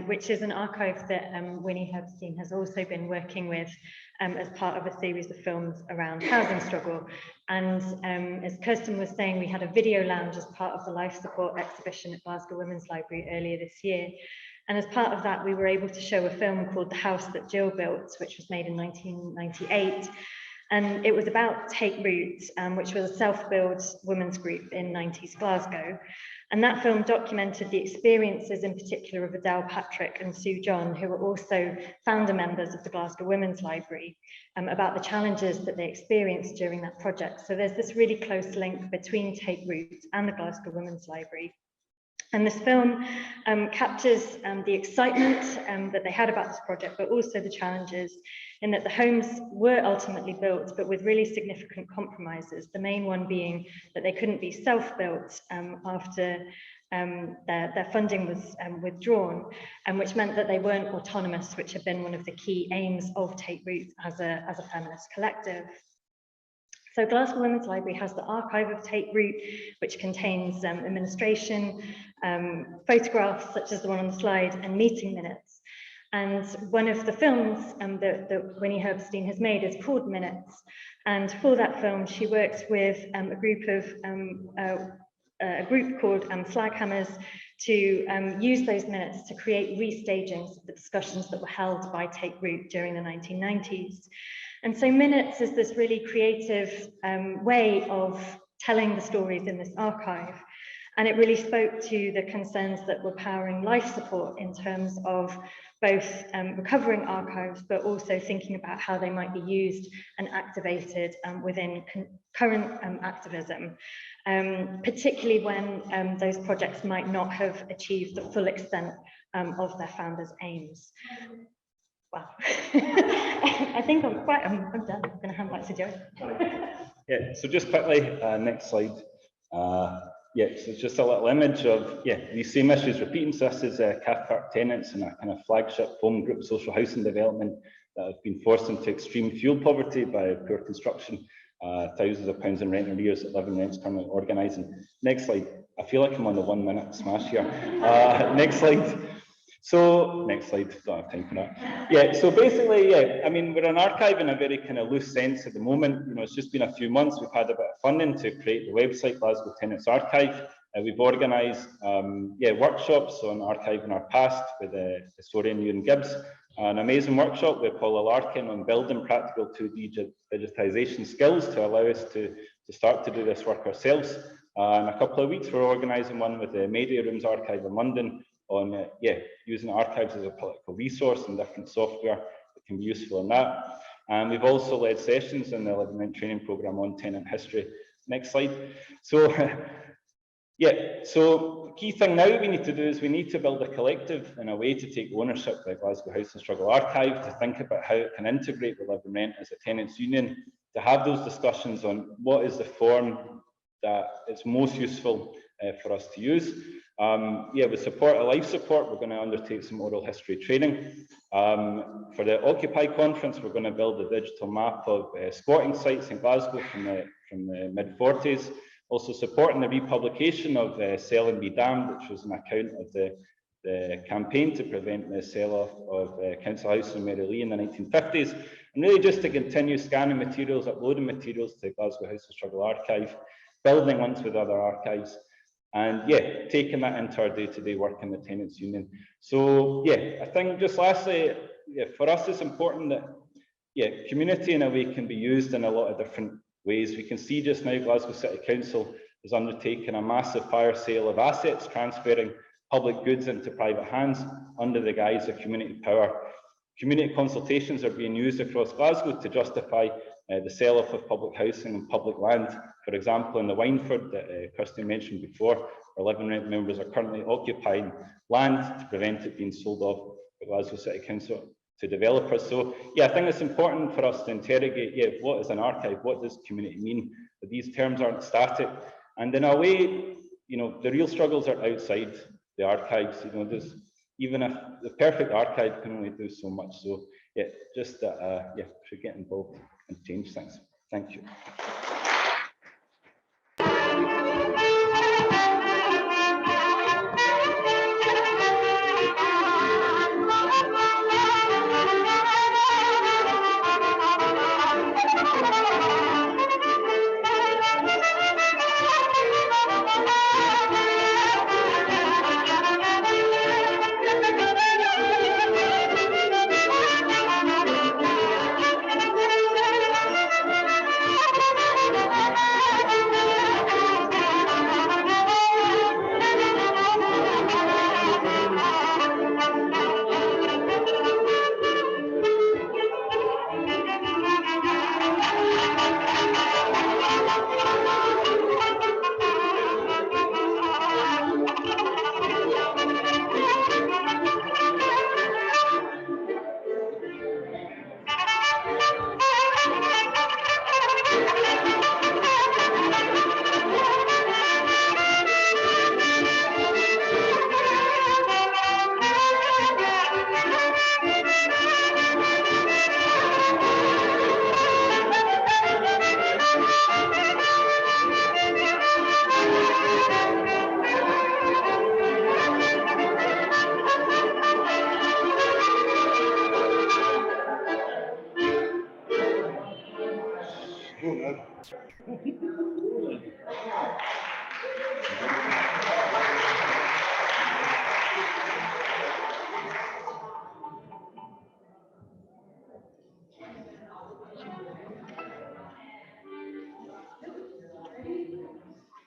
which is an archive that Winnie Herbstein has also been working with as part of a series of films around housing struggle. And as Kirsten was saying, we had a video lounge as part of the life support exhibition at Glasgow Women's Library earlier this year. And as part of that, we were able to show a film called The House That Jill Built, which was made in 1998. And it was about Take Root, which was a self-build women's group in 90s Glasgow. And that film documented the experiences in particular of Adele Patrick and Sue John, who were also founder members of the Glasgow Women's Library, about the challenges that they experienced during that project. So there's this really close link between Take Root and the Glasgow Women's Library. And this film captures the excitement that they had about this project, but also the challenges in that the homes were ultimately built, but with really significant compromises. The main one being that they couldn't be self-built after their funding was withdrawn, which meant that they weren't autonomous, which had been one of the key aims of Take Root as a feminist collective. So Glasgow Women's Library has the archive of Take Root, which contains administration, photographs such as the one on the slide, and meeting minutes. And one of the films that Winnie Herbstein has made is called Minutes. And for that film, she works with a group called Slaghammers to use those minutes to create restagings of the discussions that were held by Take Root during the 1990s. And so Minutes is this really creative way of telling the stories in this archive. And it really spoke to the concerns that were powering life support in terms of both recovering archives, but also thinking about how they might be used and activated within current activism, particularly when those projects might not have achieved the full extent of their founders' aims. Wow. I think I'm done. I'm going to hand back to Joe. So just quickly, next slide. So it's just a little image of these same issues repeating. So this is Cathcart tenants and a kind of flagship home group social housing development that have been forced into extreme fuel poverty by poor construction, thousands of pounds in rent arrears that Live and Rent's currently organising. Next slide. I feel like I'm on the 1 minute smash here. Next slide. So, next slide, don't have time for that. So basically, I mean, we're an archive in a very kind of loose sense at the moment. It's just been a few months. We've had a bit of funding to create the website, Glasgow Tenants Archive. We've organised, workshops on archiving our past with historian Ewan Gibbs. An amazing workshop with Paula Larkin on building practical 2D digitisation skills to allow us to start to do this work ourselves. In a couple of weeks, we're organising one with the Media Rooms Archive in London on using archives as a political resource and different software that can be useful in that. And we've also led sessions in the Living Rent training programme on tenant history. Next slide. So, so the key thing now we need to do is we need to build a collective in a way to take ownership by Glasgow House and Struggle Archive, to think about how it can integrate with Live and Rent as a tenants union, to have those discussions on what is the form that is most useful for us to use. With support, life support, we're going to undertake some oral history training. For the Occupy conference, we're going to build a digital map of squatting sites in Glasgow from the mid-40s. Also supporting the republication of Sell and Be Damned, which was an account of the campaign to prevent the sell-off of Council House in Mary Lee in the 1950s. And really just to continue scanning materials, uploading materials to Glasgow House of Struggle Archive, building links with other archives, and taking that into our day-to-day work in the tenants union. So I think just lastly, for us it's important that community in a way can be used in a lot of different ways. We can see just now Glasgow City Council is undertaking a massive fire sale of assets, transferring public goods into private hands under the guise of community power. Community consultations are being used across Glasgow to justify the sell-off of public housing and public land. For example, in the Wynford that Kirsten mentioned before, our Live and Rent members are currently occupying land to prevent it being sold off by Glasgow City Council to developers. So I think it's important for us to interrogate, what is an archive? What does community mean? But these terms aren't static. And in a way, the real struggles are outside the archives. Even if the perfect archive can only do so much. So just should get involved and change things. Thank you.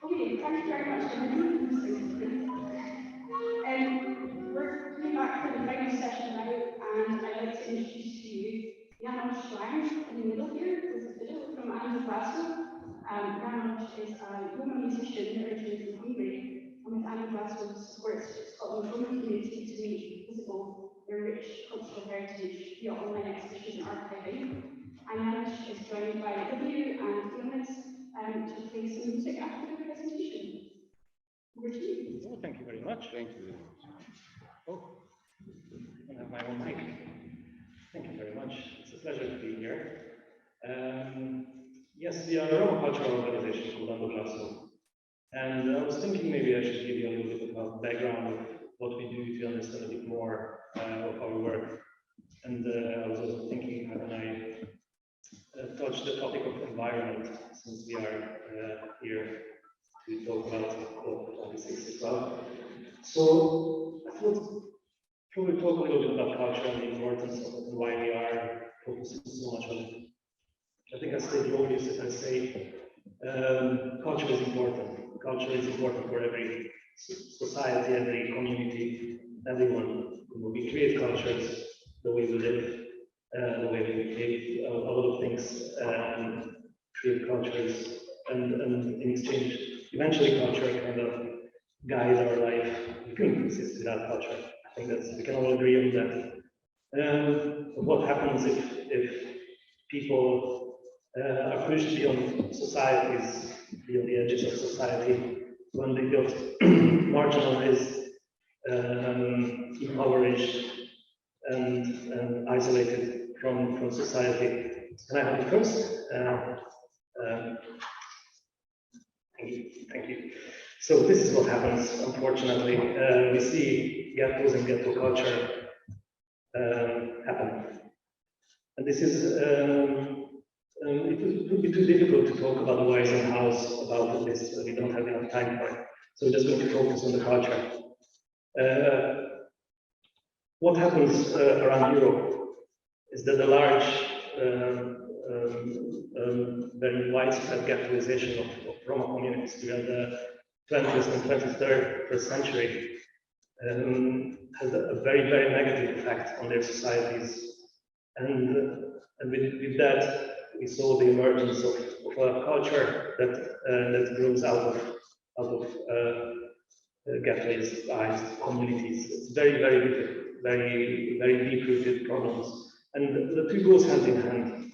Okay, thank you very much. We're coming back for the final session now, and I'd like to introduce to you Janos Schwang in the middle here. This is a video from Anna Glasgow. Janos is a woman musician originally from Hungary, and with Anna Glasgow supports Scotland's women community to make visible their rich cultural heritage via online exhibition and archiving. And Janos is joined by W and Jonas to play some music after the presentation. Over to you. Oh, thank you very much. Thank you very much. Oh, I have my own mic. Thank you very much. It's a pleasure to be here. Yes, we are a Roma cultural organization called Ando Glasgow. And I was thinking maybe I should give you a little bit of background of what we do to understand a bit more of our work. And I was also thinking, how can I touch the topic of environment, since we are here to talk about COP26 as well. So I thought probably talk a little bit about culture and the importance of it and why we are focusing so much on it. I think I state the obvious if I say culture is important. culture is important for every society, every community, everyone. We create cultures, the way we live, the way we behave, a lot of things, create cultures, and in exchange, eventually culture kind of guides our life. We couldn't exist without culture. I think we can all agree on that. What happens if people are pushed beyond societies, beyond the edges of society, when they feel marginalized, impoverished, and isolated from society? Can I have it first? Thank you. So this is what happens, unfortunately. We see ghettos and ghetto culture happen. And this is, it would be too difficult to talk about the whys and hows about this. We don't have enough time for it. So we're just going to focus on the culture. What happens around Europe is that the large, very widespread ghettoization of Roma communities during the 20th and 21st century has a very, very negative effect on their societies. And with that, we saw the emergence of a culture that grows out of ghettoized communities. It's very, very difficult, very, very deep-rooted problems. And the two goes hand in hand.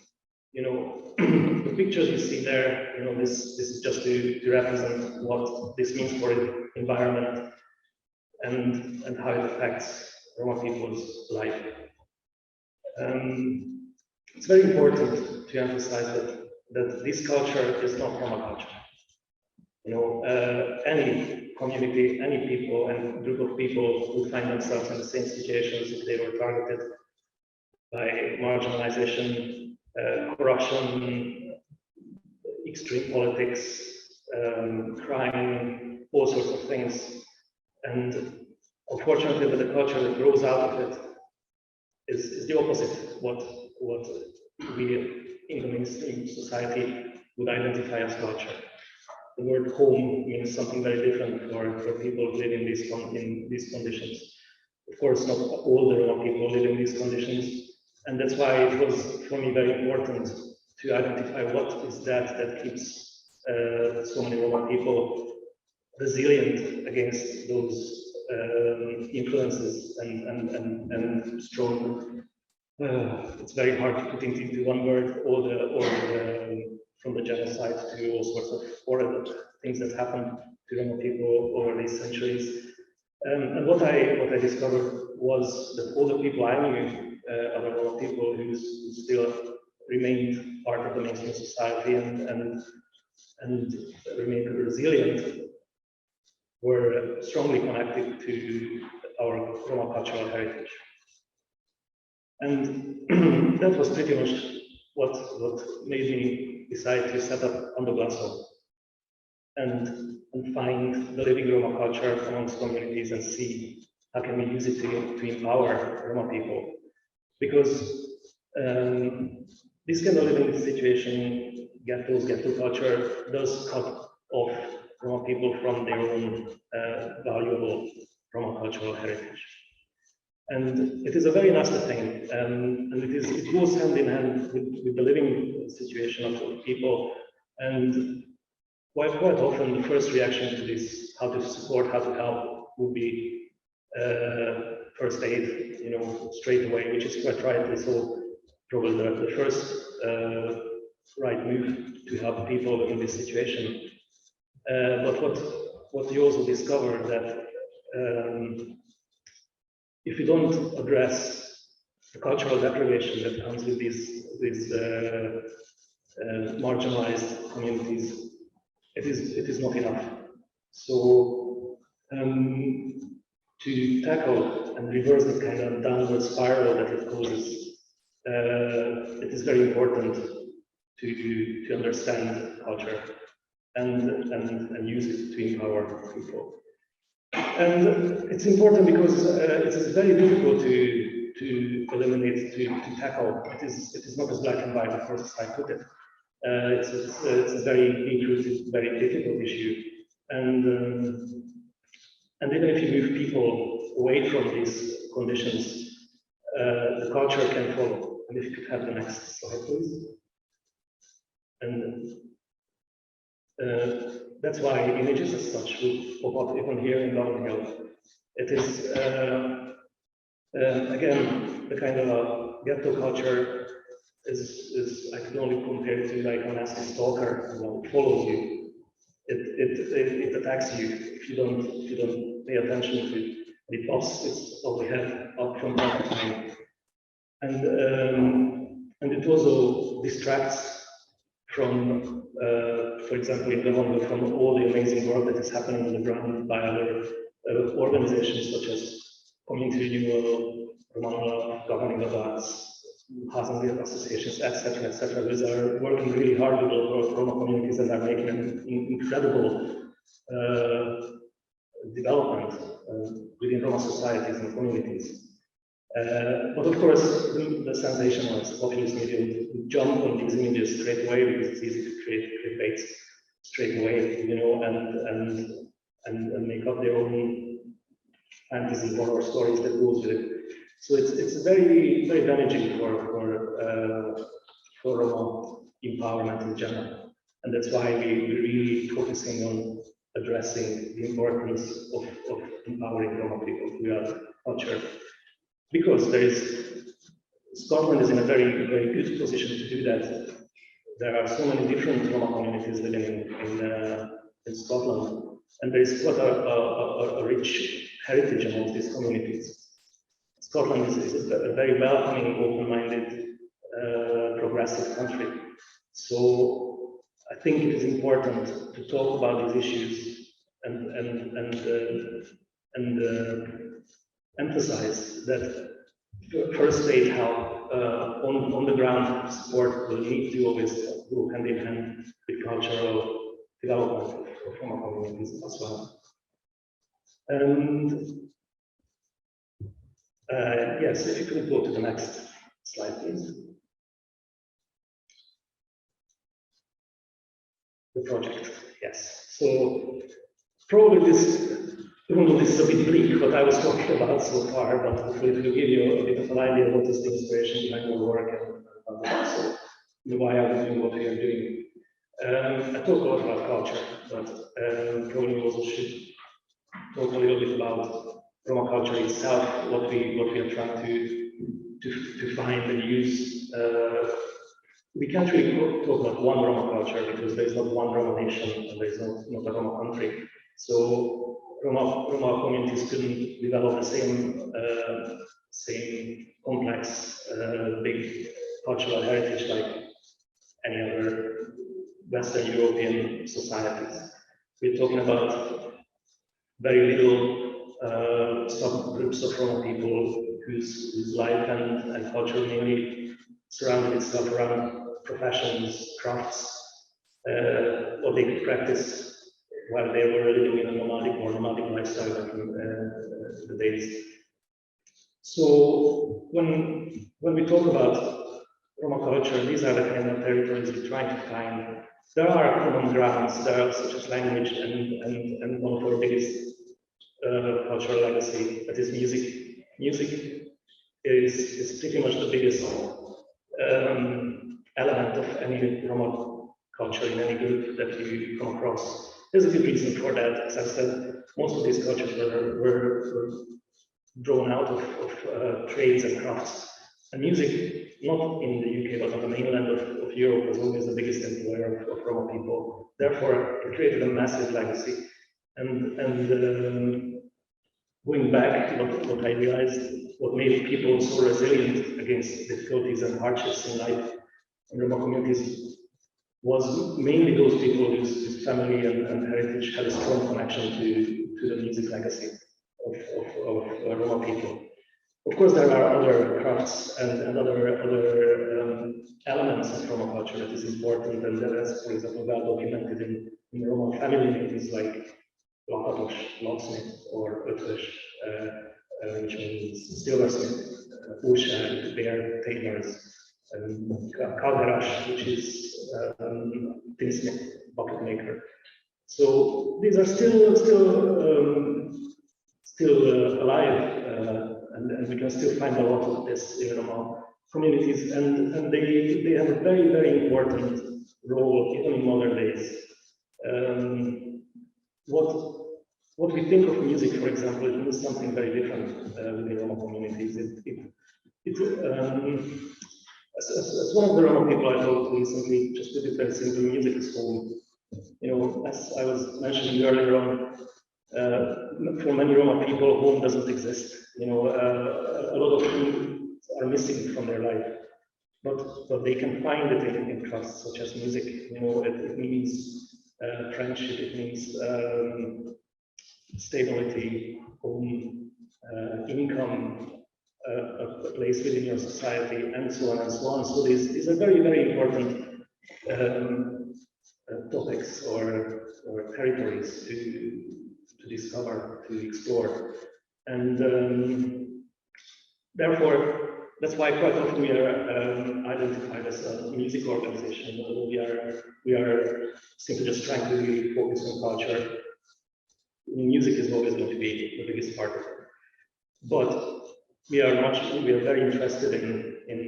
You know, the pictures you see there, you know, this is just to represent what this means for the environment and how it affects Roma people's life. It's very important to emphasize that this culture is not Roma culture. You know, any community, any people and group of people who find themselves in the same situations if they were targeted by marginalization, corruption, extreme politics, crime, all sorts of things. And unfortunately, the culture that grows out of it is the opposite. What we in the mainstream society would identify as culture. The word home means something very different for people who live in these conditions. Of course, not all the Roma people live in these conditions, and that's why it was for me very important to identify what is that keeps so many Roma people resilient against those influences and strong. It's very hard to put into one word all the from the genocide to all sorts of horrible things that happened to Roma people over these centuries. And what I discovered was that all the people I knew, other Roma people who still remained part of the mainstream society and remained resilient, were strongly connected to our Roma cultural heritage. And that was pretty much what made me decide to set up Under Glasgow and find the living Roma culture amongst communities and see how can we use it to empower Roma people. Because this kind of living situation, ghetto culture, does cut off Roma people from their own valuable Roma cultural heritage. And it is a very nasty thing, and it goes hand in hand with the living situation of people. And quite often, the first reaction to this, how to support, how to help, would be first aid, you know, straight away, which is quite rightly so. Probably the first right move to help people in this situation. But what you also discover that if you don't address the cultural deprivation that comes with these marginalized communities, it is not enough. So to tackle and reverse the kind of downward spiral that it causes, it is very important to understand culture and use it to empower people. And it's important because it is very difficult to eliminate, to tackle. It is not as black and white, of course, as I put it. It's a very deep-rooted, very difficult issue. And even if you move people away from these conditions, the culture can follow. And if you could have the next slide, please. And that's why images as such will pop up even here in Long Hill. It is, again, the kind of ghetto culture is I can only compare it to like a nasty stalker, it follows you. It attacks you if you don't pay attention to it. It pops its ugly head up from time to time. And it also distracts from, for example, in Lebanon, from all the amazing work that is happening on the ground by other organizations such as Community Renewal, Romano Governing Adults, housing associations, etc., etc. These are working really hard with the Roma communities and are making an incredible development within Roma societies and communities. But of course, the sensationalist populist media would jump on these images straight away because it's easy to create clickbaits straight away, and make up their own fantasy horror stories that goes with it. So it's very, very damaging for Roma empowerment in general. And that's why we're really focusing on addressing the importance of empowering Roma people through our culture. Because Scotland is in a very, very good position to do that. There are so many different Roma communities living in Scotland, and there is quite a rich heritage among these communities. Scotland is a very welcoming, open-minded, progressive country. So I think it is important to talk about these issues and emphasize that first aid help on the ground support will need to always go hand in hand with cultural development of Roma communities as well. And yes, if you could go to the next slide, please. The project, yes. So probably even though this is a bit bleak, what I was talking about so far, but hopefully it will give you a bit of an idea of what is the inspiration behind your work and also why are we doing what we are doing. I talk a lot about culture, but probably also should talk a little bit about Roma culture itself, what we are trying to find and use. We can't really talk about one Roma culture because there is not one Roma nation and there is not a Roma country. So Roma communities couldn't develop the same complex, big cultural heritage like any other Western European societies. We're talking about very little subgroups of Roma people whose life and culture mainly surrounded itself around professions, crafts, what they could practice while they were living in a nomadic lifestyle back in the days. So when we talk about Roma culture, these are the kind of territories we're trying to find. There are common grounds, there are such as language and one of our biggest cultural legacy, that is music. Music is pretty much the biggest element of any Roma culture in any group that you come across. There's a good reason for that. As I said, most of these cultures were drawn out of trades and crafts. And music, not in the UK, but on the mainland of Europe, was always the biggest employer of Roma people. Therefore, it created a massive legacy. And going back, what I realized, what made people so resilient against difficulties and hardships in life in Roma communities was mainly those people whose family and heritage had a strong connection to the music legacy of Roma people. Of course, there are other crafts and other elements of Roma culture that is important, and that is, for example, well documented in Roma family names like Lakatos, locksmith, or Ötvös, which means silversmith, Újság, bear, tailors, Kalderas, which is tinsmith, bucket maker. So these are still alive, and we can still find a lot of this in Roma communities, and they have a very, very important role even in modern days. What we think of music, for example, it means something very different within Roma communities. As one of the Roma people I talked to recently, just put it very simply, music is home. You know, as I was mentioning earlier on, for many Roma people, home doesn't exist. You know, a lot of things are missing from their life, but they can find it in crafts such as music. You know, it means friendship, it means stability, home, income, a place within your society, and so on and so on. So these are very, very important topics or territories to discover, to explore. And therefore, that's why quite often we are identified as a music organization. We are simply just trying to really focus on culture. Music is always going to be the biggest part of it. But we are very interested in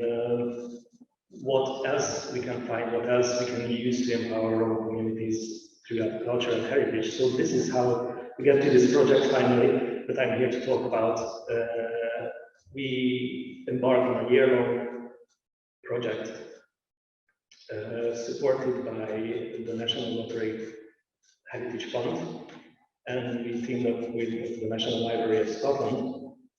what else we can find, what else we can use to empower Roma communities throughout culture and heritage. So this is how we get to this project finally that I'm here to talk about. We embarked on a year-long project supported by the National Lottery Heritage Fund, and we teamed up with the National Library of Scotland.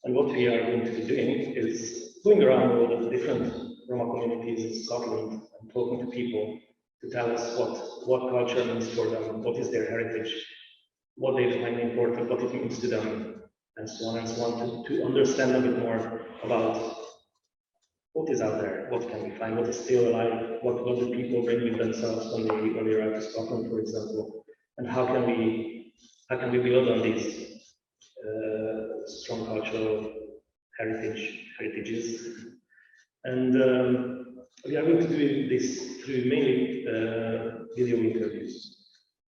And what we are going to be doing is going around all the different Roma communities in Scotland and talking to people to tell us what culture means for them, what is their heritage, what they find important, what it means to them, and so on and so on, to understand a bit more about what is out there, what can we find, what is still alive, what do people bring with themselves when they arrive to Scotland, for example, and how can we build on these strong cultural heritages. And we are going to do this through mainly video interviews.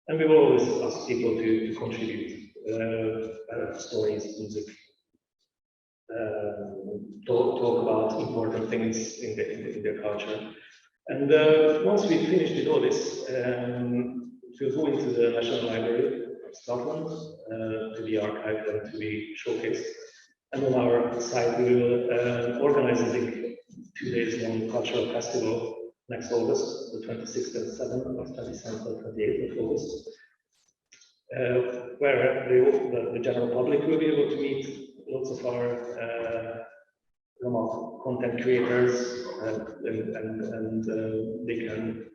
And we will always ask people to contribute stories, music, talk about important things in their culture. And once we finish with all this, we'll go into the National Library of Scotland to be archived and to be showcased. And on our site, we will organize a big 2 days long cultural festival next August, the 26th and 7th, or 27th and 28th of August, where the general public will be able to meet lots of our Roma content creators, and they can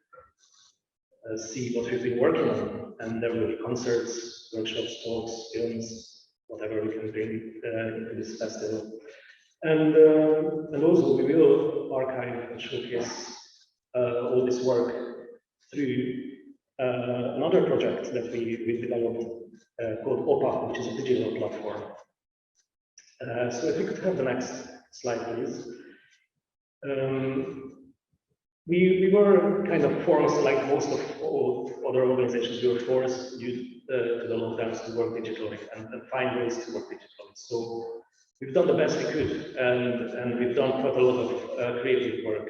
see what we've been working on. And there will be concerts, workshops, talks, films, whatever we can bring into this festival. And also we will archive and showcase all this work through another project that we developed called OPA, which is a digital platform. So if we could have the next slide, please. We were kind of forced, like most of all other organizations, we were forced due to the lockdowns to work digitally and find ways to work digitally. So we've done the best we could, and we've done quite a lot of creative work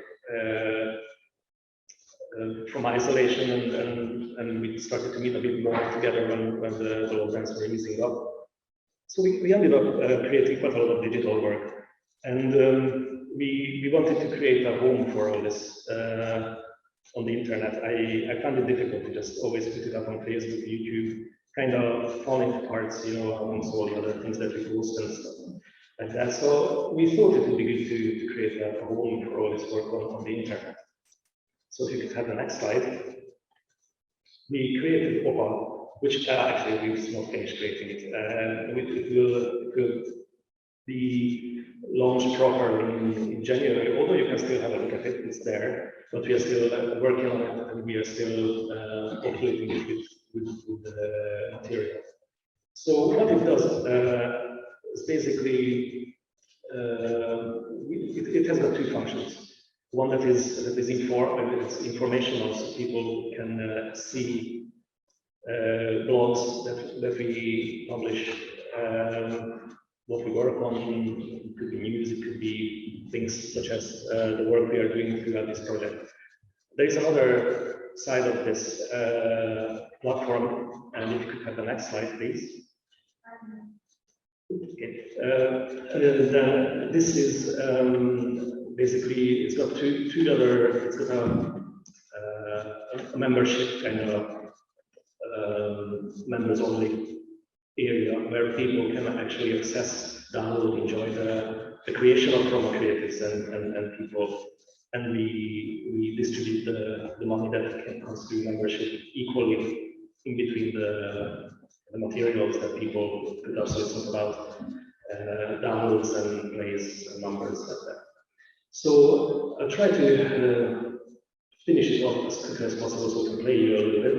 from isolation, and we started to meet a bit more together when the lockdowns were easing up. So we ended up creating quite a lot of digital work, and we wanted to create a home for all this on the internet. I found it difficult to just always put it up on Facebook, YouTube, kind of fall into parts, you know, amongst all the other things that we post and stuff like that. So we thought it would be good to create a home for all this work on the internet. So if you could have the next slide. We created OPA, which actually we've not finished creating it. It will be launched properly in January, although you can still have a look at it, it's there, but we are still working on it, and we are still populating it with the material. So what it does is basically, it has got two functions. One that is it's informational, so people can see blogs that we publish, what we work on. It could be news, it could be things such as the work we are doing throughout this project. There is another side of this platform, and if you could have the next slide, please. Okay. Then this is basically, it's got two other, it's got a membership kind of members only area where people can actually access, download, enjoy the creation of promo creatives and people. And we distribute the money that comes through membership equally in between the materials that people put up. So it's not about downloads and plays and numbers like that. So I'll try to finish it off as quickly as possible so we can play you a little bit.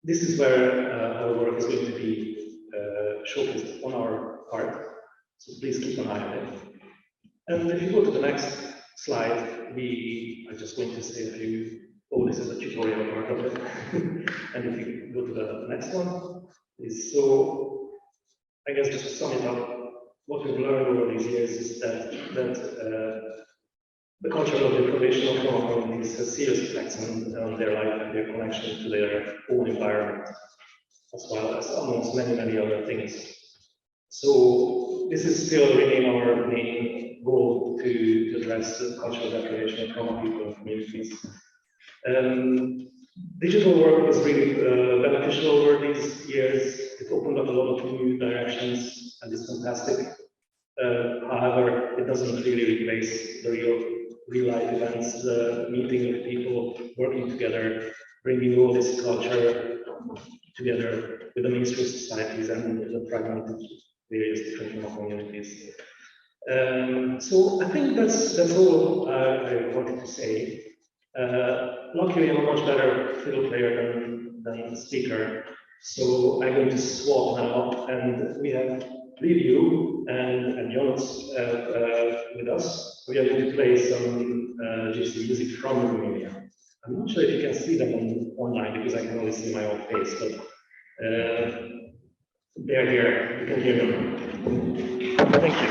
This is where our work is going to be showcased on our part. So please keep an eye on it. And if you go to the next slide, I'm just going to say a few, this is a tutorial part of it. And if you go to the next one, so I guess just to sum it up, what we've learned over these years is that the culture of deprivation of promo communities has serious effects on their life and their connection to their own environment, as well as amongst many other things. So this is still really our main goal to address the cultural deprivation of promo people and communities. Digital work was really beneficial over these years. It opened up a lot of new directions, and it's fantastic. However, it doesn't really replace the real life events, the meeting of people working together, bringing all this culture together with the mainstream societies and the fragmented various different communities. So I think that's all I wanted to say. Luckily, I'm a much better fiddle player than speaker, so I'm going to swap now, and we have Liviu and Jonas with us. We are going to play some gypsy music from Romania. I'm not sure if you can see them online because I can only see my own face, but they're here. You can hear them. Thank you.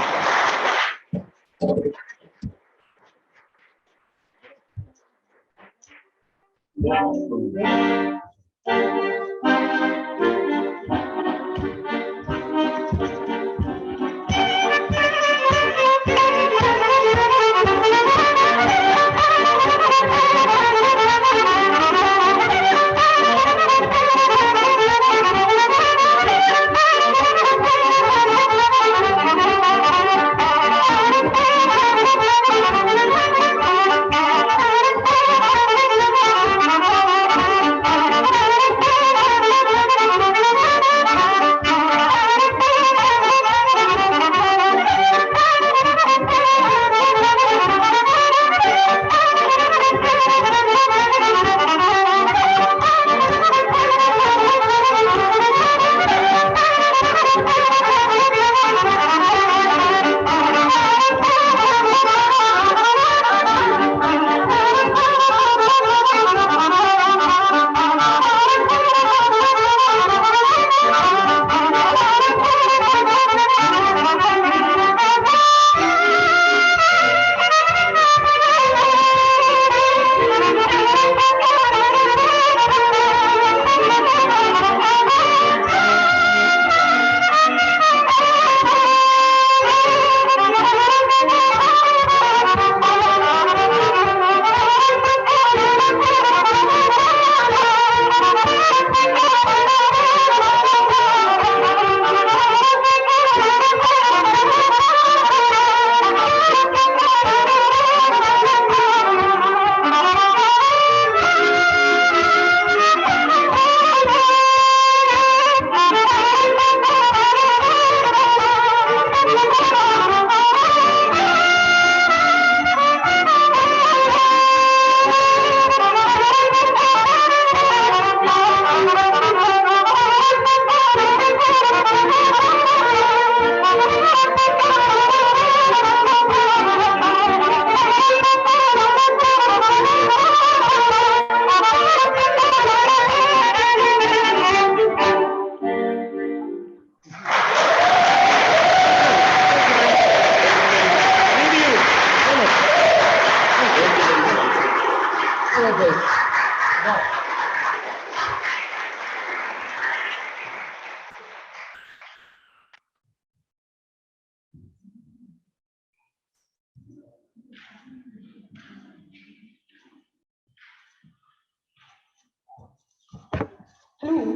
Hello,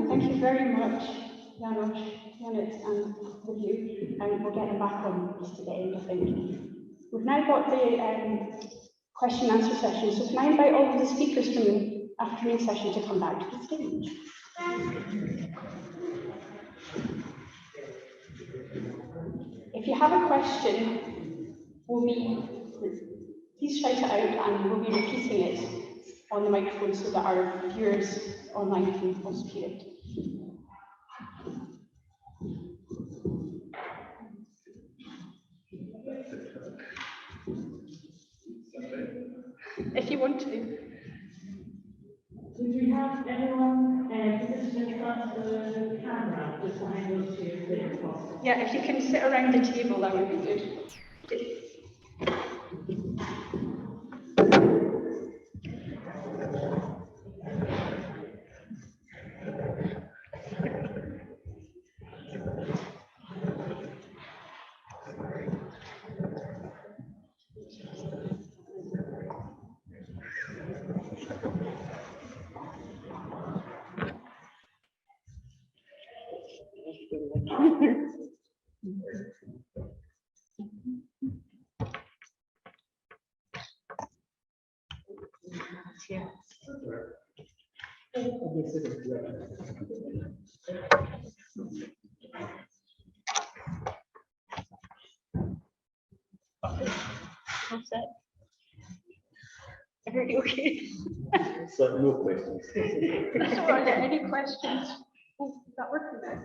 thank you very much, Janos, Janet, and with you. We'll get them back on just at the end, I think. We've now got the question and answer session, so can I invite all of the speakers from the afternoon session to come back to the stage? If you have a question, please shout it out and we'll be repeating it on the microphone so that our viewers online can also hear it. If you want to. Do we have anyone positioned in front of the camera, just behind those two, if possible? Yeah, if you can sit around the table, that would be good. That's it. Are you okay? So no questions. Are there any questions? Oh, is that working now?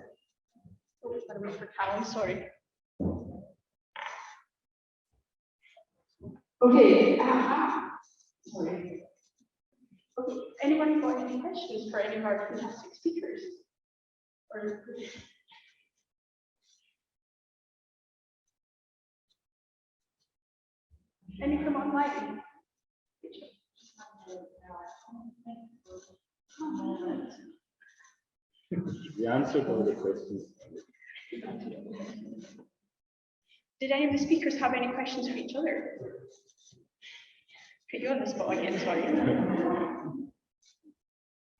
Oh, I wait for Callum, sorry. Okay. Sorry. Okay. Anyone got any questions for any of our fantastic speakers? Or any from online? We answered all the questions. Did any of the speakers have any questions for each other? Put you on the spot again, sorry.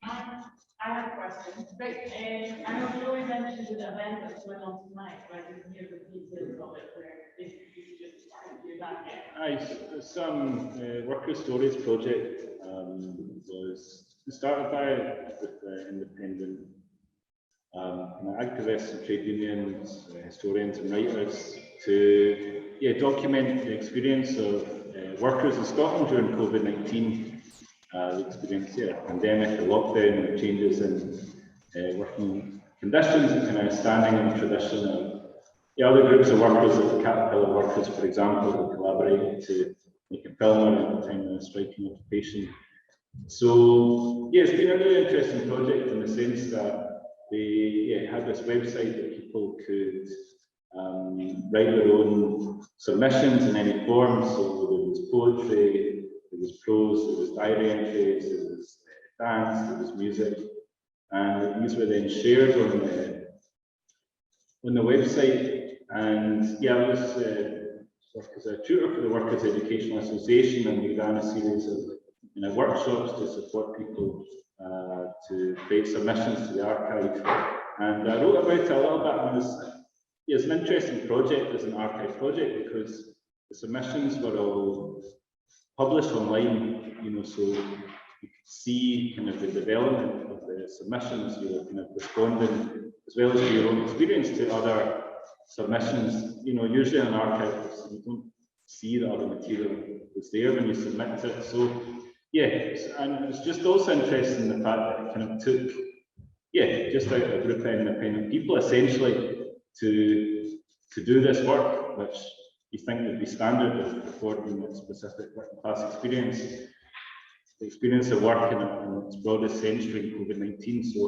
I have a question. Right, I know Joey mentioned the event that's going on tonight, but I didn't hear the details of it, where if you could just do that again. Some worker stories project was started by with independent activists and trade unions, historians and writers to document the experience of workers in Scotland during COVID-19. The experience, pandemic, the lockdown, the changes in working conditions, and kind of standing in the tradition of other groups of workers, like the Caterpillar workers, for example, who collaborated to make a film at the time of the striking occupation. So, it's been a really interesting project in the sense that they had this website that people could write their own submissions in any form. So there was poetry, there was prose, there was diary entries, there was dance, there was music, and these were then shared on the website. And I was as a tutor for the Workers' Educational Association, and we ran a series of workshops to support people to create submissions to the archive. And I wrote about it a little bit, and it's an interesting project as an archive project because the submissions were all published online, so you could see kind of the development of the submissions, you were kind of responding as well as your own experience to other submissions. Usually in an archive, you don't see that other material was there when you submit it. So and it's just also interesting the fact that it kind of took just a group of independent people essentially to do this work, which you think would be standard of recording a specific working class experience, the experience of work in its broadest sense during COVID-19. So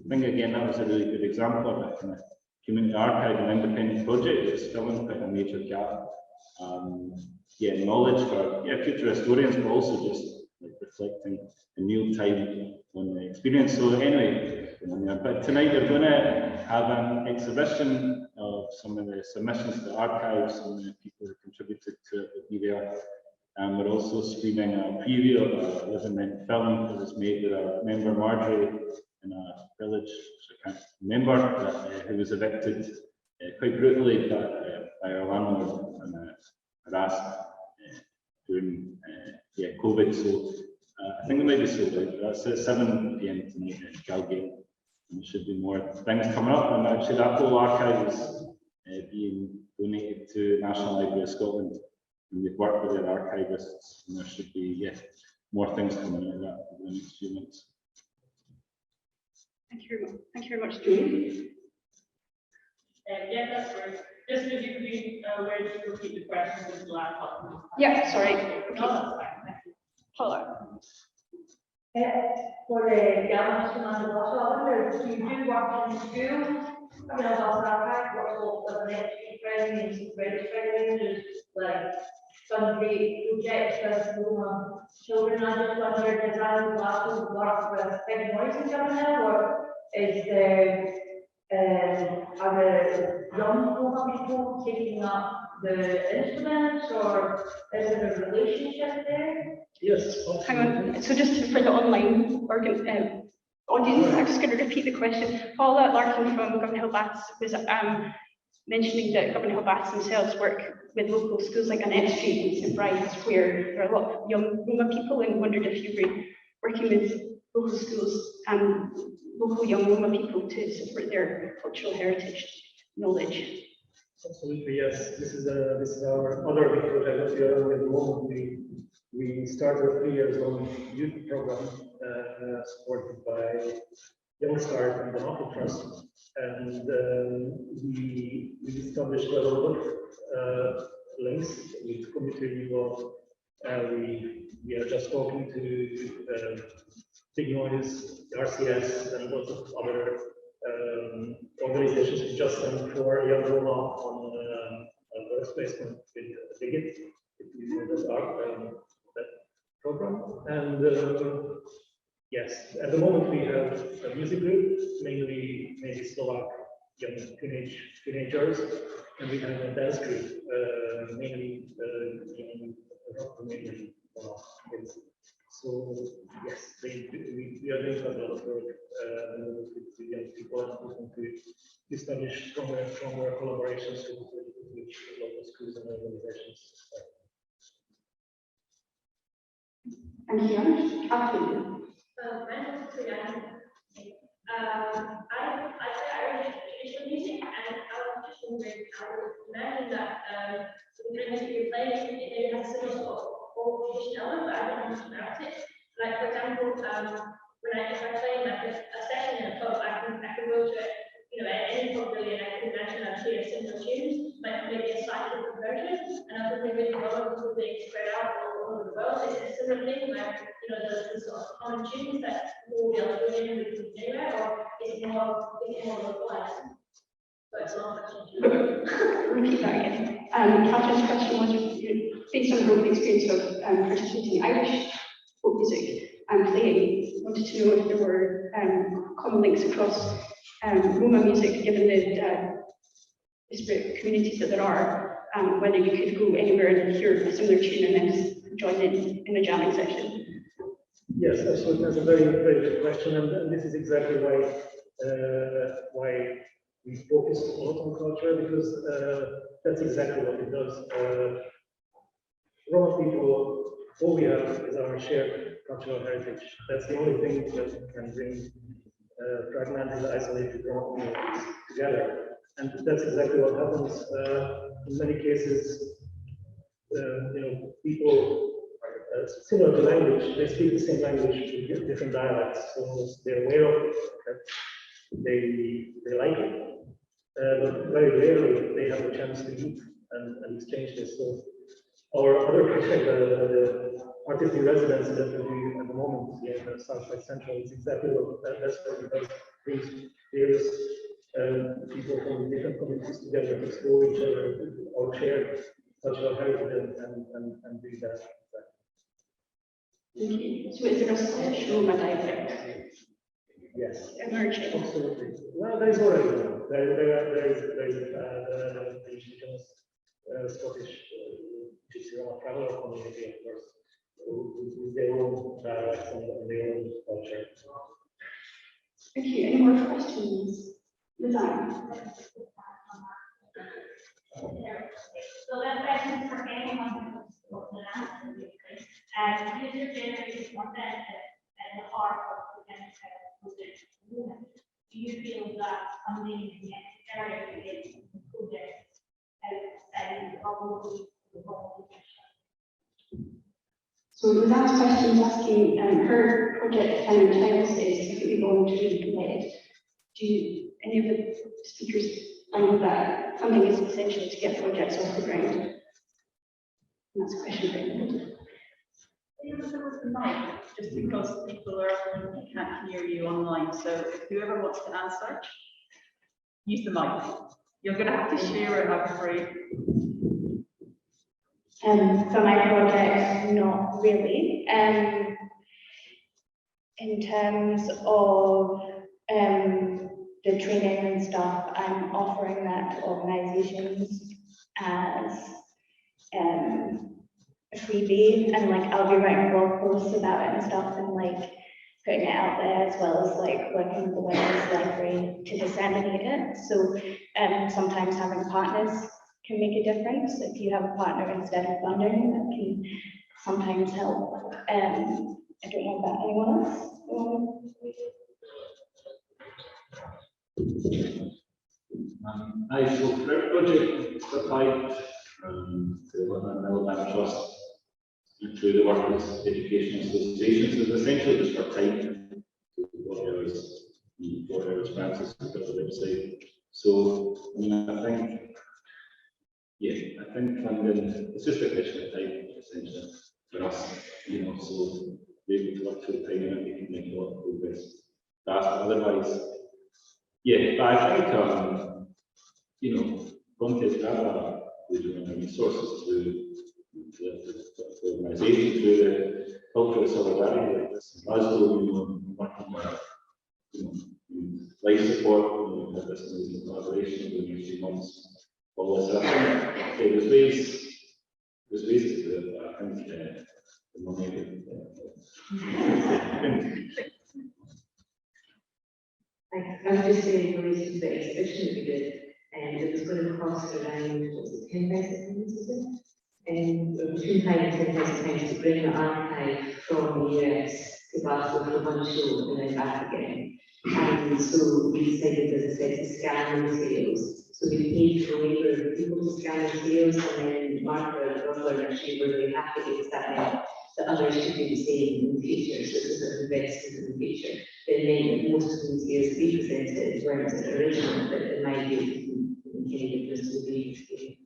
I think again that was a really good example of a kind of community archive and independent project that's filling quite a major gap. Knowledge for future historians, but also just like reflecting in real time on the experience. So anyway, but tonight we're going to have an exhibition of some of the submissions to the archives and the people who contributed to it will be there. And we're also screening a preview of a Living Rent film that was made with our member Marjorie in a village, which I can't remember, who was evicted quite brutally by our landlord and harassed during COVID. So I think it might be sold out. That's at 7 p.m. tonight in CAHG. And there should be more things coming up. And actually, that whole archive is being donated to National Library of Scotland. And they've worked with their archivists, and there should be more things coming out of that over the next few months. Thank you very much, Julie. Yeah, that's great. Just if you could be aware to repeat the questions in the laptop. Yeah, sorry. Okay. No, that's fine. Thank you. Hello. For the Galveston and the Russell, I wonder, do you do work in schools? I mean, I've also had work with an entry training and some French training, like some great projects with children. I just wondered, does that Glasgow work with big voices coming in, or is there, are the young people taking up the instruments, or is there a relationship there? Yes. Hang on. So just for the online audience, I'm just going to repeat the question. Paula Larkin from Govanhill Baths was mentioning that Govanhill Baths themselves work with local schools like Annette Street and St Bride's, where there are a lot of young Roma people, and wondered if you were working with local schools and local young Roma people to support their cultural heritage knowledge. Absolutely, yes. This is our other big project that we are running at the moment. We started a 3 years long youth program supported by Young Start and the Apple Trust, and we established a lot of links with community involved. We are just talking to Big Noise, RCS, and lots of other organizations who just sent for young Roma on work placement with Bigot, if you know that program. And yes, at the moment we have a music group, mainly Slovak young teenagers, and we have a dance group, mainly young Romanian kids. So yes, we are doing quite a lot of work with young people and looking to establish stronger collaborations with local schools and organizations. Thank you. Catherine. My name is Priyanka. I say Irish traditional music, and I was just wondering, I would imagine that the music you're playing, it has similar sort of old traditional element, but I don't know much about it. Like, for example, if I play like a session in a pub, I can go to it, any pub really, and I can imagine I'd hear similar tunes, like maybe a slightly different version, and I think maybe the world will be spread out all over the world. It's a similar thing where, the sort of common tunes that we'll be able to do anywhere, or is it more localized? So it's a long question. Repeat that again. Catherine's question was, based on her own experience of participating in Irish folk music and playing, wanted to know if there were common links across Roma music, given the disparate communities that there are, whether you could go anywhere and hear a similar tune and then join in a jamming session. Yes, absolutely. That's a very, very good question, and this is exactly why we focus a lot on culture, because that's exactly what it does. Roma people, all we have is our shared cultural heritage. That's the only thing that can bring fragmented, isolated Roma communities together, and that's exactly what happens. In many cases, people. Similar to language, they speak the same language with different dialects, so they're aware of it, that they like it, but very rarely they have a chance to meet and exchange this. So our other project, the artist in residence that we do at the moment here in the Southwest Central, is exactly that's what it does. Brings various people from different communities together to explore each other, our shared cultural heritage, and do that. Okay. So is there a Scottish Roma dialect Yes. emerging? Absolutely. Well, there's already one. There's the indigenous Scottish Gypsy Roma traveller community, of course, with their own dialects and their own culture. Okay, any more questions? Design. So that question for anyone who's looking at it, user generated content at the heart of the project movement. Do you feel that funding is necessary to get projects outside probably the whole? So the last question is asking, her project time and time is typically voluntary committed. Do you, any of the speakers find that funding is essential to get projects off the ground? And that's a question for you. Just because people can't hear you online, so if whoever wants to answer, use the mic. You're going to have to share it, I'm afraid. For my project, not really. In terms of the training and stuff, I'm offering that to organisations as a freebie, and like I'll be writing blog posts about it and stuff, and like putting it out there, as well as like working with the Women's Library to disseminate it. So sometimes having partners can make a difference. If you have a partner instead of funding, that can sometimes help. I don't know about anyone else. I so for project applied to the Middleland Trust and through the work with education associations is essentially just for time. 4 hours Francis on the website. So I mean, I think funding it's just a question of time essentially for us, you know, so we're able to work full time and we can make a lot of progress fast. Otherwise, but I think you know, contest data resources to the organisation, through the cultural solidarity like this. In Glasgow, we were working with life support, we had this amazing collaboration over 18 months. All this, I think there's ways to do it, but I think the money I was just saying for reasons that exhibition would be good, and it was going to cost around £10,000, is it? And between £5,000 and £10,000 to bring the archive from the US to Glasgow for one show and then back again. And so we decided, as I said, to scan the materials. So we paid for labour of people to scan the materials, and then Martha and Rutherford actually were really happy because that meant that others should do the same in the future. So it was an investment in the future. It meant that most of the materials we presented weren't original, but it might be any difference to the experience.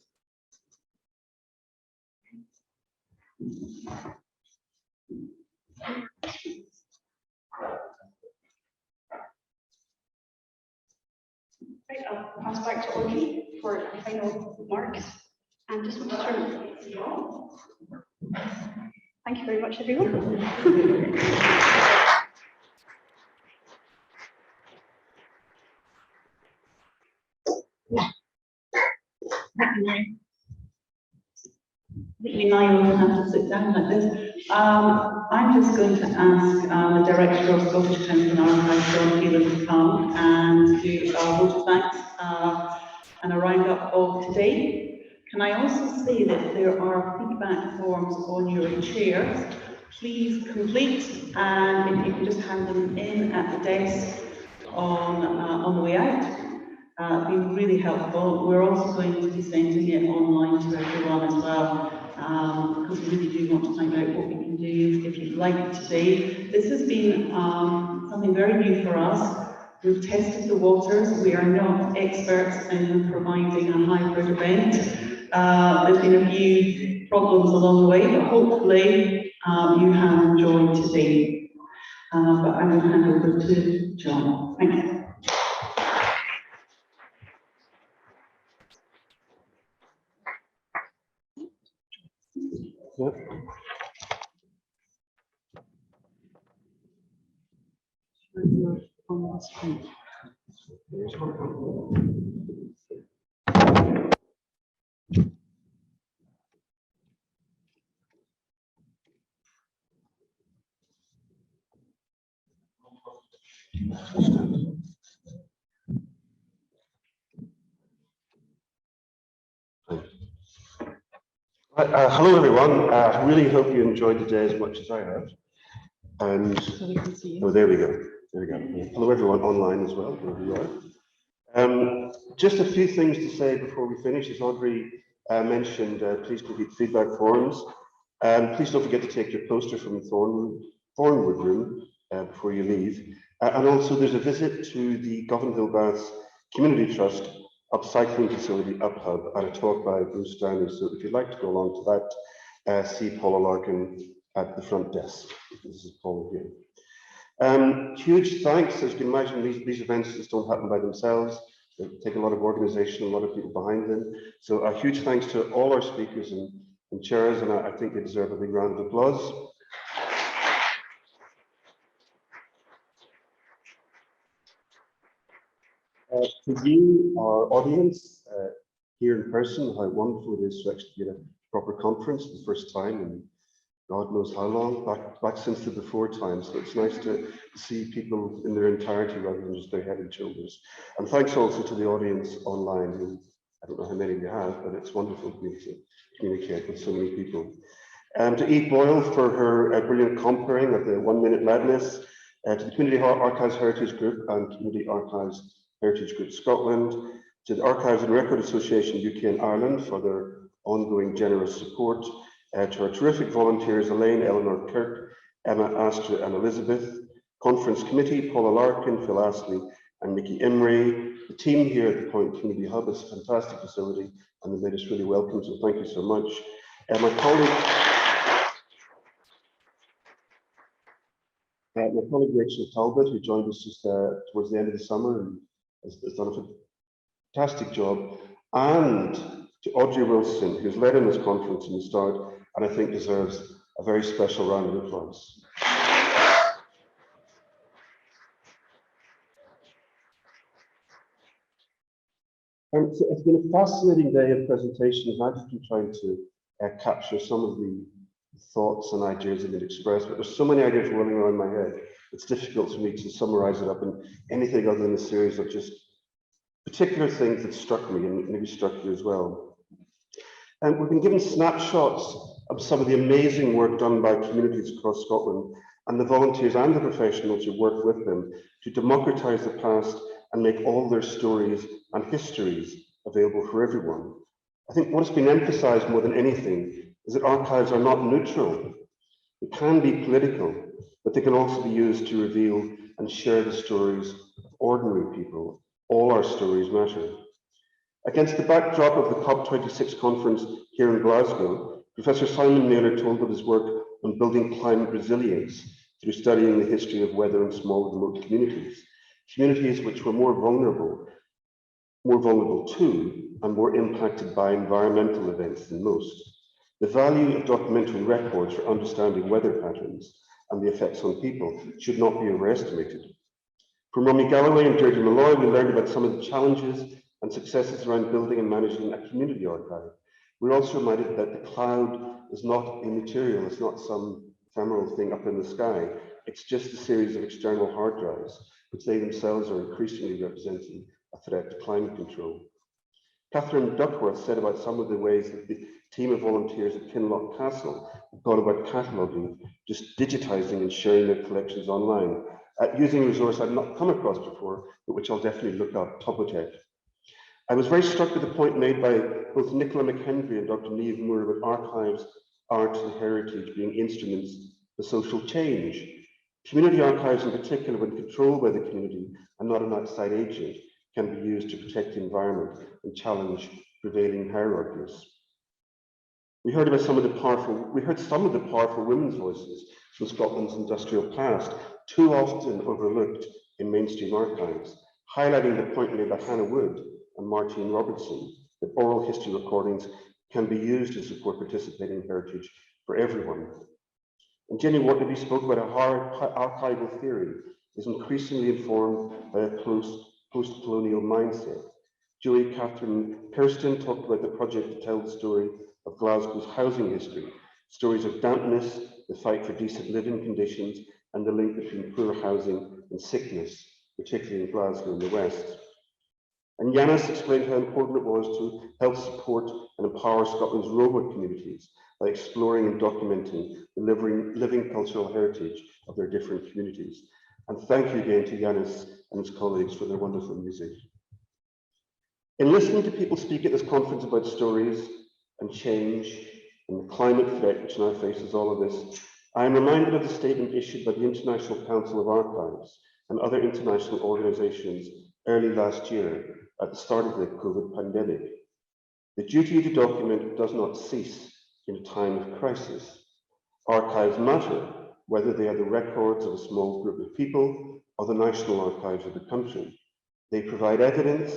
Right, I'll pass back to Audrey for final remarks. And just want to turn. Thank you very much, everyone. I think we now all have to sit down like this. I'm just going to ask the Director of Scottish Towns and Archives, John Phelan, to come and do our vote of thanks and a roundup of today. Can I also say that there are feedback forms on your chairs? Please complete, and if you can just hand them in at the desk on the way out. Been really helpful. We're also going to be sending it online to everyone as well, because we really do want to find out what we can do if you'd like it today. This has been something very new for us. We've tested the waters. We are not experts in providing a hybrid event. There's been a few problems along the way, but hopefully you have enjoyed today. But I'm going to hand over to John. Thank you. On the screen. Hello everyone, I really hope you enjoyed the day as much as I have. And So we can see you. oh, there we go. There we go. Hello everyone online as well, wherever you are. Just a few things to say before we finish. As Audrey mentioned, please complete feedback forms. Please don't forget to take your poster from the Thornwood room before you leave. And also there's a visit to the Govanhill Baths Community Trust upcycling facility, UpHub, and a talk by Bruce Downey. So if you'd like to go along to that, see Paula Larkin at the front desk. This is Paula here. Huge thanks. As you can imagine, these events just don't happen by themselves. They take a lot of organisation, a lot of people behind them. So a huge thanks to all our speakers and chairs, and I think they deserve a big round of applause. To you, our audience, here in person, how wonderful it is to actually get a proper conference for the first time in God knows how long, back since the before times. So it's nice to see people in their entirety rather than just their head and shoulders. And thanks also to the audience online, who I don't know how many you have, but it's wonderful for me to communicate with so many people. To Eve Boyle for her brilliant comparing of the 1 Minute Madness, to the Community Archives Heritage Group and Community Archives Heritage Group Scotland, to the Archives and Record Association UK and Ireland for their ongoing generous support, to our terrific volunteers Elaine, Eleanor Kirk, Emma, Astra and Elizabeth, Conference Committee, Paula Larkin, Phil Astley and Nikki Imrie, the team here at the Point Community Hub. It's a fantastic facility and they made us really welcome, so thank you so much. My colleague Rachel Talbot, who joined us just towards the end of the summer and has done a fantastic job, and to Audrey Wilson, who's led in this conference from the start, and I think deserves a very special round of applause. So it's been a fascinating day of presentations. I've just been trying to capture some of the thoughts and ideas that have been expressed, but there's so many ideas rolling around my head, it's difficult for me to summarize it up in anything other than a series of just particular things that struck me and maybe struck you as well. And we've been given snapshots of some of the amazing work done by communities across Scotland and the volunteers and the professionals who work with them to democratise the past and make all their stories and histories available for everyone. I think what has been emphasised more than anything is that archives are not neutral. They can be political, but they can also be used to reveal and share the stories of ordinary people. All our stories matter. Against the backdrop of the COP26 conference here in Glasgow, Professor Simon Naylor told of his work on building climate resilience through studying the history of weather in small remote communities, communities which were more vulnerable to and more impacted by environmental events than most. The value of documentary records for understanding weather patterns and the effects on people should not be overestimated. From Romy Galloway and Deirdre Malloy, we learned about some of the challenges and successes around building and managing a community archive. We're also reminded that the cloud is not immaterial, it's not some ephemeral thing up in the sky. It's just a series of external hard drives, which they themselves are increasingly representing a threat to climate control. Catherine Duckworth said about some of the ways that the team of volunteers at Kinloch Castle have gone about cataloguing, just digitising and sharing their collections online, using a resource I've not come across before, but which I'll definitely look up, Topotech. I was very struck with the point made by both Nicola McHenry and Dr. Niamh Moore about archives, art and heritage being instruments for social change. Community archives in particular, when controlled by the community and not an outside agent, can be used to protect the environment and challenge prevailing hierarchies. We heard some of the powerful women's voices from Scotland's industrial past, too often overlooked in mainstream archives, highlighting the point made by Hannah Wood and Martine Robertson that oral history recordings can be used to support participating heritage for everyone. And Jenny Waterby spoke about a archival theory is increasingly informed by a post-colonial mindset. Julie Catherine Kirsten talked about the project to tell the story of Glasgow's housing history, stories of dampness, the fight for decent living conditions, and the link between poor housing and sickness, particularly in Glasgow in the West. And Yanis explained how important it was to help support and empower Scotland's Roma communities by exploring and documenting the living cultural heritage of their different communities. And thank you again to Yanis and his colleagues for their wonderful music. In listening to people speak at this conference about stories and change and the climate threat which now faces all of this, I am reminded of the statement issued by the International Council of Archives and other international organisations early last year at the start of the COVID pandemic. The duty to document does not cease in a time of crisis. Archives matter, whether they are the records of a small group of people or the national archives of the country. They provide evidence,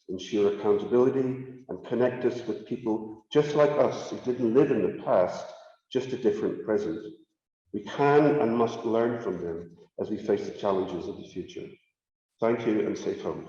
ensure accountability, and connect us with people just like us who didn't live in the past, just a different present. We can and must learn from them as we face the challenges of the future. Thank you and safe home.